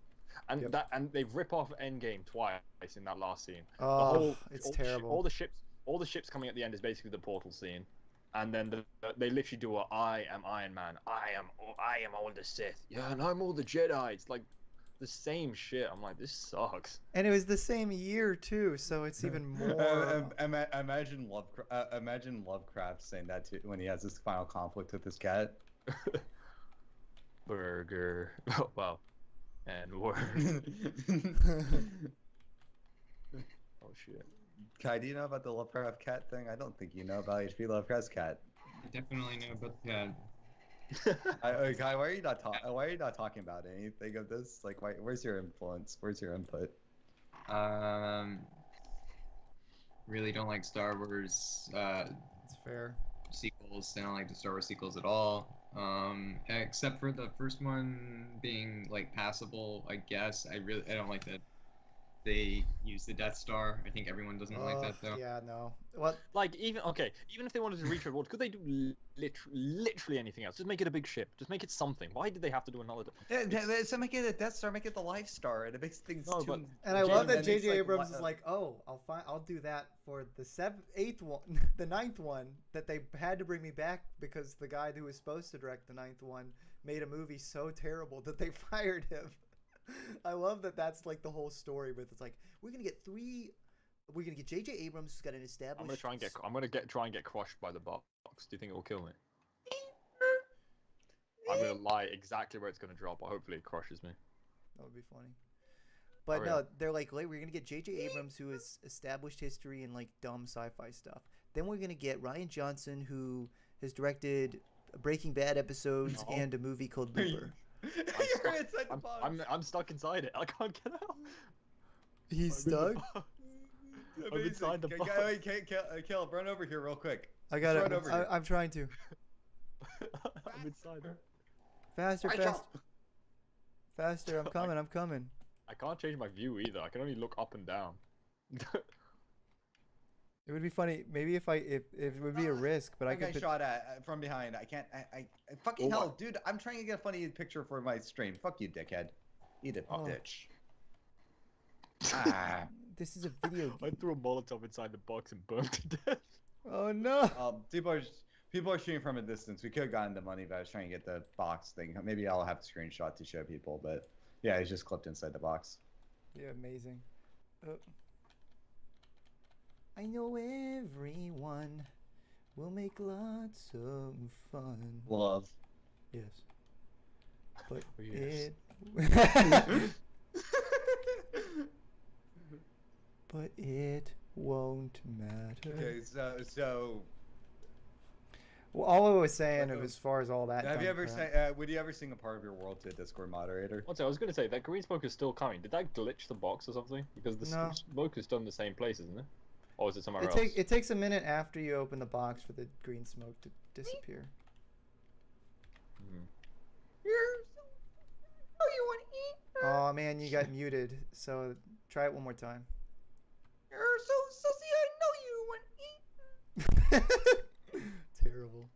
And and they rip off Endgame twice in that last scene.
Oh, it's terrible.
All the ships coming at the end is basically the portal scene, and then they literally do a I am Iron Man, I am all the Sith, yeah, and I'm all the Jedi. It's like the same shit. I'm like, this sucks.
And it was the same year too, so it's even more.
Imagine Lovecraft saying that too when he has his final conflict with his cat.
Burger. Oh, wow. And word. Oh shit.
Kai, do you know about the Lovecraft cat thing? I don't think you know about H.P. Lovecraft's cat.
I definitely know about the cat.
Kai, why are you not talking about anything of this? Like, where's your influence? Where's your input?
Really don't like Star Wars.
It's fair.
Sequels. I don't like the Star Wars sequels at all. Except for the first one being like passable, I guess. I don't like that they use the Death Star. I think everyone doesn't like that though.
Yeah, no. What?
Like even if they wanted to reach rewards, could they do literally anything else? Just make it a big ship. Just make it something. Why did they have to do another?
So make it a Death Star, make it the Life Star, and it makes things too.
And I love that J.J. Abrams is like, oh, I'll do that for the the 9th one that they had to bring me back because the guy who was supposed to direct the 9th one made a movie so terrible that they fired him. I love that that's like the whole story, but it's like we're gonna get J.J. Abrams who's got an established.
I'm gonna try and get crushed by the box. Do you think it will kill me? I'm gonna lie exactly where it's gonna drop, but hopefully it crushes me.
That would be funny. But no, they're like, we're gonna get J.J. Abrams who has established history in like dumb sci-fi stuff. Then we're gonna get Rian Johnson who has directed Breaking Bad episodes and a movie called Looper.
You're inside the box.
I'm stuck inside it. I can't get out.
He's stuck.
I'm inside the box.
Wait, Caleb, run over here real quick.
I got
Run
it.
over here.
I'm trying to.
I'm inside.
Faster,
Right,
faster. Faster, I'm coming, I'm coming.
I can't change my view either. I can only look up and down.
It would be funny, maybe if it would be a risk, but I could.
Shot at from behind. I can't. I fucking hell, dude. I'm trying to get a funny picture for my stream. Fuck you, dickhead. Eat it, bitch.
This is a video game.
I threw a Molotov inside the box and burned to death.
Oh no.
People are shooting from a distance. We could have gotten the money, but I was trying to get the box thing. Maybe I'll have a screenshot to show people, but yeah, it's just clipped inside the box.
Yeah, amazing. I know everyone will make lots of fun.
Love.
Yes. But
Yes.
but it won't matter.
Okay, so.
Well, all I was saying as far as all that.
Have you ever would you ever sing a part of your world to a Discord moderator?
I was gonna say that green smoke is still coming. Did that glitch the box or something? Because the smoke is still in the same place, isn't it? Or is it somewhere else?
It takes a minute after you open the box for the green smoke to disappear.
Oh, you want to eat?
Oh man, you got muted. So try it one more time.
You're so sussy. I know you want to eat.
Terrible.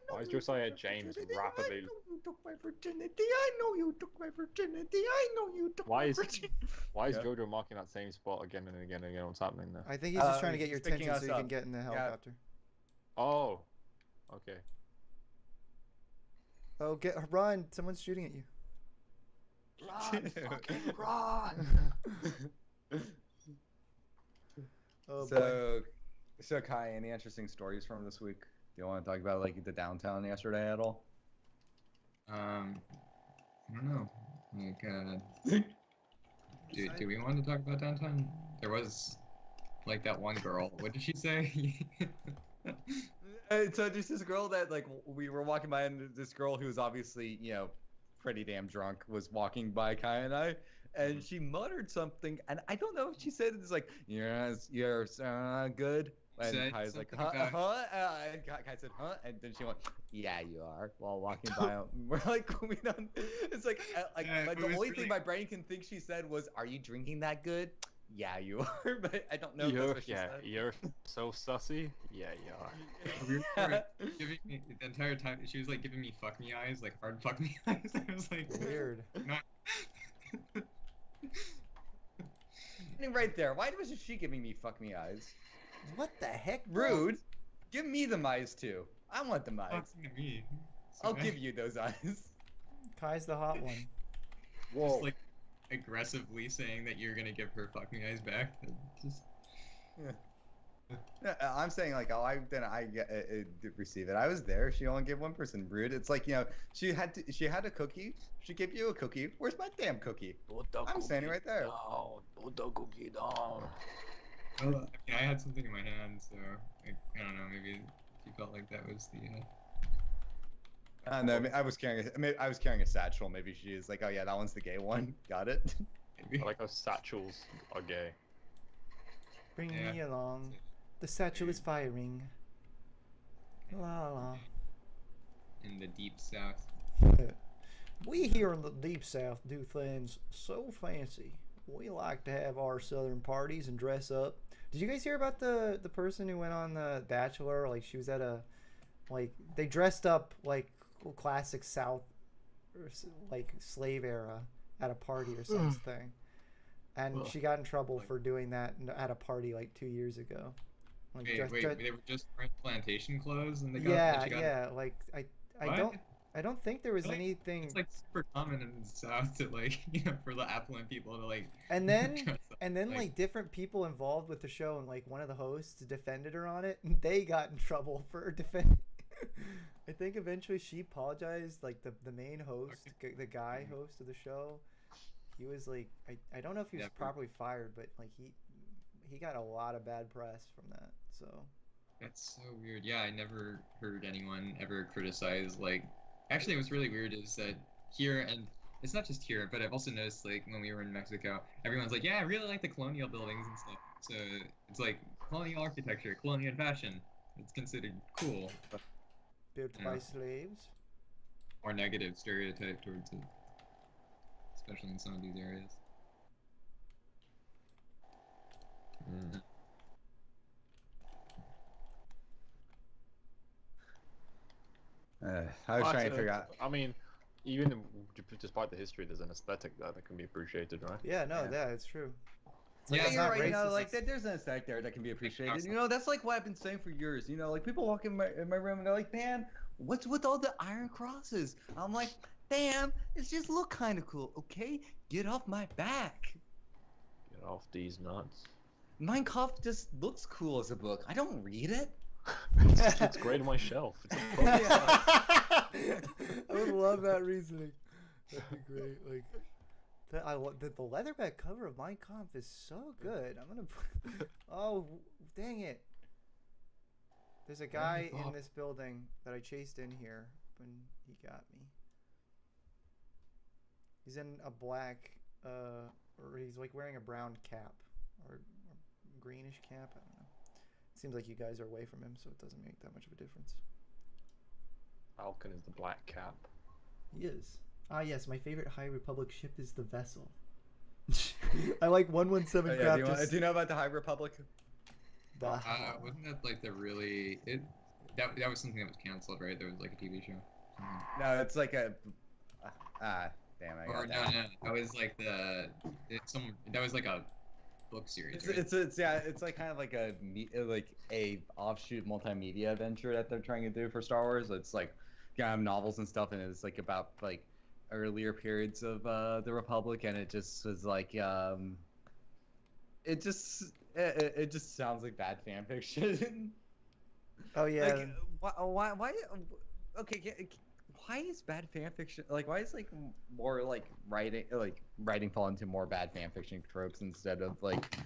Why is Josiah James rapidly?
I know you took my virginity. I know you took my virginity. I know you took my virginity.
Why is Jojo marking that same spot again and again and again? What's happening there?
I think he's just trying to get your attention so you can get in the helicopter.
Oh, okay.
Oh, run! Someone's shooting at you.
Run, fucking run!
So Kai, any interesting stories from this week? Do you want to talk about like the downtown yesterday at all?
I don't know. Like, do we want to talk about downtown? There was like that one girl. What did she say?
So there's this girl that like we were walking by, and this girl who was obviously pretty damn drunk was walking by Kai and I, and she muttered something, and I don't know if she said it's like yes, you're so good. And Kai's like, huh? And Kai said, huh? And then she went, yeah, you are. While walking by, we're like, we don't. It's like the only thing my brain can think she said was, "Are you drinking that good?" Yeah, you are, but I don't know. If that's what she said.
You're so sussy. Yeah, you are.
Giving me the entire time. She was like giving me fuck me eyes, like hard fuck me eyes. I was like,
weird.
Right there. Why was she giving me fuck me eyes?
What the heck?
Rude. Give me them eyes too. I want them eyes.
Me.
I'll give you those eyes.
Kai's the hot one.
Whoa.
Just like aggressively saying that you're gonna give her fuck me eyes back. Just.
Yeah, I'm saying like, oh, I receive it. I was there. She only gave one person. Rude. It's like she had a cookie. She gave you a cookie. Where's my damn cookie? I'm standing right there.
Put the cookie down.
Well, I had something in my hand, so I don't know. Maybe she felt like that was the.
No, I was carrying a satchel. Maybe she is like, oh yeah, that one's the gay one. Got it.
Maybe.
I like how satchels are gay.
Bring me along. The satchel is firing. La la.
In the deep south.
We here in the deep south do things so fancy. We like to have our southern parties and dress up. Did you guys hear about the person who went on The Bachelor? Like she was at they dressed up like classic South, or like slave era at a party or something, and she got in trouble for doing that at a party like 2 years ago. Like,
wait, they were just wearing plantation clothes and they got.
Yeah. Like I don't think there was anything.
It's like super common in the South to like for the affluent people to like.
And then like different people involved with the show, and like one of the hosts defended her on it, and they got in trouble for defending. I think eventually she apologized. Like the main host, the guy host of the show, he was like I don't know if he was properly fired, but like he got a lot of bad press from that. So.
That's so weird. Yeah, I never heard anyone ever criticize like. Actually, what's really weird is that here and it's not just here, but I've also noticed like when we were in Mexico, everyone's like, yeah, I really like the colonial buildings and stuff. So it's like colonial architecture, colonial fashion. It's considered cool, but
Built by slaves.
more negative stereotype towards it, especially in some of these areas.
I was trying to figure out.
I mean, even despite the history, there's an aesthetic there that can be appreciated, right?
Yeah, no,
Yeah.
it's true.
Yeah,
it's
you're
not
right. You know,
racist,
like
it's-
there's an aesthetic there that can be appreciated. You know, that's like what I've been saying for years. You know, like people walk in my room and they're like, "Man, what's with all the iron crosses?" I'm like, "Damn, it just look kind of cool. Okay, get off my back."
Get off these nuts.
Mein Kampf just looks cool as a book. I don't read it.
It's great on my shelf. It's a book.
I would love that reasoning. That'd be great. Like, the leatherback cover of Mein Kampf is so good. I'm gonna. Oh, dang it! There's a guy in this building that I chased in here when he got me. He's in a black, or he's like wearing a brown cap or greenish cap. I don't know. Seems like you guys are away from him, so it doesn't make that much of a difference.
Falcon is the black cap.
He is. Ah, yes, my favorite High Republic ship is the Vessel. I like 117
Oh,
craft.
do you know about the High Republic?
Wasn't that like the really that was something that was canceled, right? There was like a TV show.
No, it's like a. Damn, I got
Or
that.
no, that was like that was like a book series. Right?
It's like kind of like a offshoot multimedia adventure that they're trying to do for Star Wars. It's like novels and stuff, and it's like about like earlier periods of the Republic, and it just was like it just sounds like bad fan fiction.
Oh yeah.
Like, why? Okay, why is bad fan fiction like? Why is like more like writing fall into more bad fan fiction tropes instead of like,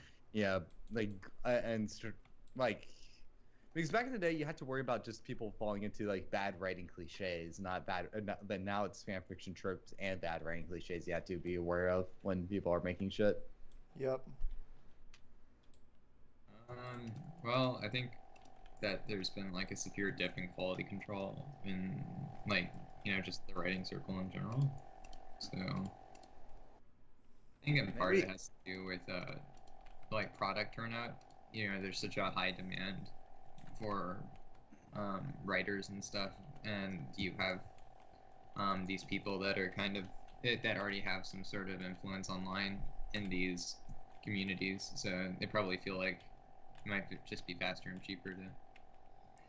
because back in the day you had to worry about just people falling into like bad writing cliches, but now it's fan fiction tropes and bad writing cliches you have to be aware of when people are making shit.
Yep.
Well, I think that there's been like a severe dip in quality control in like just the writing circle in general. So I think in part it has to do with like product turnout. There's such a high demand for writers and stuff, and you have these people that are kind of that already have some sort of influence online in these communities, so they probably feel like it might just be faster and cheaper to.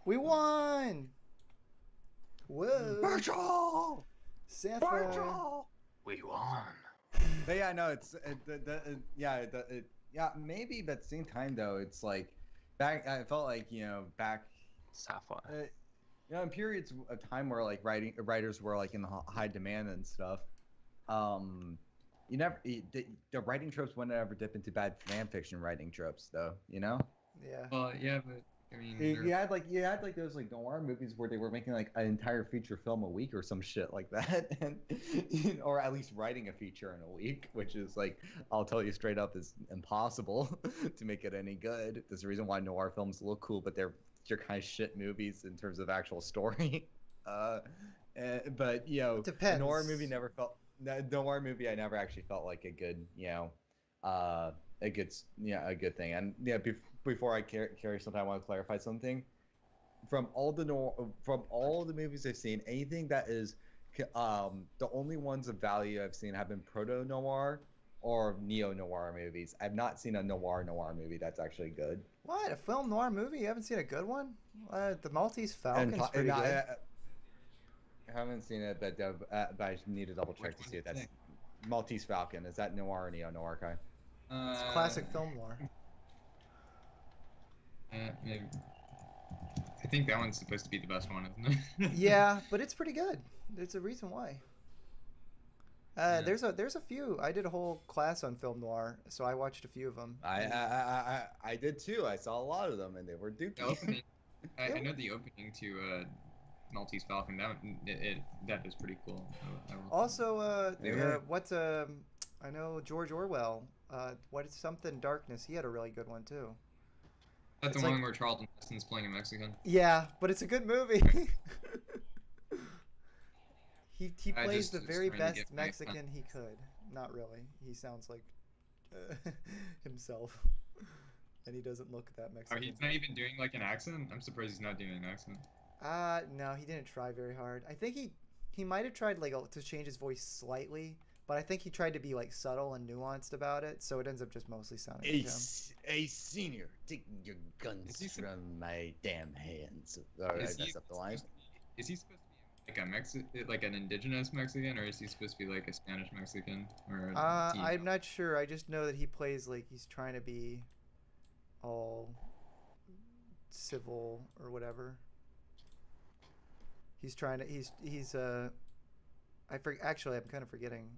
We won! Whoa!
Virtual!
Sapphire!
Virtual!
We won.
But yeah, no, it's maybe, but at the same time though, it's like back. I felt like back
Sapphire.
in periods of time where like writers were like in high demand and stuff. The writing tropes wouldn't ever dip into bad fan fiction writing tropes though.
Yeah.
Well, yeah, but I mean,
You had like those like noir movies where they were making like an entire feature film a week or some shit like that, and or at least writing a feature in a week, which is like, I'll tell you straight up, is impossible to make it any good. There's a reason why noir films look cool, but they're kind of shit movies in terms of actual story. But
It depends.
noir movie I never actually felt like a good a good thing. And before I carry something, I want to clarify something. From all the movies I've seen, anything that is the only ones of value I've seen have been proto noir or neo noir movies. I've not seen a noir movie that's actually good.
What? A film noir movie? You haven't seen a good one? The Maltese Falcon's pretty good.
I haven't seen it, but I need to double check to see if that's Maltese Falcon. Is that noir or neo noir, Kai?
It's classic film noir.
Maybe. I think that one's supposed to be the best one, isn't it?
Yeah, but it's pretty good. There's a reason why. There's a few. I did a whole class on film noir, so I watched a few of them.
I did too. I saw a lot of them, and they were dookie.
I know the opening to Maltese Falcon. That is pretty cool. I will
Also,
Yeah.
what's I know George Orwell. What is something Darkness? He had a really good one too.
That's
It's
the one
like-
where Charlton Heston's playing a Mexican.
Yeah, but it's a good movie. He
I
plays
just
the
was
very
trying to
best
get my-
Mexican he could. Not really. He sounds like himself, and he doesn't look that
Oh,
Mexican.
he's not even doing like an accent? I'm surprised he's not doing an accent.
No, he didn't try very hard. I think he might have tried like to change his voice slightly, but I think he tried to be like subtle and nuanced about it, so it ends up just mostly sounding like him.
Hey, senior, take your guns from my damn hands. Alright, that's up the line.
Is he supposed to be like an indigenous Mexican, or is he supposed to be like a Spanish Mexican? Or
I'm not sure. I just know that he plays like he's trying to be all civil or whatever. He's trying to. Actually, I'm kind of forgetting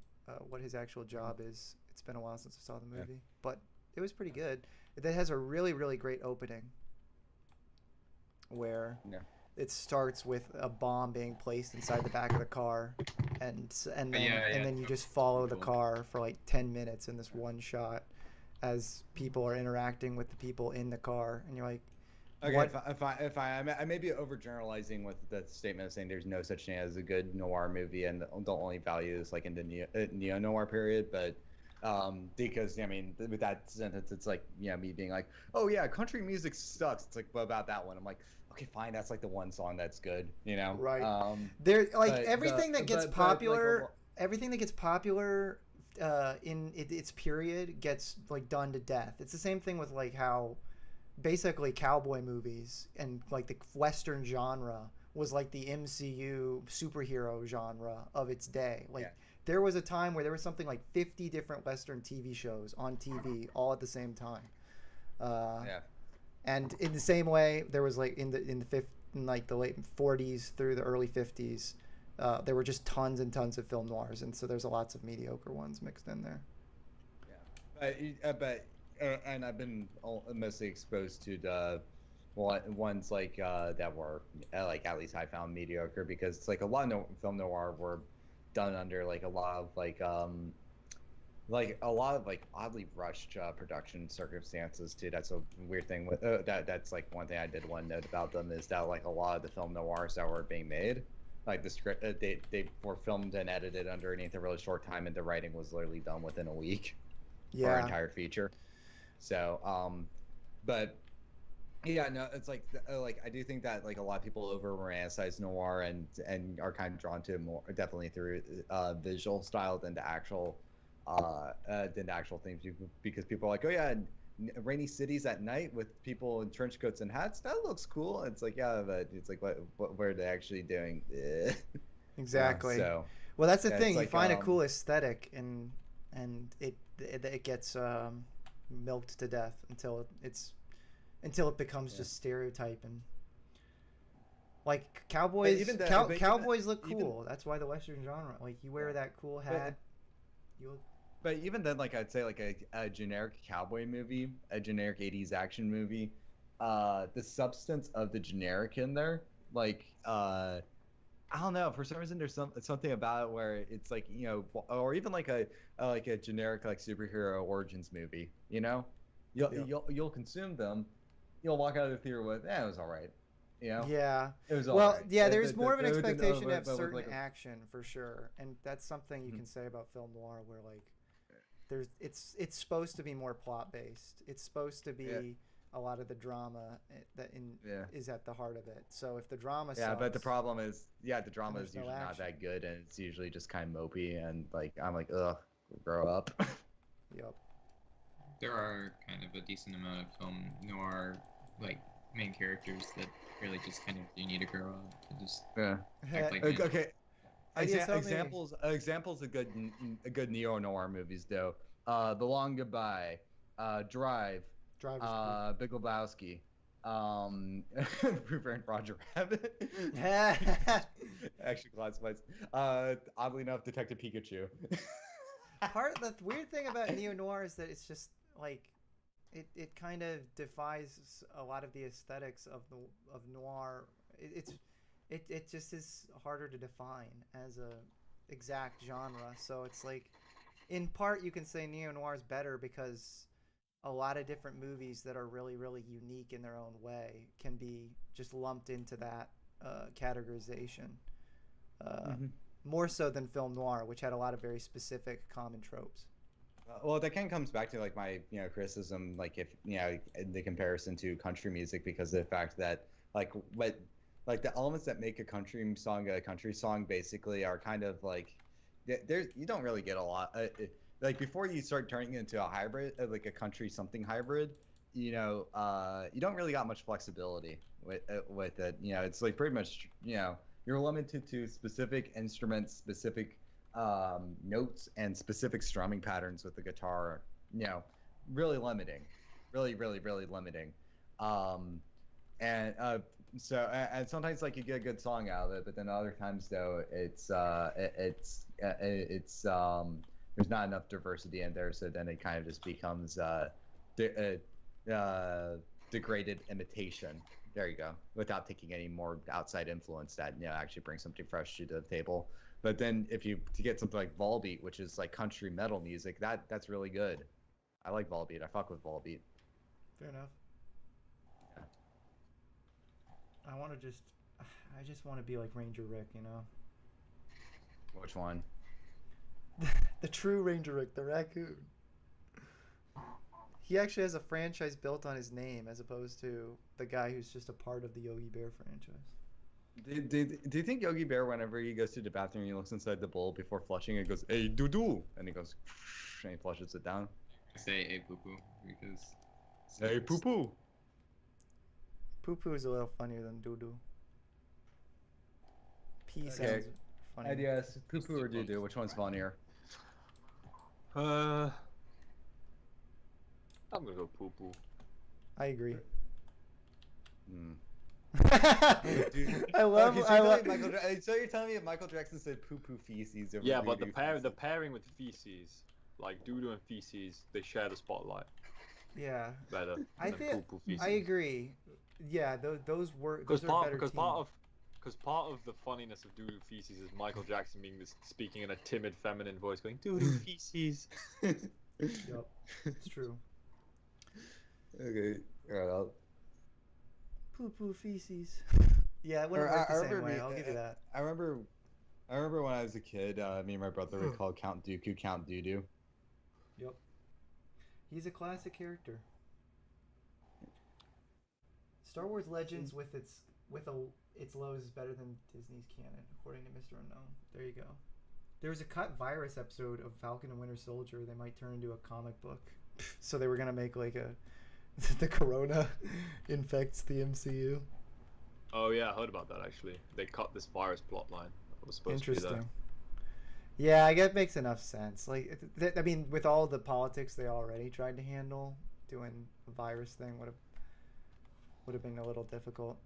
what his actual job is. It's been a while since I saw the movie, but it was pretty good. It has a really, really great opening where it starts with a bomb being placed inside the back of the car, and then you just follow the car for like 10 minutes in this one shot as people are interacting with the people in the car, and you're like,
Okay,
what?
if I may be overgeneralizing with the statement of saying there's no such thing as a good noir movie, and the only value is like in the neo noir period, but because I mean with that sentence it's like me being like, oh yeah, country music sucks. It's like, what about that one? I'm like, okay, fine, that's like the one song that's good,
Right. There, like everything that gets popular, in its period gets like done to death. It's the same thing with like how basically cowboy movies and like the Western genre was like the MCU superhero genre of its day. Like there was a time where there was something like 50 different Western TV shows on TV all at the same time. And in the same way, there was like in the late 40s through the early 50s, there were just tons and tons of film noirs, and so there's lots of mediocre ones mixed in there.
But and I've been mostly exposed to the ones like that were like at least I found mediocre, because it's like a lot of film noir were done under like a lot of like oddly rushed production circumstances too. That's a weird thing with that's like one thing I did want to note about them, is that like a lot of the film noirs that were being made, like the script they were filmed and edited underneath a really short time, and the writing was literally done within a week for an entire feature. So but yeah, no, it's like I do think that like a lot of people over romanticize noir and are kind of drawn to it more definitely through visual style than the actual things, because people are like, oh yeah, rainy cities at night with people in trench coats and hats, that looks cool. It's like, yeah, but it's like what are they actually doing?
Exactly.
So
well, that's the thing, you
like,
find a cool aesthetic and it gets milked to death until it becomes just stereotyping. Like cowboys, cowboys look cool. That's why the Western genre, like you wear that cool hat.
But even then, like I'd say, like a generic cowboy movie, a generic 80s action movie, the substance of the generic in there, like I don't know, for some reason there's something about it where it's like, or even like a generic like superhero origins movie, you'll consume them, you'll walk out of the theater with, it was all right.
Yeah.
It was all
well,
right.
yeah, there's more of an expectation to have
but
certain
like
action for sure, and that's something you can say about film noir, where like it's supposed to be more plot based. It's supposed to be a lot of the drama is at the heart of it. So if the drama sucks,
but the problem is the drama is usually not that good, and it's usually just kind of mopey, and like I'm like, ugh, grow up.
Yep.
There are kind of a decent amount of film noir like main characters that really just kind of you need to grow up to just act like
okay.
Examples
of good neo noir movies though. The Long Goodbye, Drive, Big Lebowski, Rupert and Roger Rabbit. Actually, classifies. Oddly enough, Detective Pikachu.
The weird thing about neo noir is that it's just like it kind of defies a lot of the aesthetics of noir.
it just is harder to define as a exact genre. So it's like, in part, you can say neo-noir is better because a lot of different movies that are really, really unique in their own way can be just lumped into that categorization. More so than film noir, which had a lot of very specific common tropes.
Well, that kind of comes back to like my criticism, like if the comparison to country music, because of the fact that like the elements that make a country song basically are kind of like there you don't really get a lot like before you start turning it into a hybrid, like a country something hybrid, you don't really got much flexibility with it. It's like pretty much you're limited to specific instruments, specific notes, and specific strumming patterns with the guitar. Really limiting, really limiting. And sometimes like you get a good song out of it, but then other times though it's there's not enough diversity in there, so then it kind of just becomes degraded imitation. There you go. Without taking any more outside influence that actually brings something fresh to the table. But then if you to get something like Volbeat, which is like country metal music, that's really good. I like Volbeat. I fuck with Volbeat.
Fair enough.
Yeah.
I just want to be like Ranger Rick,
Which one?
The true Ranger Rick, the raccoon. He actually has a franchise built on his name, as opposed to the guy who's just a part of the Yogi Bear franchise.
Do you think Yogi Bear, whenever he goes to the bathroom, he looks inside the bowl before flushing it, goes, "Hey, doo-doo," and he goes, and he flushes it down?
I say "Hey, poo-poo" because
"Hey, poo-poo."
Poo-poo is a little funnier than doo-doo. P sounds funny.
Ideas, poo-poo or doo-doo, which one's funnier?
I'm gonna go poo-poo.
I agree.
Dude,
I love.
So you're telling me if Michael Jackson said "poo-poo feces"?
Yeah, but the pairing with feces, like doo-doo and feces, they share the spotlight.
Yeah.
Better. Poo-poo feces.
I agree. Yeah, those are better
because part of the funniness of doo-doo feces is Michael Jackson speaking in a timid feminine voice, going doo-doo feces.
Yep, it's true.
Okay, alright.
Poo-poo feces. Yeah, it wouldn't work the same way. I'll give you that.
I remember when I was a kid, me and my brother would call Count Dooku Count Doo-Doo.
Yep. He's a classic character. Star Wars Legends with its lows is better than Disney's canon, according to Mr. Unknown. There you go. There was a cut virus episode of Falcon and Winter Soldier they might turn into a comic book. So they were gonna make like the corona infects the MCU.
Oh yeah, I heard about that actually. They cut this virus plot line. It was supposed to be there.
Yeah, I guess it makes enough sense. Like, I mean, with all the politics they already tried to handle, doing a virus thing would have been a little difficult.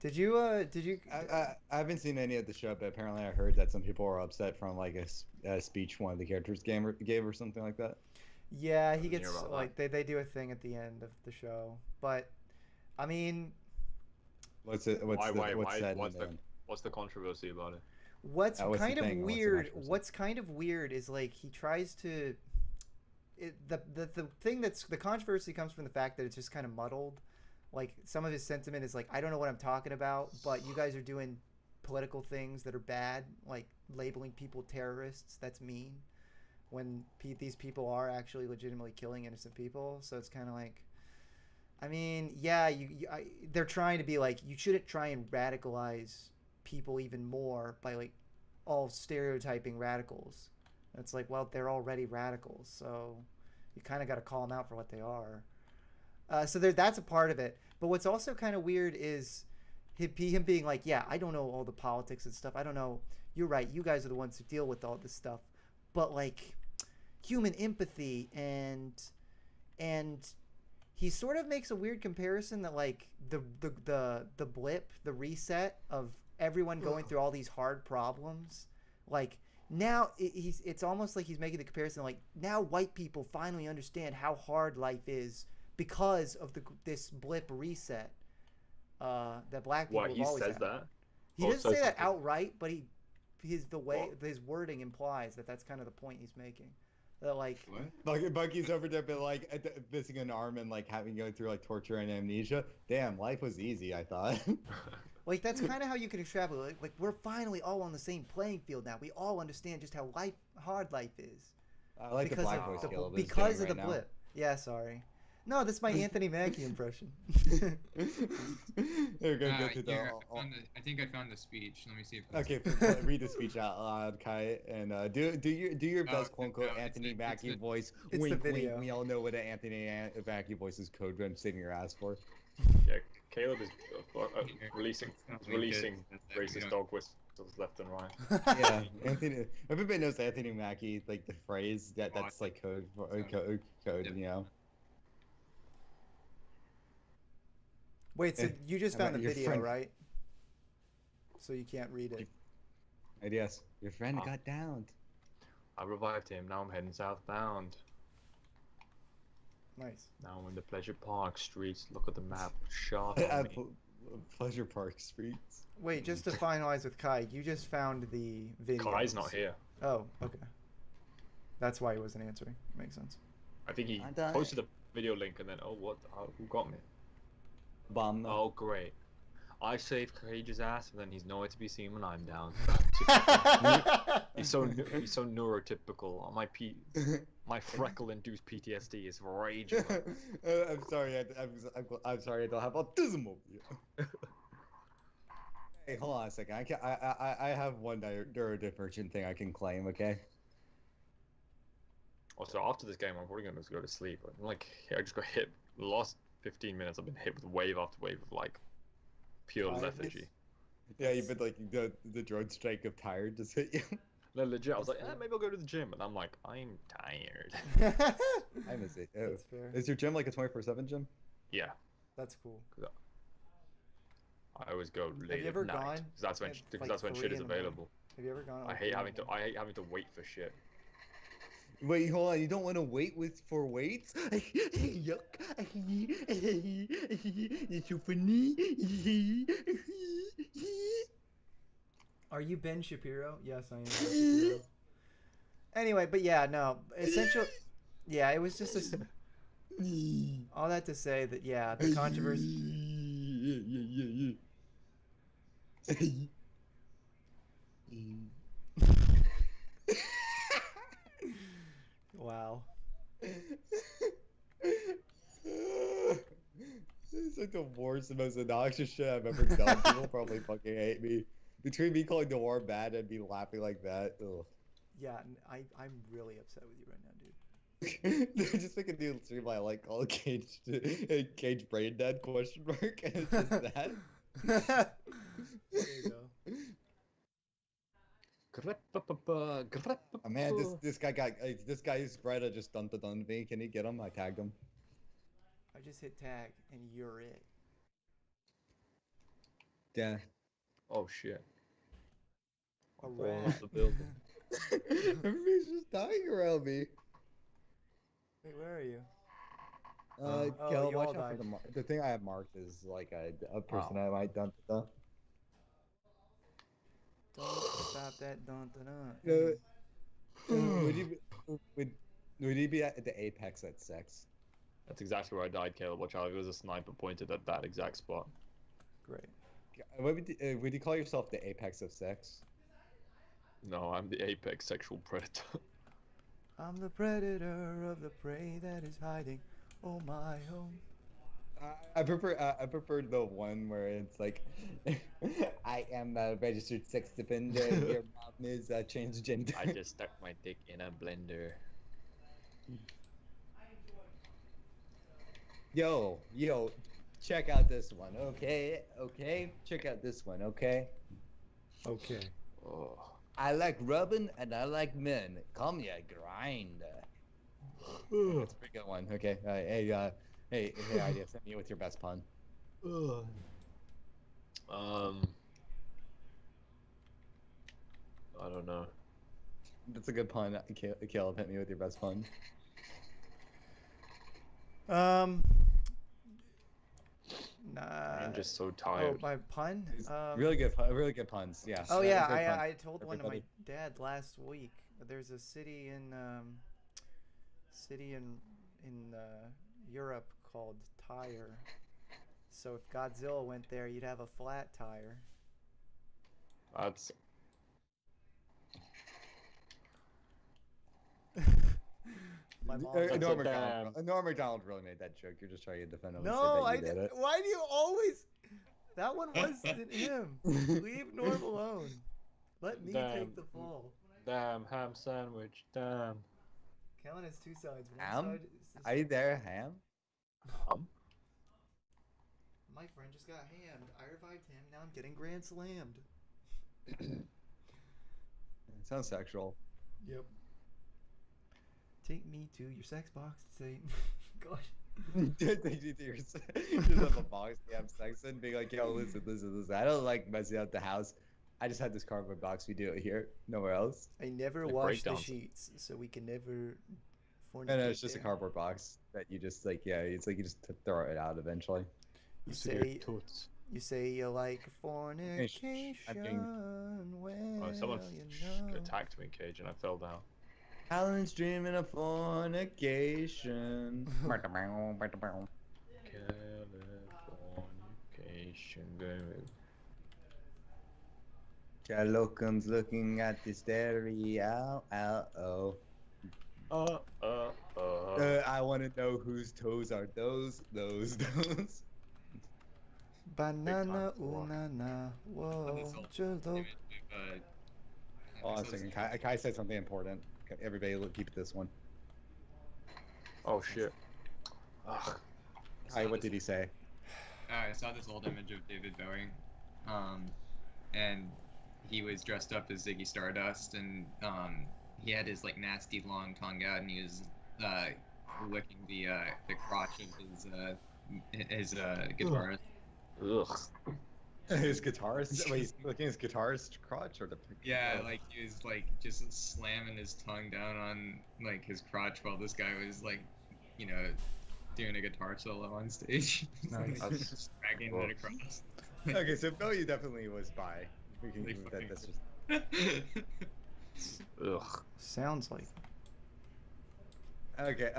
Did you?
I haven't seen any of the show, but apparently I heard that some people were upset from like a speech one of the characters gave or something like that.
Yeah, he gets like they do a thing at the end of the show, but I mean,
what's the controversy about it?
What's kind of weird is like he tries to. The thing that's the controversy comes from the fact that it's just kind of muddled. Like some of his sentiment is like, I don't know what I'm talking about, but you guys are doing political things that are bad, like labeling people terrorists. That's mean. When these people are actually legitimately killing innocent people. So it's kind of like, I mean, yeah, they're trying to be like, you shouldn't try and radicalize people even more by like all stereotyping radicals. And it's like, well, they're already radicals, so you kind of got to call them out for what they are. So that's a part of it. But what's also kind of weird is him being like, yeah, I don't know all the politics and stuff. I don't know. You're right. You guys are the ones who deal with all this stuff. But like human empathy and he sort of makes a weird comparison that like the blip, the reset of everyone going through all these hard problems, like now it's almost like he's making the comparison like now white people finally understand how hard life is because of this blip reset that black people have always had.
That?
He
Oh,
doesn't
so
say that
something-
outright, but his wording implies that that's kind of the point he's making. That like
What?
Bucky's over there, but like missing an arm and like having going through like torture and amnesia. Damn, life was easy. I thought.
like that's kind of how you can extrapolate. Like we're finally all on the same playing field now. We all understand just how hard life is.
I like the black voice Caleb is
because
doing
of the
right now.
blip. Yeah, sorry. No, that's my Anthony Mackie impression.
There we go. Go to the.
Here, I think I found the speech. Let me see if it's...
Okay, read the speech out loud, Kai, and do your
Oh,
best quote unquote
no, it's
Anthony
the-
Mackie
it's the-
voice.
it's the
Wink,
video.
wink. We all know what an Anthony Mackie voice is code. I'm saving your ass for.
Yeah, Caleb is releasing
It's not
releasing
like that,
racist
you know.
dog whistles left and right.
Yeah, Anthony. Everybody knows Anthony Mackie, like the phrase that's like code for code. You know.
Wait, so you just
How
found the
about your
video,
friend-
right? So you can't read it.
And yes, your friend
Ah.
got downed.
I revived him. Now I'm heading southbound.
Nice.
Now I'm in the Pleasure Park streets. Look at the map. Sharp on
At
me.
Pleasure Park Streets.
Wait, just to finalize with Kai, you just found the video.
Kai's not here.
Oh, okay. That's why he wasn't answering. Makes sense.
I think he
I died.
posted a video link and then, oh, what? Who got me?
Bomb.
Oh, great. I saved Cage's ass, and then he's nowhere to be seen when I'm down. he's so neurotypical. My freckle-induced PTSD is raging.
I'm sorry. I'm sorry. I don't have autism over you. Hey, hold on a second. I have one neurodivergent thing I can claim. Okay.
Also, after this game, I'm probably gonna just go to sleep. I'm like, I just got hit. The last 15 minutes, I've been hit with wave after wave of like pure
Tiredness?
lethargy.
Yeah, you've been like the drone strike of tired just hit you.
No, legit. I was like, maybe I'll go to the gym, and I'm like, I'm tired.
I miss it. Oh.
That's fair.
Is your gym like a 24/7 gym?
Yeah,
That's cool.
I always go late
you ever
at night
gone
because that's when
at,
because
like,
that's when
3
shit is
in the morning?
available.
Have you ever gone?
I hate having to wait for shit.
Wait, hold on. You don't want to wait for weights? Yuck. It's so funny.
Are you Ben Shapiro? Yes, I am Ben Shapiro. Anyway, but yeah, no. Essential. Yeah, it was just all that to say that yeah, the controversy. Wow.
It's like the worst, most obnoxious shit I've ever done. People probably fucking hate me. Between me calling Noir bad and me laughing like that. Ugh.
Yeah, I'm really upset with you right now, dude.
They're just making a new stream I like called Cage Brain Dead question mark and it's just that.
There you go.
Oh, man, this guy's Greta just dumped it on me. Can you get him? I tagged him.
I just hit tag and you're it.
Yeah.
Oh shit!
A
Falling
rat.
off the building.
Everybody's just dying around me.
Wait, where are you?
Kel,
you
watch
all
out for
died.
the thing I have marked is like a person I might dump it though.
Don't stop that. Dun.
Would you be at the apex at sex?
That's exactly where I died, Caleb. Watch out! It was a sniper pointed at that exact spot.
Great.
Would you call yourself the apex of sex?
No, I'm the apex sexual predator.
I'm the predator of the prey that is hiding. Oh my home.
I prefer the one where it's like, I am a registered sex offender. Your mom is transgender.
I just stuck my dick in a blender.
Yo, check out this one, okay? Check out this one, okay?
Okay.
Oh.
I like rubbing and I like men. Call me a grind. That's a pretty good one. Okay. Hey, idea. Send me with your best pun.
I don't know.
That's a good pun. Caleb, hit me with your best pun.
Nah.
I'm just so
Oh,
tired.
my pun.
Really good puns. Yeah.
Oh yeah,
Good pun.
I told one to my
Everybody.
dad last week. There's a city in Europe called Tyre. So if Godzilla went there, you'd have a flat tire.
That's
My mom.
Norm MacDonald really made that joke. You're just trying to defend him.
No,
and say that you did it.
Why do you always? That one wasn't him. Leave Norm alone. Let me take the fall.
damn ham sandwich. Damn.
Kellen has two sides. One
Ham?
side is this
Are you there, Ham?
My friend just got hammed. I revived him. Now I'm getting grand slammed.
It sounds sexual.
Yep. Take me to your sex box to say, gosh.
Take you to your just have a box you have sex in, being like, yo, listen. I don't like messing up the house. I just had this cardboard box. We do it here, nowhere else.
I never
Like
wash the
breakdowns.
sheets, so we can never fornicate.
No, it's just a
there.
cardboard box that you just like, yeah, it's like you just throw it out eventually.
You
Used to get
say
toots.
you say you like fornication. Well,
Oh, someone
you know.
attacked me in Cage and I fell down.
Alan's dreaming of fornication.
Californication, baby.
Sherlock's looking at the stereo. I want to know whose toes are those.
Banana,
Big time.
unana, whoa,
This whole
jello.
image of,
Oh, I'm thinking. Kai said something important. Okay, everybody, keep this one.
Oh shit. Ugh.
Kai, what did he say?
I saw this old image of David Bowie, and he was dressed up as Ziggy Stardust, and he had his like nasty long tongue out, and he was licking the crotch of his guitarist.
Ugh.
His guitarist? Wait, he's looking at his guitarist crotch or the?
Yeah, like he was like just slamming his tongue down on like his crotch while this guy was like, you know, doing a guitar solo on stage.
Nice.
Just dragging it across.
Okay, so Bowie definitely was bi. We can
They
move that.
fucking-
That's just
Ugh.
Sounds like.
okay.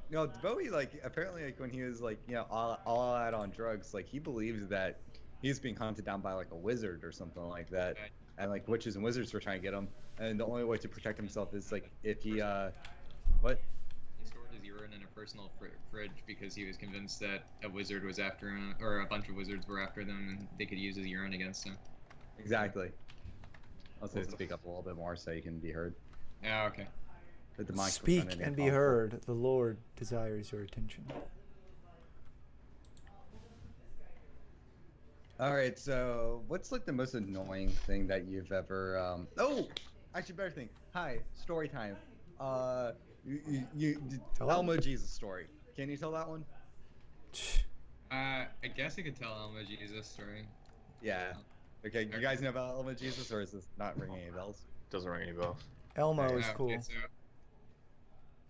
No, Bowie like apparently like when he was like all out on drugs, like he believes that he's being hunted down by like a wizard or something like that, and like witches and wizards were trying to get him, and the only way to protect himself is like if he what?
He stored his urine in a personal fridge because he was convinced that a wizard was after him, or a bunch of wizards were after them, and they could use his urine against him.
Exactly. I'll say speak up a little bit more so you can be heard.
Yeah, okay.
Put the microphone
Speak
in your
and be
phone.
heard. The Lord desires your attention.
All right, so what's like the most annoying thing that you've ever oh, actually better thing. Hi, story time. You
Hello?
Elmo Jesus story. Can you tell that one?
I guess I could tell Elmo Jesus' story.
Yeah. Okay, you guys know about Elmo Jesus, or is this not ringing any bells?
Doesn't ring any bells.
Elmo is
Okay,
cool.
so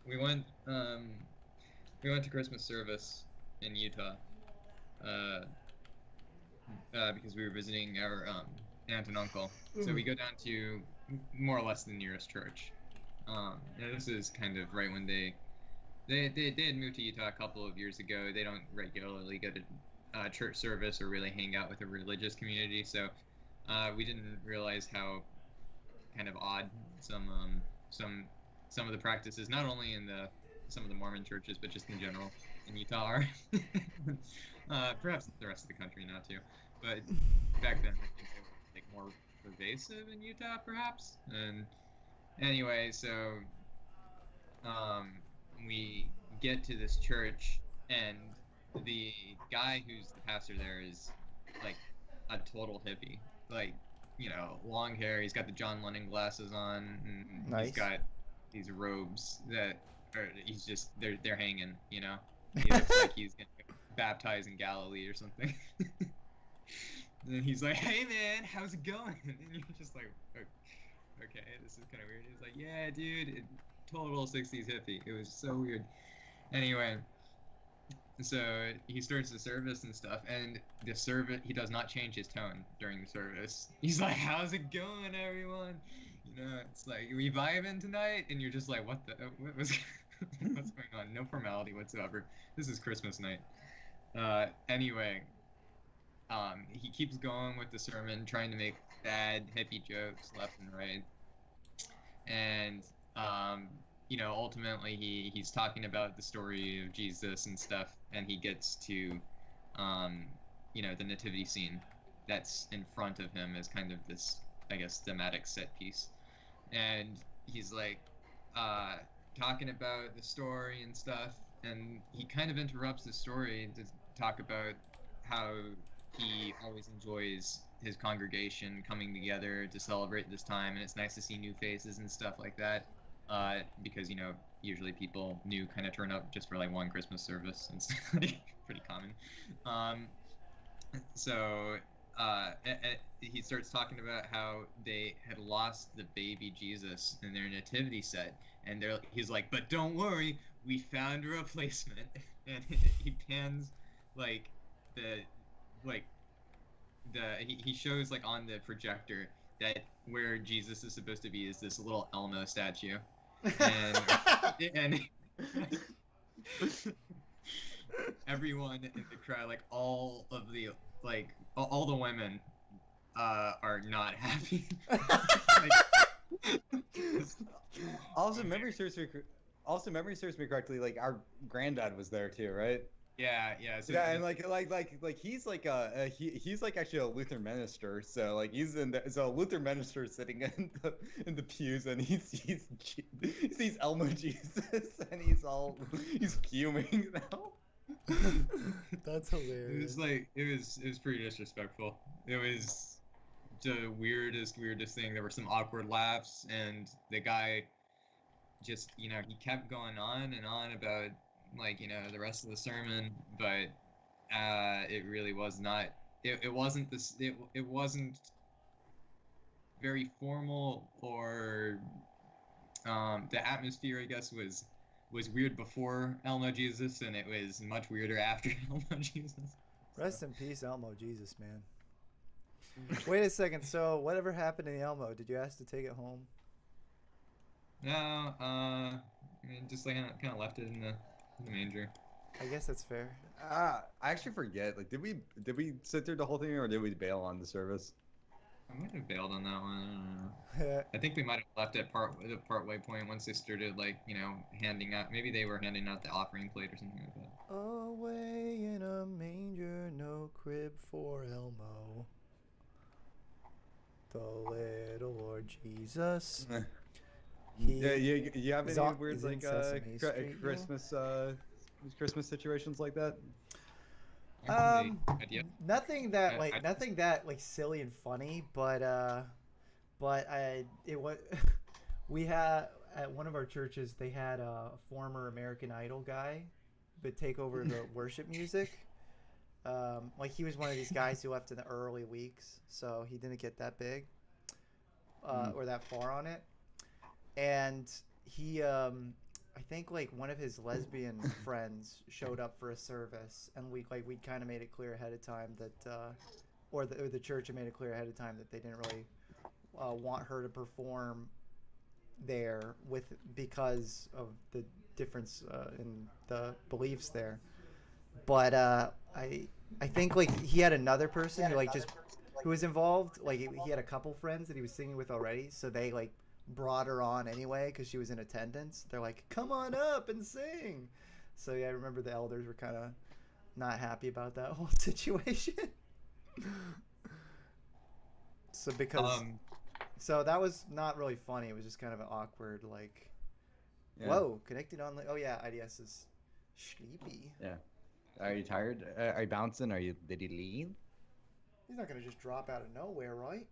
we went to Christmas service in Utah, because we were visiting our aunt and uncle. So we go down to more or less the nearest church. And this is kind of right when they had moved to Utah a couple of years ago. They don't regularly go to church service or really hang out with a religious community. So we didn't realize how kind of odd some of the practices, not only in some of the Mormon churches, but just in general in Utah are. Perhaps the rest of the country now too, but back then I think they were like more pervasive in Utah, perhaps. And anyway, so we get to this church, and the guy who's the pastor there is like a total hippie, like, you know, long hair. He's got the John Lennon glasses on, and
Nice.
he's got these robes that are, he's just they're hanging, you know. He looks like he's gonna baptize in Galilee or something. And he's like, "Hey man, how's it going?" And you're just like, "Okay, this is kind of weird." He's like, "Yeah, dude, total 60s hippie." It was so weird. Anyway, So he starts the service and stuff, and the service, he does not change his tone during the service. He's like, "How's it going, everyone?" You know, it's like, "We vibing tonight?" And you're just like, "What the? What was? What's going on?" No formality whatsoever. This is Christmas night. Anyway, he keeps going with the sermon, trying to make bad hippie jokes left and right, and you know, ultimately he's talking about the story of Jesus and stuff, and he gets to, you know, the nativity scene that's in front of him as kind of this, I guess, thematic set piece, and he's like, talking about the story and stuff, and he kind of interrupts the story to talk about how he always enjoys his congregation coming together to celebrate this time, and it's nice to see new faces and stuff like that. Because, you know, usually people new kind of turn up just for like one Christmas service. It's pretty common. So he starts talking about how they had lost the baby Jesus in their nativity set, and he's like, "But don't worry, we found a replacement." And he pans like he shows like on the projector that where Jesus is supposed to be is this little Elmo statue. And everyone in the crowd, like all of the all the women are not happy.
Also, memory serves me correctly. Like our granddad was there too, right?
Yeah. So
yeah, and he's he's like actually a Lutheran minister. So like he's a Lutheran minister sitting in the pews, and he sees Elmo Jesus, and he's fuming now.
That's hilarious.
It was pretty disrespectful. It was the weirdest thing. There were some awkward laughs, and the guy just, you know, he kept going on and on about, like, you know, the rest of the sermon, but it really was not. It wasn't this. It wasn't very formal, or the atmosphere, I guess, was weird before Elmo Jesus, and it was much weirder after Elmo Jesus.
Rest in peace, Elmo Jesus, man. Wait a second. So whatever happened to the Elmo? Did you ask to take it home?
No, I mean, just like kind of left it in the manger.
I guess that's fair.
I actually forget. Like, did we sit through the whole thing, or did we bail on the service?
I might have bailed on that one. I don't know. I think we might have left at the partway point once they started, like, you know, handing out. Maybe they were handing out the offering plate or something like that.
Away in a manger, no crib for Elmo. The little Lord Jesus.
Yeah, you have any weird
is
like
in Sesame Street,
Christmas situations like that?
Nothing that like silly and funny, but we had at one of our churches, they had a former American Idol guy but take over the worship music. Like he was one of these guys who left in the early weeks, so he didn't get that big or that far on it. And he I think like one of his lesbian friends showed up for a service, and we'd kind of made it clear ahead of time that or the church had made it clear ahead of time that they didn't really want her to perform there because of the difference in the beliefs there. But I think like he had another person who was involved. Like he had a couple friends that he was singing with already, so they like brought her on anyway because she was in attendance. They're like, "Come on up and sing." So yeah, I remember the elders were kind of not happy about that whole situation. So that was not really funny. It was just kind of an awkward, like, whoa, connected on. Oh yeah, IDS is sleepy.
Yeah. Are you tired? Are you bouncing? Did he leave?
He's not gonna just drop out of nowhere, right?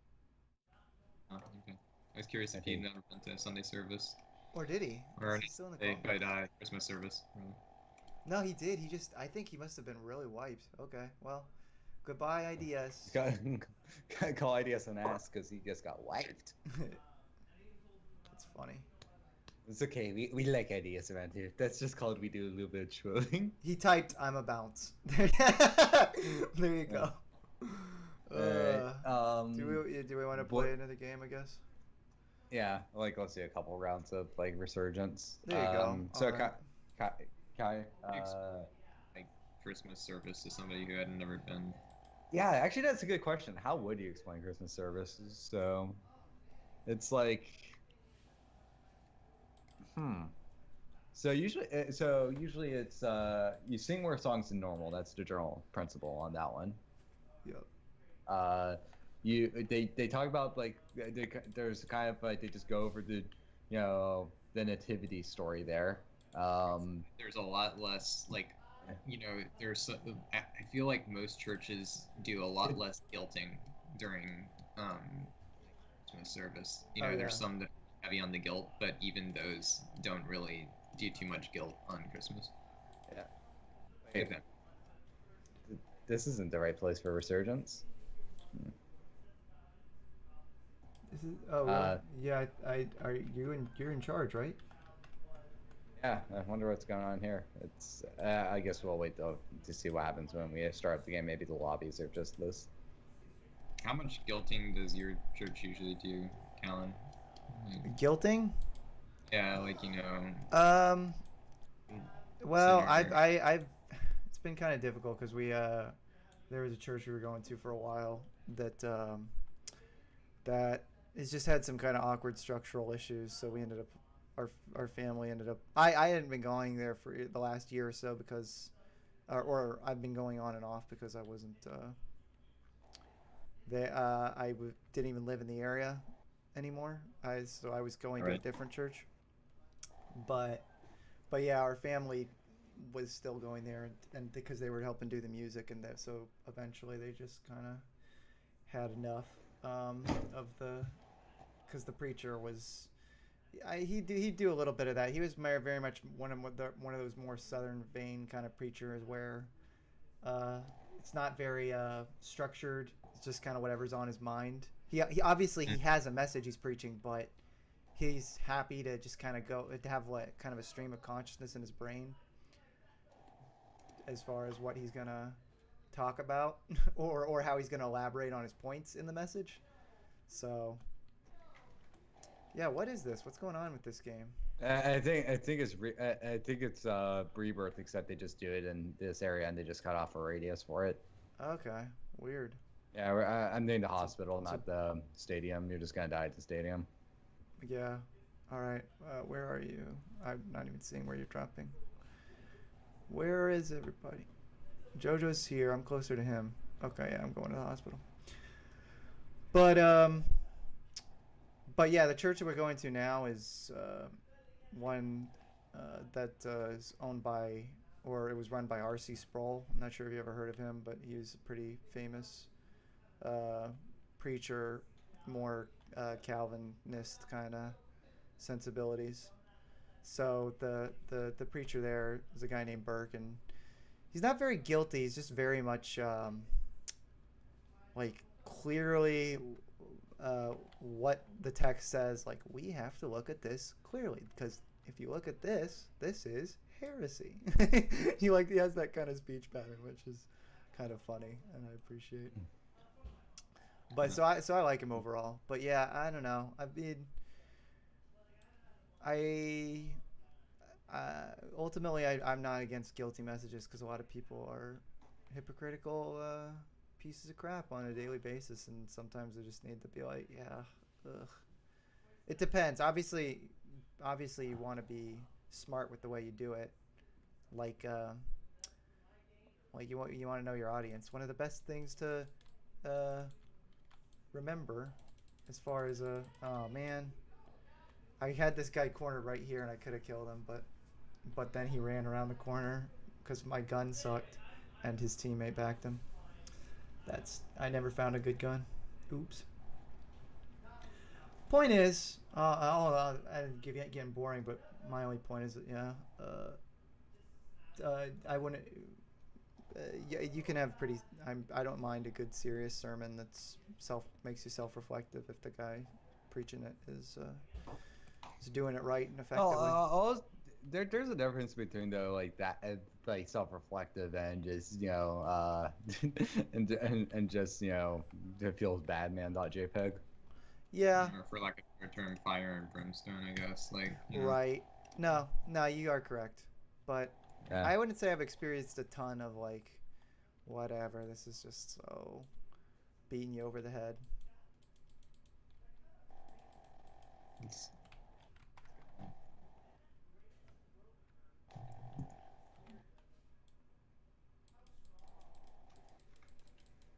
Oh, okay. I was curious if he never went to Sunday service.
Or did he?
Or
Is he still in the call?
But Christmas service. Really.
No, he did. I think he must have been really wiped. Okay, well, goodbye, IDS.
Gotta call IDS and ask because he just got wiped.
It's funny.
It's okay. We like ideas around here. That's just called we do a little bit of trolling.
He typed, "I'm a bounce." There you go. Do we want to play another game? I guess.
Yeah, like let's see a couple rounds of like Resurgence.
There you go.
So
All
Kai,
Like Christmas service to somebody who had never been.
yeah, actually that's a good question. How would you explain Christmas services? So, it's like, So usually it's you sing more songs than normal. That's the general principle on that one.
Yep.
They talk about like there's kind of like they just go over the the nativity story there.
There's a lot less like I feel like most churches do a lot less guilting during Christmas service. There's some that are heavy on the guilt, but even those don't really do too much guilt on Christmas.
Yeah. Okay. This isn't the right place for Resurgence.
This is, yeah. You're in charge, right?
Yeah, I wonder what's going on here. It's I guess we'll wait to see what happens when we start the game. Maybe the lobbies are just this.
How much guilting does your church usually do, Callan?
Guilting?
Yeah,
Well, I've it's been kind of difficult because there was a church we were going to for a while that it's just had some kind of awkward structural issues, so we ended up our family ended up I hadn't been going there for the last year or so because or I've been going on and off because I wasn't didn't even live in the area anymore. So I was going to a different church, but yeah, our family was still going there and because they were helping do the music and that, so eventually they just kind of had enough of because the preacher was he'd do a little bit of that. He was very much one of those more southern vein kind of preachers where it's not very structured. It's just kind of whatever's on his mind. He obviously he has a message he's preaching, but he's happy to just kind of to have like kind of a stream of consciousness in his brain as far as what he's gonna talk about or how he's gonna elaborate on his points in the message. So yeah, what is this? What's going on with this game?
I think it's Rebirth, except they just do it in this area and they just cut off a radius for it.
Okay, weird.
Yeah, I'm doing the hospital, not the stadium. You're just gonna die at the stadium.
Yeah. All right. Where are you? I'm not even seeing where you're dropping. Where is everybody? Jojo's here. I'm closer to him. Okay, yeah, I'm going to the hospital. But yeah, the church that we're going to now is one that is owned by, or it was run by R.C. Sproul. I'm not sure if you ever heard of him, but he was a pretty famous preacher, more Calvinist kind of sensibilities. So the preacher there is a guy named Burke, and he's not very guilty. He's just very much like clearly what the text says. Like, we have to look at this clearly because if you look at this, this is heresy. he has that kind of speech pattern, which is kind of funny, and I appreciate. But so I like him overall. But yeah, I don't know. I mean, ultimately I'm not against guilty messages because a lot of people are hypocritical pieces of crap on a daily basis, and sometimes they just need to be like, yeah, ugh. It depends. Obviously you want to be smart with the way you do it. Like you want to know your audience. One of the best things to remember as far as oh man, I had this guy cornered right here and I could have killed him, but then he ran around the corner because my gun sucked and his teammate backed him. I never found a good gun. Oops. Point is, I getting boring, but my only point is that I wouldn't. You can have I don't mind a good serious sermon that's makes you self-reflective if the guy preaching it is is doing it right and
Oh,
effectively.
there's a difference between though like that like self-reflective and just and just it feels bad man.jpg.
Yeah.
Or for like a term, fire and brimstone, I guess. Like,
Right. No, you are correct. But
Yeah.
I wouldn't say I've experienced a ton of like, whatever. This is just so beating you over the head.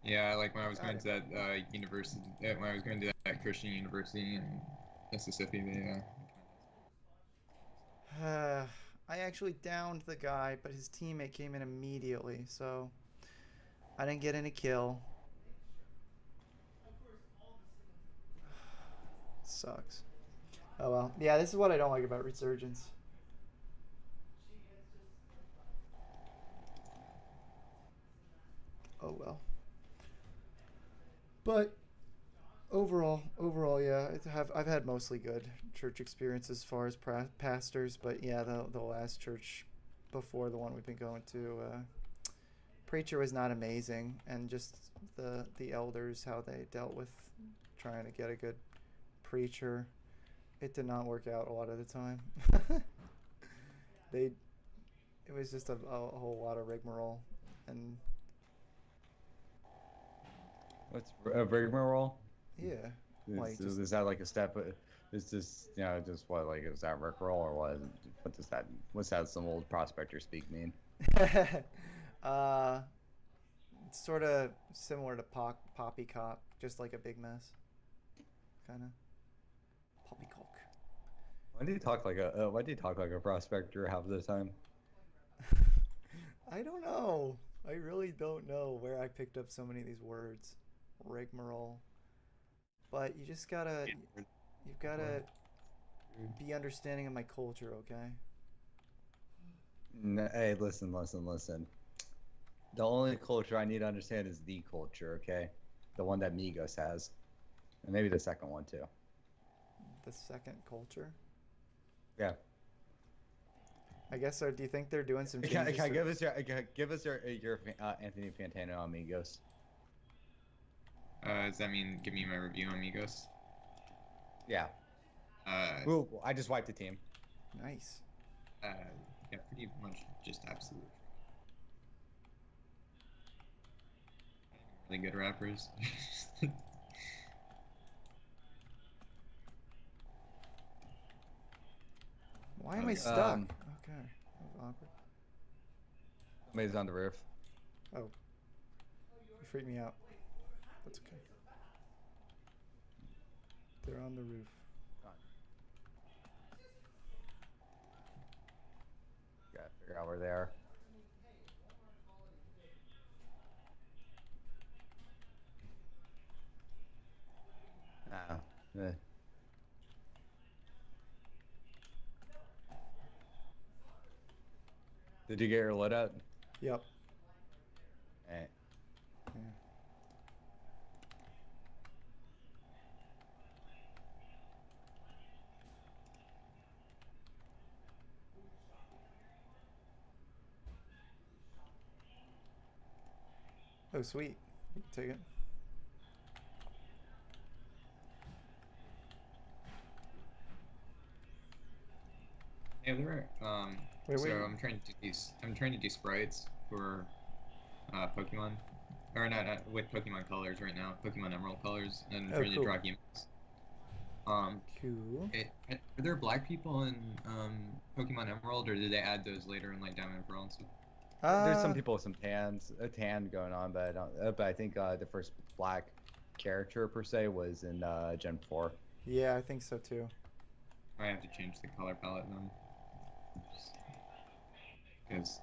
Yeah, like when I was going to that university, when I was going to that Christian university in Mississippi, they
I actually downed the guy, but his teammate came in immediately, so I didn't get any kill. Sucks. Oh well. Yeah, this is what I don't like about Resurgence. Oh well. But overall, yeah, I've had mostly good church experiences as far as pastors, but yeah, the last church before the one we've been going to, preacher was not amazing, and just the elders, how they dealt with trying to get a good preacher, it did not work out a lot of the time. It was just a whole lot of rigmarole, and
What's a rigmarole?
yeah, like
Is that like a step? Is this just what, like, is that rickroll or what? What's that some old prospector speak mean?
It's sort of similar to poppycock, just like a big mess, kind of. Poppycock.
Why do you talk like a prospector half the time?
I don't know. I really don't know where I picked up so many of these words. Rigmarole. But you've gotta be understanding of my culture, okay?
Hey, listen. The only culture I need to understand is the culture, okay? The one that Migos has. And maybe the second one too.
The second culture?
Yeah.
I guess so. Do you think they're doing some changes?
Give us your Anthony Fantano on Migos.
does that mean give me my review on Migos?
Yeah. Ooh, I just wiped the team.
Nice.
Yeah, pretty much just absolute. Really good rappers.
Why am I stuck? Okay, that was awkward.
Somebody's on the roof.
Oh, you freaked me out. That's okay. They're on the roof.
Gotta figure out where they are. Did you get your load out?
Yep.
Eh.
Yeah. Oh, sweet. You can take it.
Yeah, there are.
Wait.
I'm trying to do sprites for Pokemon, or not with Pokemon colors right now. Pokemon Emerald colors, and
Oh,
trying
cool.
to draw gimmicks.
Cool.
Are there black people in Pokemon Emerald, or did they add those later in like Diamond and Pearl and stuff?
There's some people with some a tan going on, but I think the first black character per se was in Gen 4.
Yeah, I think so too.
I have to change the color palette then. Because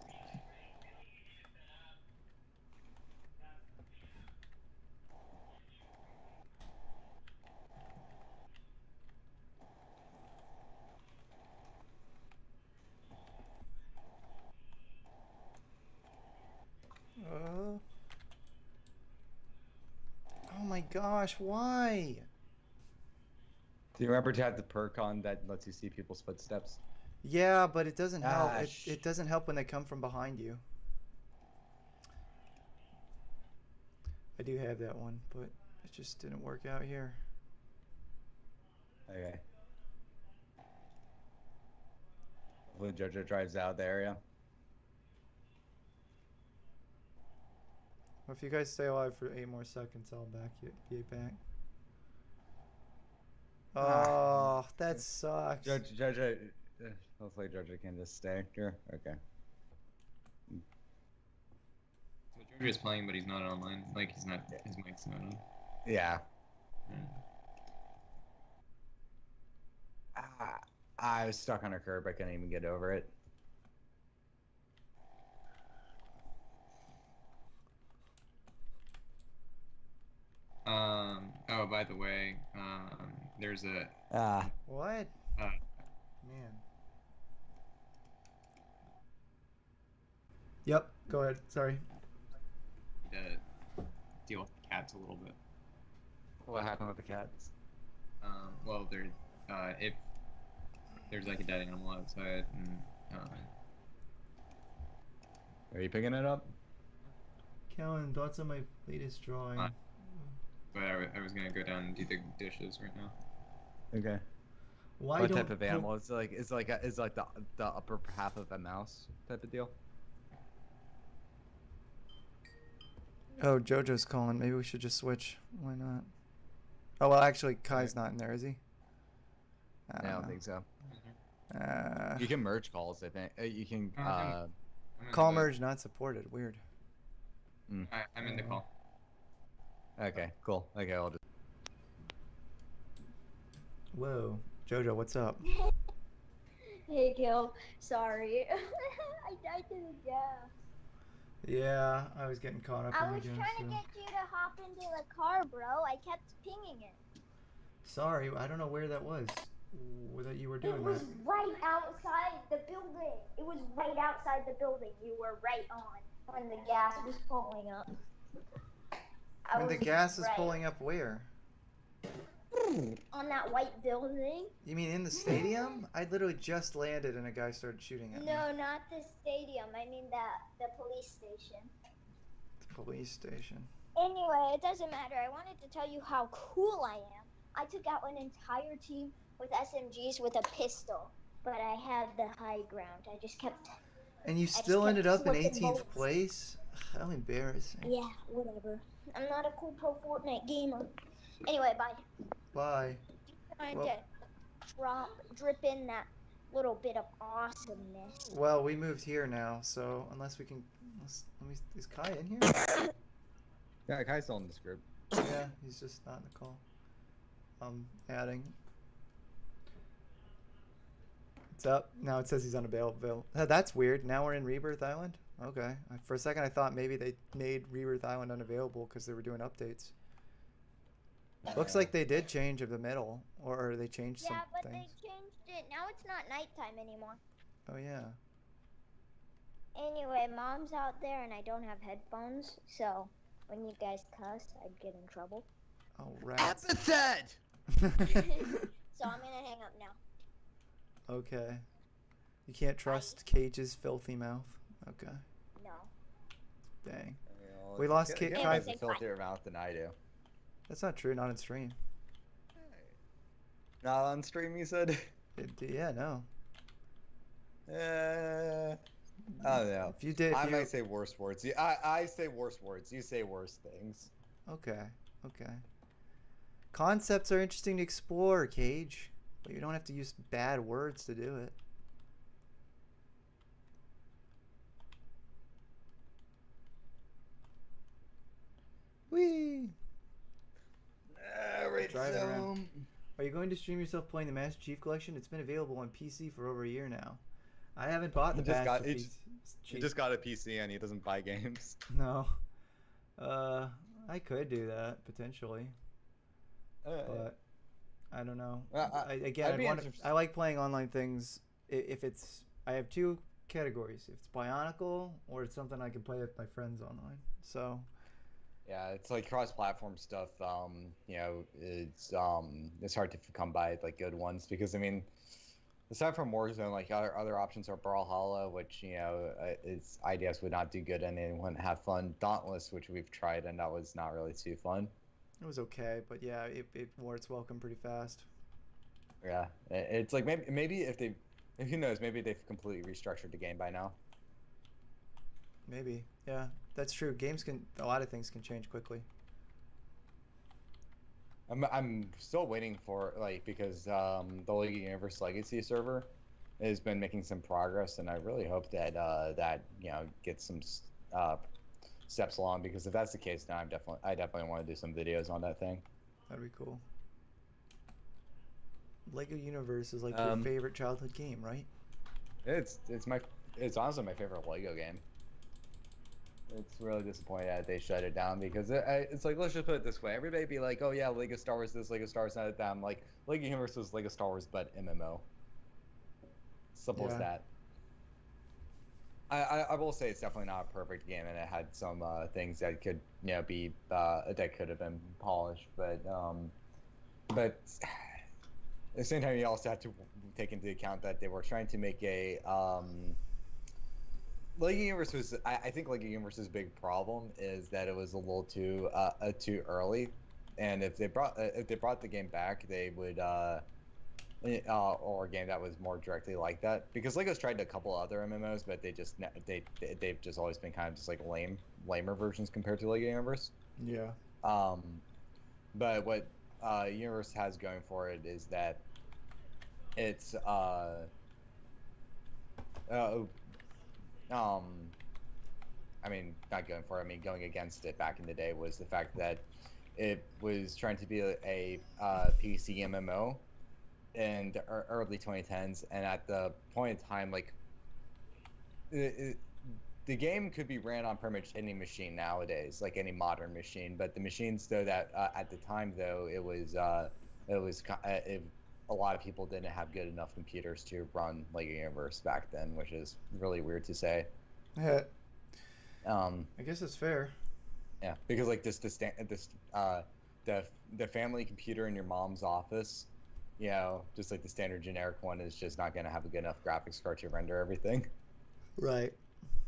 Oh my gosh, why?
Do you remember to have the perk on that lets you see people's footsteps?
Yeah, but it doesn't help.
Ah,
It doesn't help when they come from behind you. I do have that one, but it just didn't work out here.
Okay. When Jojo drives out of the area.
Well, if you guys stay alive for 8 more seconds, I'll be back. Oh, that sucks.
Jojo, hopefully Jojo can just stay here. Okay.
So George is playing, but he's not online. Like he's not. His mic's not on.
Yeah. I was stuck on a curb. I couldn't even get over it.
Oh, by the way, there's a.
What? Man. Yep. Go ahead. Sorry.
Deal with the cats a little bit.
What happened with the cats?
Well, if there's like a dead animal outside, and
Are you picking it up?
Kellen, thoughts on my latest drawing?
but I was gonna go down and do the dishes right now.
Okay.
Why
What
don't
type of animal? It's like the upper half of a mouse type of deal.
Oh, Jojo's calling. Maybe we should just switch. Why not? Oh well, actually, Kai's not in there, is he?
I don't think so.
Uh,
You can merge calls. I think you can.
I'm in
call
the-
merge not supported. Weird.
I'm in the call.
Okay, cool. Okay, I'll just.
Whoa, Jojo, what's up?
Hey, Gil. Sorry. I died to the gas.
Yeah, I was getting caught up
I
in the
was
game.
trying to get you to hop into the car, bro. I kept pinging it.
Sorry, I don't know where that was. That you were doing
It was
that.
right outside the building. It was right outside the building. You were right on when the gas was pulling up.
When the gas is pulling up where?
On that white building?
You mean in the stadium? I literally just landed and a guy started shooting at me.
No, not the stadium. I mean the police station.
The police station.
Anyway, it doesn't matter. I wanted to tell you how cool I am. I took out an entire team with SMGs with a pistol, but I had the high ground. I just kept.
And you
just
still
kept
ended up in
flipping
18th
bullets.
place? How embarrassing.
Yeah, whatever. I'm not a cool pro Fortnite gamer. Anyway, bye.
Bye.
Trying
Well-
to drip in that little bit of awesomeness.
Well, we moved here now, so unless we can. Is Kai in here?
Yeah, Kai's still in this group.
Yeah, he's just not in the call. Adding. What's up? Now it says he's unavailable. That's weird. Now we're in Rebirth Island? Okay. For a second I thought maybe they made Rebirth Island unavailable because they were doing updates. Looks like they did change of the middle, or they changed some
Yeah, but
things.
they changed it. Now it's not nighttime anymore.
Oh yeah.
Anyway, Mom's out there and I don't have headphones, so when you guys cuss, I'd get in trouble.
Oh rats.
Epithet!
So I'm gonna hang up now.
Okay. You can't trust Cage's filthy mouth. Okay.
No.
Dang. We lost Kit
Kai
Kai.
has a filthier mouth than I do.
That's not true. Not in stream.
Not on stream, you said?
Yeah, no.
I don't know.
If you did,
I might say worse words. I say worse words. You say worse things.
Okay. Okay. Concepts are interesting to explore, Cage, but you don't have to use bad words to do it. Whee!
Alright,
Driving around. Are you going to stream yourself playing the Master Chief Collection? It's been available on PC for over a year now. I haven't bought the Master Chief.
He just got a PC and he doesn't buy games.
No. I could do that potentially, but I don't know. I like playing online things. If it's, I have two categories. If it's Bionicle or it's something I can play with my friends online. So.
Yeah, it's like cross-platform stuff. You know, it's hard to come by like good ones because I mean, aside from Warzone, like other options are Brawlhalla, which you know its IDS would not do good and it wouldn't have fun. Dauntless, which we've tried and that was not really too fun.
It was okay, but yeah, it wore its welcome pretty fast.
Yeah, it's like maybe if they, who knows, maybe they've completely restructured the game by now.
Maybe, yeah, that's true. Games can, a lot of things can change quickly.
I'm still waiting for like because the League of Universe Legacy server has been making some progress, and I really hope that that you know gets some steps along because if that's the case, then I definitely want to do some videos on that thing.
That'd be cool. Lego Universe is like your favorite childhood game, right?
It's honestly my favorite Lego game. It's really disappointing that they shut it down because it's like, let's just put it this way. Everybody be like, oh yeah, Lego Star Wars this, Lego Star Wars that. I'm like, Lego Universe was Lego Star Wars but MMO. Simple as that. I will say it's definitely not a perfect game and it had some things that could, you know, be that could have been polished, but at the same time you also have to take into account that they were trying to make a Lego Universe was. I think Lego Universe's big problem is that it was a little too early, and if they brought the game back, they would or a game that was more directly like that. Because Lego's tried a couple other MMOs, but they've just always been kind of just like lamer versions compared to Lego Universe.
Yeah.
But what Universe has going for it is that it's I mean, not going for it. I mean, going against it back in the day was the fact that it was trying to be a PC MMO in the early 2010s, and at the point in time, like the game could be ran on pretty much any machine nowadays, like any modern machine. But the machines, though, that at the time, though, a lot of people didn't have good enough computers to run Lego Universe back then, which is really weird to say.
Yeah. I guess it's fair.
Yeah, because like the family computer in your mom's office, you know, just like the standard generic one is just not going to have a good enough graphics card to render everything.
Right.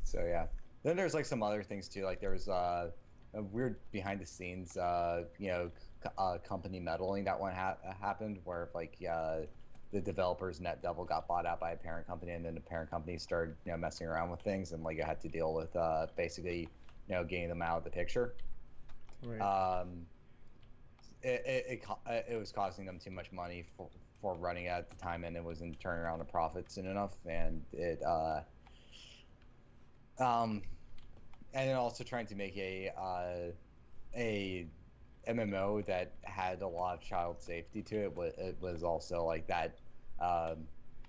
So yeah. Then there's like some other things too. Like there was a weird behind the scenes, you know, company meddling that one happened where like the developers NetDevil got bought out by a parent company, and then the parent company started, you know, messing around with things, and Lego had to deal with basically, you know, getting them out of the picture.
Right.
It was costing them too much money for running at the time, and it wasn't turning around a profit soon enough, and and then also trying to make a MMO that had a lot of child safety to it. It was also like that.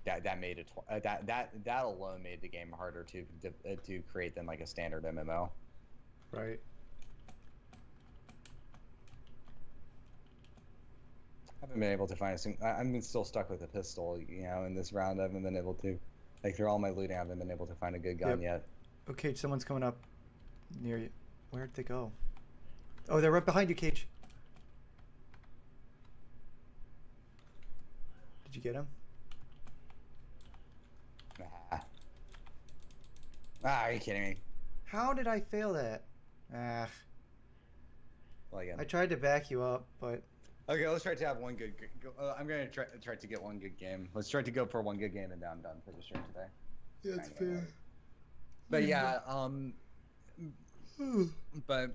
That made it that alone made the game harder to create than like a standard MMO.
Right.
I haven't been able to find a single. I'm still stuck with a pistol, you know. In this round, I haven't been able to, like, through all my looting, I haven't been able to find a good gun yet.
Okay, someone's coming up near you. Where'd they go? Oh, they're right behind you, Cage. Did you get him?
Are you kidding me?
How did I fail that? Ah.
Well, again.
I tried to back you up, but...
Okay, let's try to have one good... I'm going to try to get one good game. Let's try to go for one good game, and then I'm done for the stream today.
Yeah, that's fair.
But yeah, but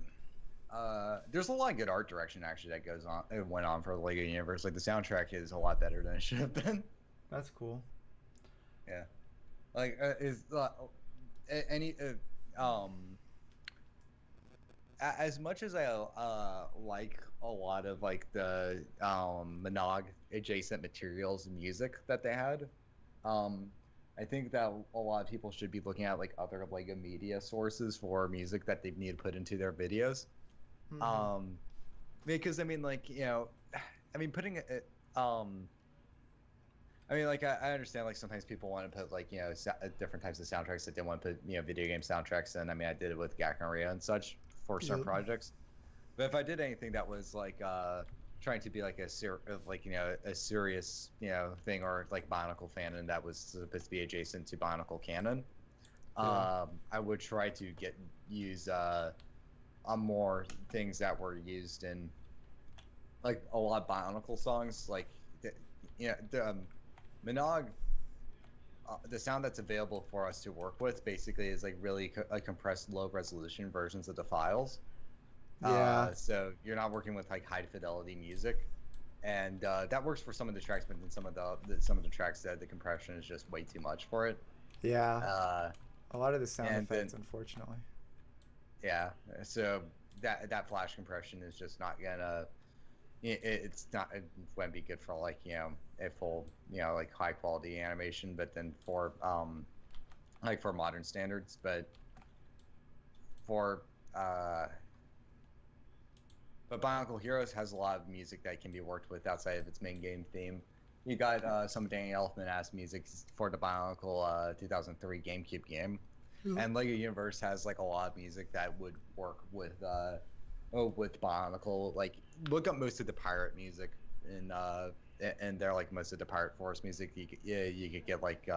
there's a lot of good art direction actually that went on for the Lego Universe. Like the soundtrack is a lot better than it should have been.
That's cool.
Yeah, like as much as I like a lot of like the Monog adjacent materials and music that they had, I think that a lot of people should be looking at like other Lego media sources for music that they need to put into their videos. Mm-hmm. Because I mean, like, you know, I mean, putting it, I mean, like, I understand, like, sometimes people want to put, like, you know, different types of soundtracks that they want to put, you know, video game soundtracks in. I mean, I did it with Gaknaria and such for certain projects. But if I did anything that was like trying to be like a serious thing, or like Bionicle fanon that was supposed to be adjacent to Bionicle canon, I would try to use more things that were used in like a lot of Bionicle songs, like Minogue. The sound that's available for us to work with basically is like really compressed, low resolution versions of the files.
Yeah.
So you're not working with like high fidelity music, and that works for some of the tracks, but then some of the tracks that the compression is just way too much for it.
Yeah. A lot of the sound effects, unfortunately.
Yeah. So that flash compression is just not gonna. It wouldn't be good for like a full like high quality animation, but then for like for modern standards, but Bionicle Heroes has a lot of music that can be worked with outside of its main game theme. You got some Danny Elfman-ass music for the Bionicle 2003 GameCube game, and Lego Universe has like a lot of music that would work with Bionicle. Like, look up most of the pirate music and they're like most of the Pirate Force music. You could get like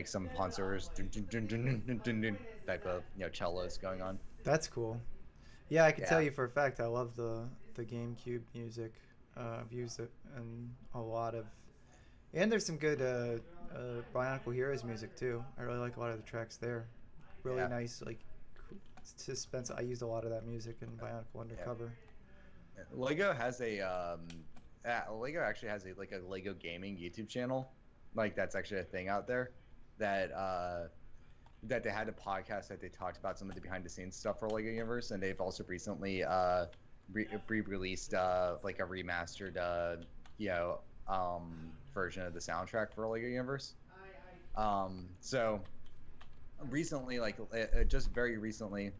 some Panzers type of cellos going on.
That's cool. Yeah, I can tell you for a fact I love the GameCube music. I've used it in a lot of, and there's some good Bionicle Heroes music too. I really like a lot of the tracks there. Really nice, like suspense. I used a lot of that music in Bionicle Undercover.
Lego has Lego actually has a Lego gaming YouTube channel, like that's actually a thing out there that they had a podcast that they talked about some of the behind the scenes stuff for Lego Universe, and they've also recently re-released like a remastered version of the soundtrack for Lego Universe. So recently, just very recently,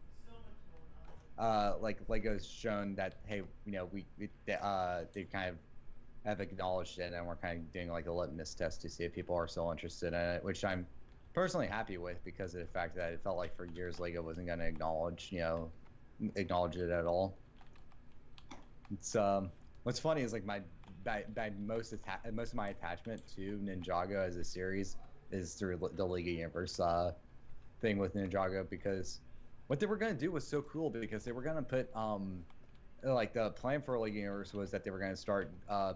like Lego's shown that hey, they kind of have acknowledged it, and we're kind of doing like a litmus test to see if people are still interested in it, which I'm personally happy with because of the fact that it felt like for years Lego wasn't going to acknowledge it at all. It's what's funny is like most of my attachment to Ninjago as a series is through the Lego Universe thing with Ninjago, because what they were going to do was so cool, because they were going to put like the plan for Lego Universe was that they were going to start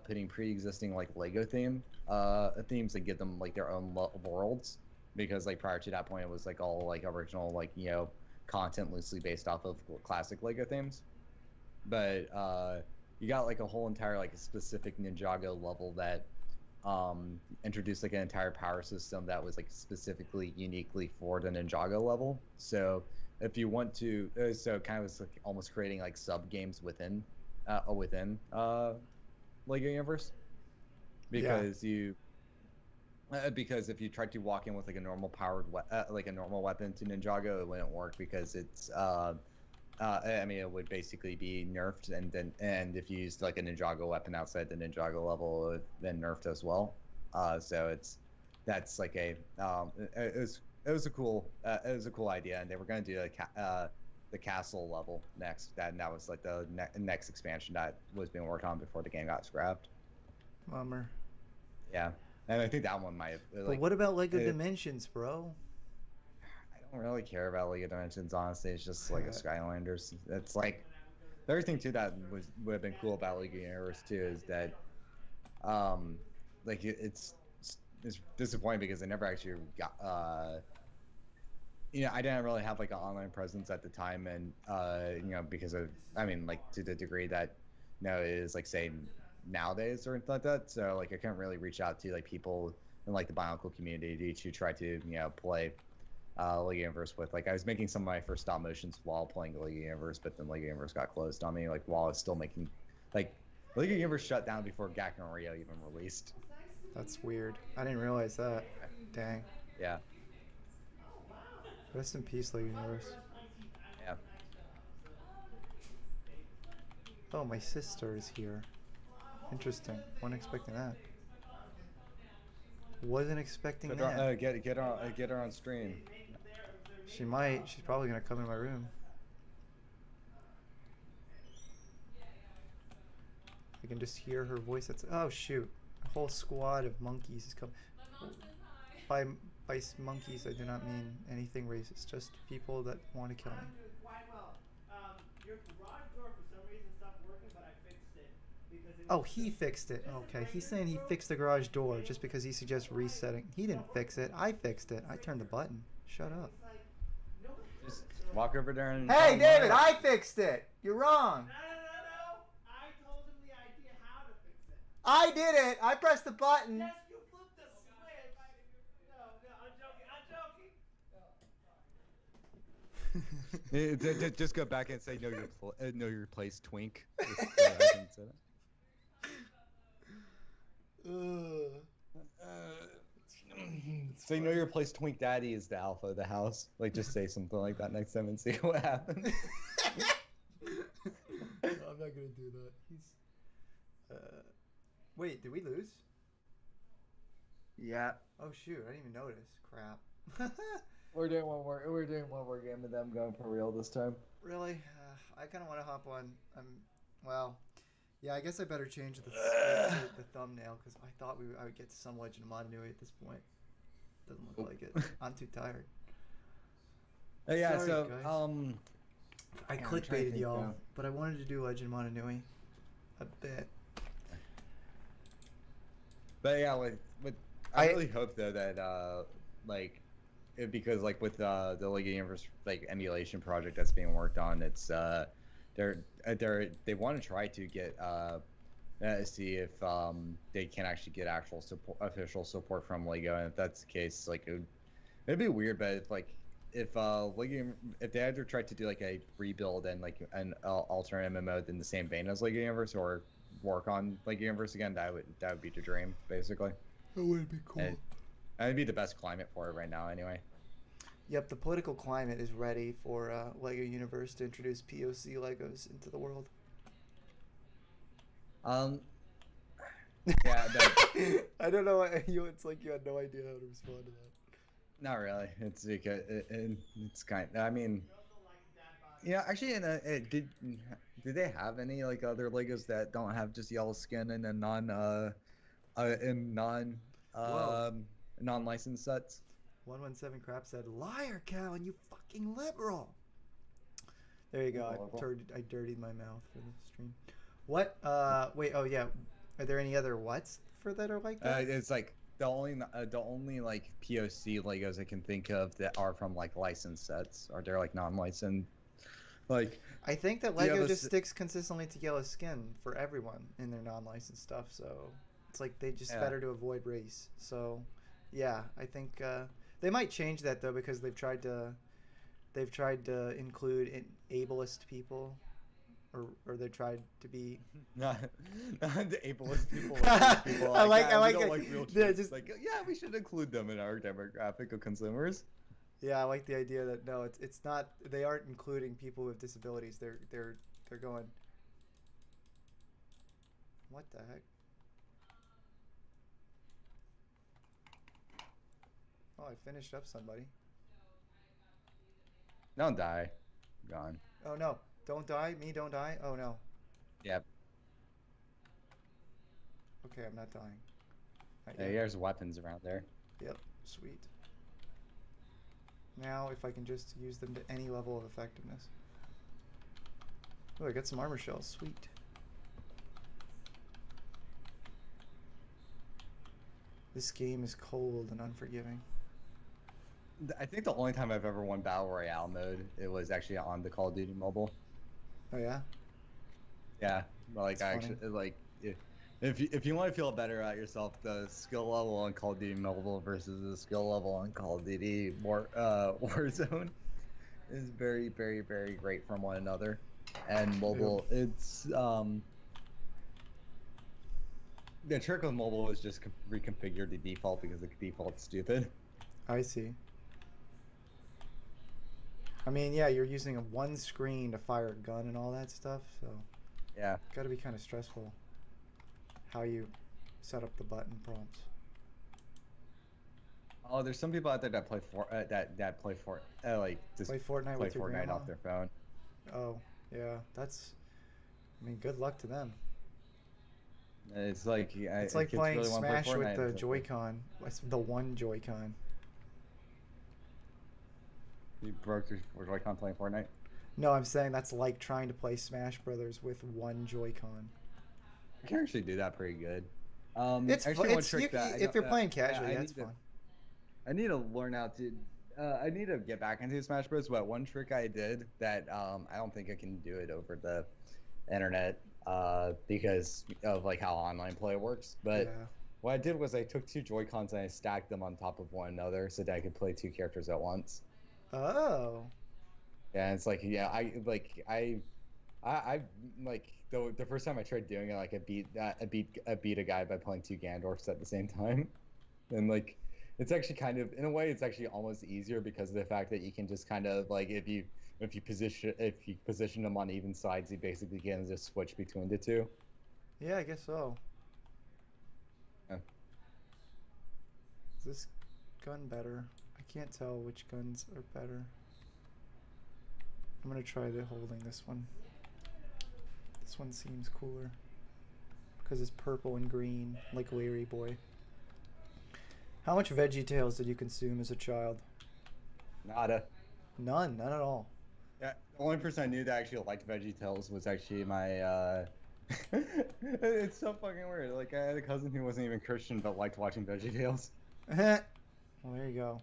putting pre-existing like Lego themes and give them like their own worlds, because like prior to that point it was like all like original like content loosely based off of classic Lego themes. But you got like a whole entire like specific Ninjago level that introduced like an entire power system that was like specifically uniquely for the Ninjago level. So if you want to, so kind of like almost creating like sub games within Lego Universe, because because if you tried to walk in with like a normal weapon to Ninjago, it wouldn't work, because it's I mean it would basically be nerfed, and if you used like a Ninjago weapon outside the Ninjago level, it would then nerfed as well. So that's like it was a cool idea, and they were going to do the castle level next. That was like the next expansion that was being worked on before the game got scrapped.
Bummer.
Yeah, and I think that one might have.
But what about Lego Dimensions, bro?
I don't really care about Lego Dimensions, honestly. It's just like a Skylanders. It's like the other thing too that would have been cool about Lego Universe too is that like it's disappointing because they never actually got I didn't really have like an online presence at the time, and because of, I mean, like to the degree that it is like say nowadays or anything like that. So like I couldn't really reach out to like people in like the Bionicle community to try to play Lego Universe with. Like I was making some of my first stop motions while playing Lego Universe, but then Lego Universe got closed on me like while I was still making like Lego Universe shut down before Gak and Rio even released.
That's weird. I didn't realize that. Dang.
Yeah.
Rest in peace, Lego Universe.
Yeah.
Oh, my sister is here. Interesting. Wasn't expecting that. Wasn't expecting that.
Get her on stream.
She might. She's probably gonna come in my room. I can just hear her voice. That's oh shoot, a whole squad of monkeys is coming. By monkeys, I do not mean anything racist. Just people that want to kill me. Your garage door for some reason stopped working, but I fixed it because oh, he fixed it. Okay, he's saying he fixed the garage door just because he suggests resetting. He didn't fix it. I fixed it. I turned the button. Shut up.
Just walk over there and.
Hey, David, I fixed it. You're wrong.
No. I told him the idea how to fix it.
I did it. I pressed the button.
Yes, you flipped the switch. No, I'm joking.
Just go back and say know your place, twink. Say know your place, twink. Daddy is the alpha of the house. Like just say something like that next time and see what happens.
No, I'm not gonna do that. He's. Wait, did we lose?
Yeah.
Oh shoot! I didn't even notice. Crap.
We're doing one more game of them going for real this time.
Really? I kind of want to hop on. Well, yeah. I guess I better change the thumbnail because I thought I would get to some Legend of Montanui at this point. Doesn't look like it. I'm too tired.
Yeah.
Sorry,
So
guys. I clickbaited y'all, but I wanted to do Legend of Montanui a bit.
But yeah, I really hope though that because like with the League of Universe like emulation project that's being worked on, it's they want to try to get see if they can actually get actual official support from Lego, and if that's the case, like it'd be weird, but if Lego, if they ever tried to do like a rebuild and like an alternate MMO in the same vein as Lego Universe or work on Lego Universe again, that would be the dream, basically.
That would be cool.
And it'd be the best climate for it right now, anyway.
Yep, the political climate is ready for Lego Universe to introduce POC Legos into the world.
Yeah.
I don't know. It's like you had no idea how to respond to that.
Not really. It's because it's kind. I mean, yeah. Actually, did they have any like other Legos that don't have just yellow skin and then non-licensed sets?
117 Crap said, "Liar, Callan, you fucking liberal." There you go. I dirtied my mouth for the stream. What? Wait. Oh yeah. Are there any other whats for that are like that?
It's like the only like POC Legos I can think of that are from like licensed sets. Are there like non-licensed? Like
I think that Lego just sticks consistently to yellow skin for everyone in their non-licensed stuff. So it's like they just better to avoid race. So yeah, I think they might change that though because they've tried to include ableist people. Or they tried to be
not the ableist people. People
I like
real just like we should include them in our demographic of consumers.
Yeah, I like the idea that no, it's not. They aren't including people with disabilities. They're going. What the heck? Oh, I finished up somebody.
Don't die. Gone.
Oh no. Don't die? Me don't die? Oh no.
Yep.
Okay, I'm not dying.
Hey, there's weapons around there.
Yep, sweet. Now if I can just use them to any level of effectiveness. Oh, I got some armor shells. Sweet. This game is cold and unforgiving.
I think the only time I've ever won Battle Royale mode, it was actually on the Call of Duty Mobile.
Oh yeah?
Yeah, like actually, like if you want to feel better about yourself, the skill level on Call of Duty Mobile versus the skill level on Call of Duty Warzone is very, very, very great from one another. And mobile, it's the trick with mobile is just reconfigure the default because the default's stupid.
I see. I mean, yeah, you're using one screen to fire a gun and all that stuff, so
yeah,
gotta be kind of stressful how you set up the button prompts.
Oh, there's some people out there that play play Fortnite
with your grandma?
off their phone.
Oh, yeah, that's. I mean, good luck to them.
It's like
It's like
kids
playing
really wanna play
Smash with
Fortnite.
the
It's like,
Joy-Con. It's the one Joy-Con.
you broke your Joy-Con playing Fortnite.
No, I'm saying that's like trying to play Smash Brothers with one Joy-Con.
I can actually do that pretty good.
It's
actually, one trick
if you're playing casually, that's fun.
I need to learn how to. I need to get back into Smash Bros. But one trick I did that I don't think I can do it over the internet because of like how online play works. But what I did was I took two Joy-Cons and I stacked them on top of one another so that I could play two characters at once.
Oh.
Yeah, it's like I like the first time I tried doing it, like I beat a guy by playing two Gandorfs at the same time, and like it's actually kind of, in a way, it's actually almost easier because of the fact that you can just kind of like if you position them on even sides, you basically can just switch between the two.
Yeah, I guess so.
Yeah.
Is this gun better? I can't tell which guns are better. I'm gonna try holding this one. This one seems cooler because it's purple and green, like Larry Boy. How much VeggieTales did you consume as a child?
Nada.
None at all.
Yeah, the only person I knew that actually liked VeggieTales was actually my. It's so fucking weird. Like I had a cousin who wasn't even Christian but liked watching VeggieTales.
Well, there you go.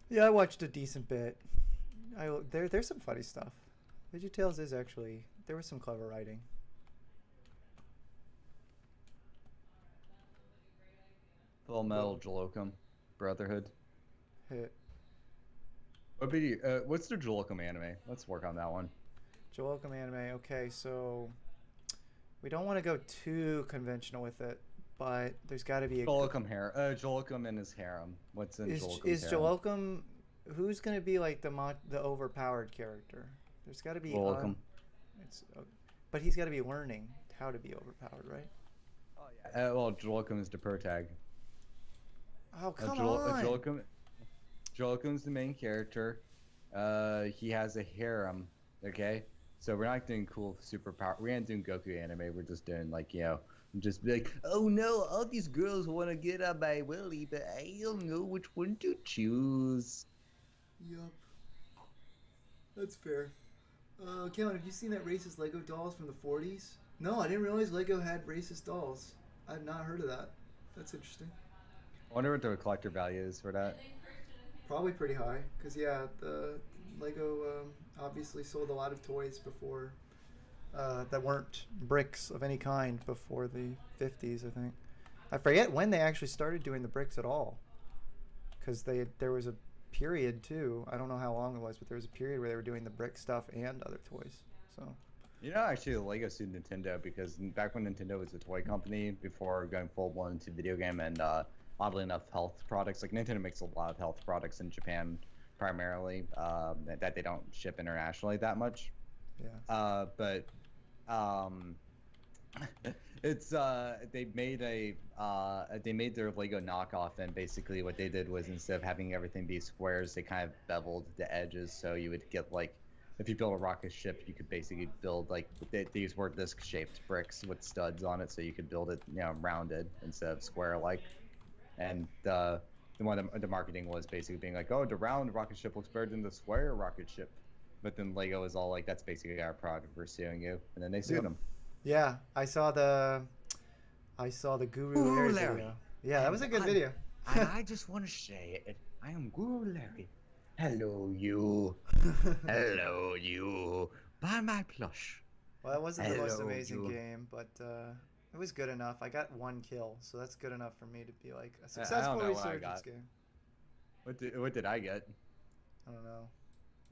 Yeah, I watched a decent bit. There's some funny stuff. VeggieTales is actually, there was some clever writing.
Full Metal Jalocum Brotherhood.
Hit.
What's the Jalocum anime? Let's work on that one.
Jalocum anime. Okay, so we don't want to go too conventional with it, but there's got to be a
Jalocum and his harem. What's in Jalocum's
Is
harem?
Jalocum? Who's gonna be like the overpowered character? There's got to be.
Jalocum.
But he's got to be learning how to be overpowered, right?
Oh yeah. Well, Jalocum is the protag.
Oh come on.
Jalocum's the main character. He has a harem. Okay, so we're not doing cool superpower. We're not doing Goku anime. We're just doing like just be like, oh no, all these girls want to get on my willy, but I don't know which one to choose.
Yup. That's fair. Calvin, have you seen that racist Lego dolls from the 40s? No, I didn't realize Lego had racist dolls. I've not heard of that. That's interesting.
I wonder what the collector value is for that.
Probably pretty high, because yeah, the Lego obviously sold a lot of toys before that weren't bricks of any kind before the 50s, I think. I forget when they actually started doing the bricks at all, because there was a period too. I don't know how long it was, but there was a period where they were doing the brick stuff and other toys. So.
Actually, Lego sued Nintendo because back when Nintendo was a toy company before going full-blown into video game and oddly enough health products, like Nintendo makes a lot of health products in Japan primarily that they don't ship internationally that much.
Yeah.
But it's they made their Lego knockoff, and basically what they did was instead of having everything be squares, they kind of beveled the edges, so you would get like, if you build a rocket ship, you could basically build like these were disc-shaped bricks with studs on it, so you could build it rounded instead of square-like. And the marketing was basically being like, oh, the round rocket ship looks better than the square rocket ship. But then Lego is all like, that's basically our product, we're suing you, and then they sued them.
Yeah, I saw the Guru Larry video. Yeah, that was a good video.
I just want to say it. I am Guru Larry. Hello, you. Hello, you. Buy my plush.
Well, that wasn't the most amazing game, but it was good enough. I got 1 kill, so that's good enough for me to be like a successful resurgence game.
What did I get?
I don't know.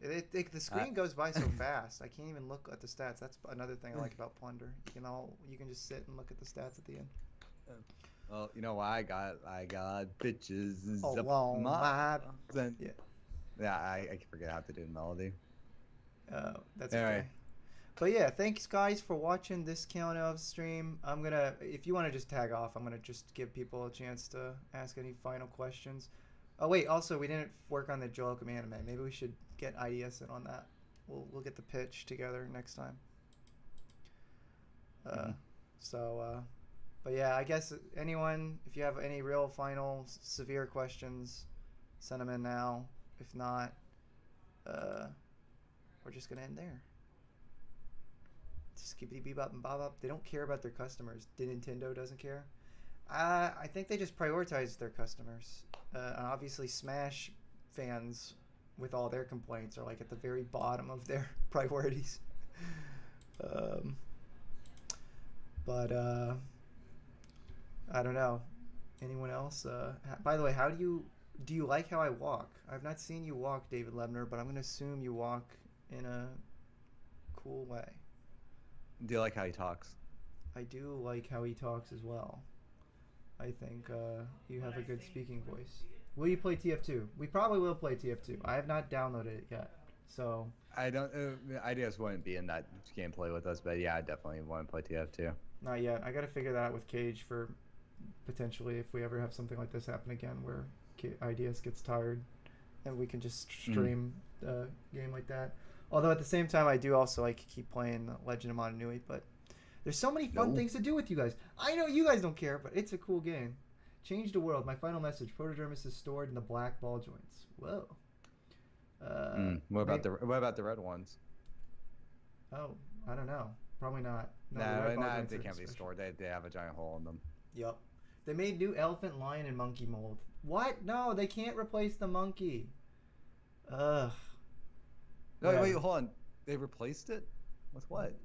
The screen goes by so fast. I can't even look at the stats. That's another thing I like about Plunder. You can just sit and look at the stats at the end.
Well, you know what I got? I got bitches.
Along my...
Yeah, I forget how to do the melody.
That's okay. But yeah, thanks guys for watching this Count of stream. I'm gonna, if you want to just tag off, I'm gonna just give people a chance to ask any final questions. Oh wait, also we didn't work on the Jalocum anime. Maybe we should get 80'S in on that. We'll get the pitch together next time. So, but yeah, I guess anyone, if you have any real final severe questions, send them in now. If not, we're just gonna end there. Skippity bebop and bop bop. They don't care about their customers. Nintendo doesn't care. I think they just prioritize their customers. And obviously, Smash fans, with all their complaints, are like at the very bottom of their priorities. But I don't know. Anyone else? By the way, do you like how I walk? I've not seen you walk, David Lebner, but I'm gonna assume you walk in a cool way.
Do you like how he talks?
I do like how he talks as well. I think you have a good speaking voice. Will you play TF2? We probably will play TF2. I have not downloaded it yet, so.
I don't. I just wouldn't be in that gameplay with us, but yeah, I definitely want to play TF2.
Not yet. I got to figure that out with Cage for potentially if we ever have something like this happen again, where IDS gets tired, and we can just stream a game like that. Although at the same time, I do also like to keep playing Legend of Mana Nui, but there's so many fun things to do with you guys. I know you guys don't care, but it's a cool game. Change the world. My final message. Protodermis is stored in the black ball joints. Whoa.
What about the red ones?
Oh, I don't know. Probably not.
No, they can't be stored. They have a giant hole in them.
Yep. They made new elephant, lion, and monkey mold. What? No, they can't replace the monkey. Ugh.
No, wait, hold on. They replaced it? With what?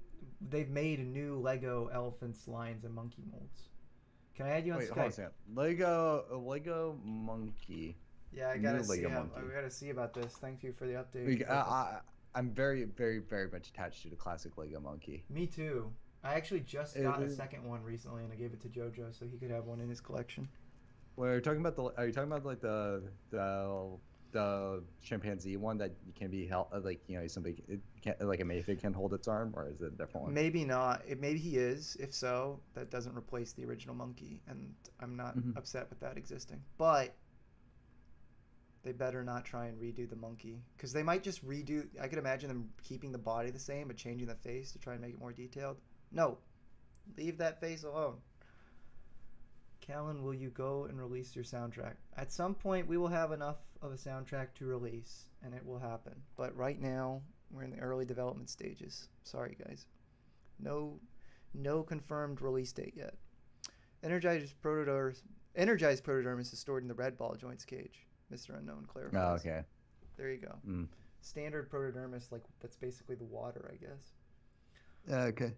They've made new Lego elephants, lions, and monkey molds. Can I add you on Skype?
Hold on a second. Lego monkey.
Yeah, I gotta see. We gotta see about this. Thank you for the update.
I'm very, very, very much attached to the classic Lego monkey.
Me too. I actually just got a second one recently, and I gave it to JoJo so he could have one in his collection.
Well, are you talking about like the chimpanzee one that can be held, like, you know, somebody can, like a Mayfig can hold its arm, or is it a different one?
Maybe not. Maybe he is. If so, that doesn't replace the original monkey, and I'm not upset with that existing. But they better not try and redo the monkey, because they might just redo. I could imagine them keeping the body the same but changing the face to try and make it more detailed. No, leave that face alone. Callan, will you go and release your soundtrack? At some point, we will have enough of a soundtrack to release, and it will happen. But right now, we're in the early development stages. Sorry, guys. No confirmed release date yet. Energized protodermis is stored in the red ball joints cage. Mr. Unknown clarifies.
Oh, okay.
There you go. Standard protodermis, like that's basically the water, I guess.
Okay.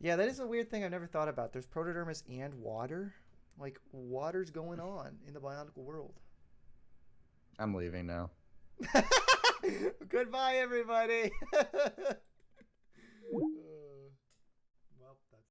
Yeah, that is a weird thing I've never thought about. There's protodermis and water. Like, water's going on in the Bionicle world.
I'm leaving now.
Goodbye, everybody.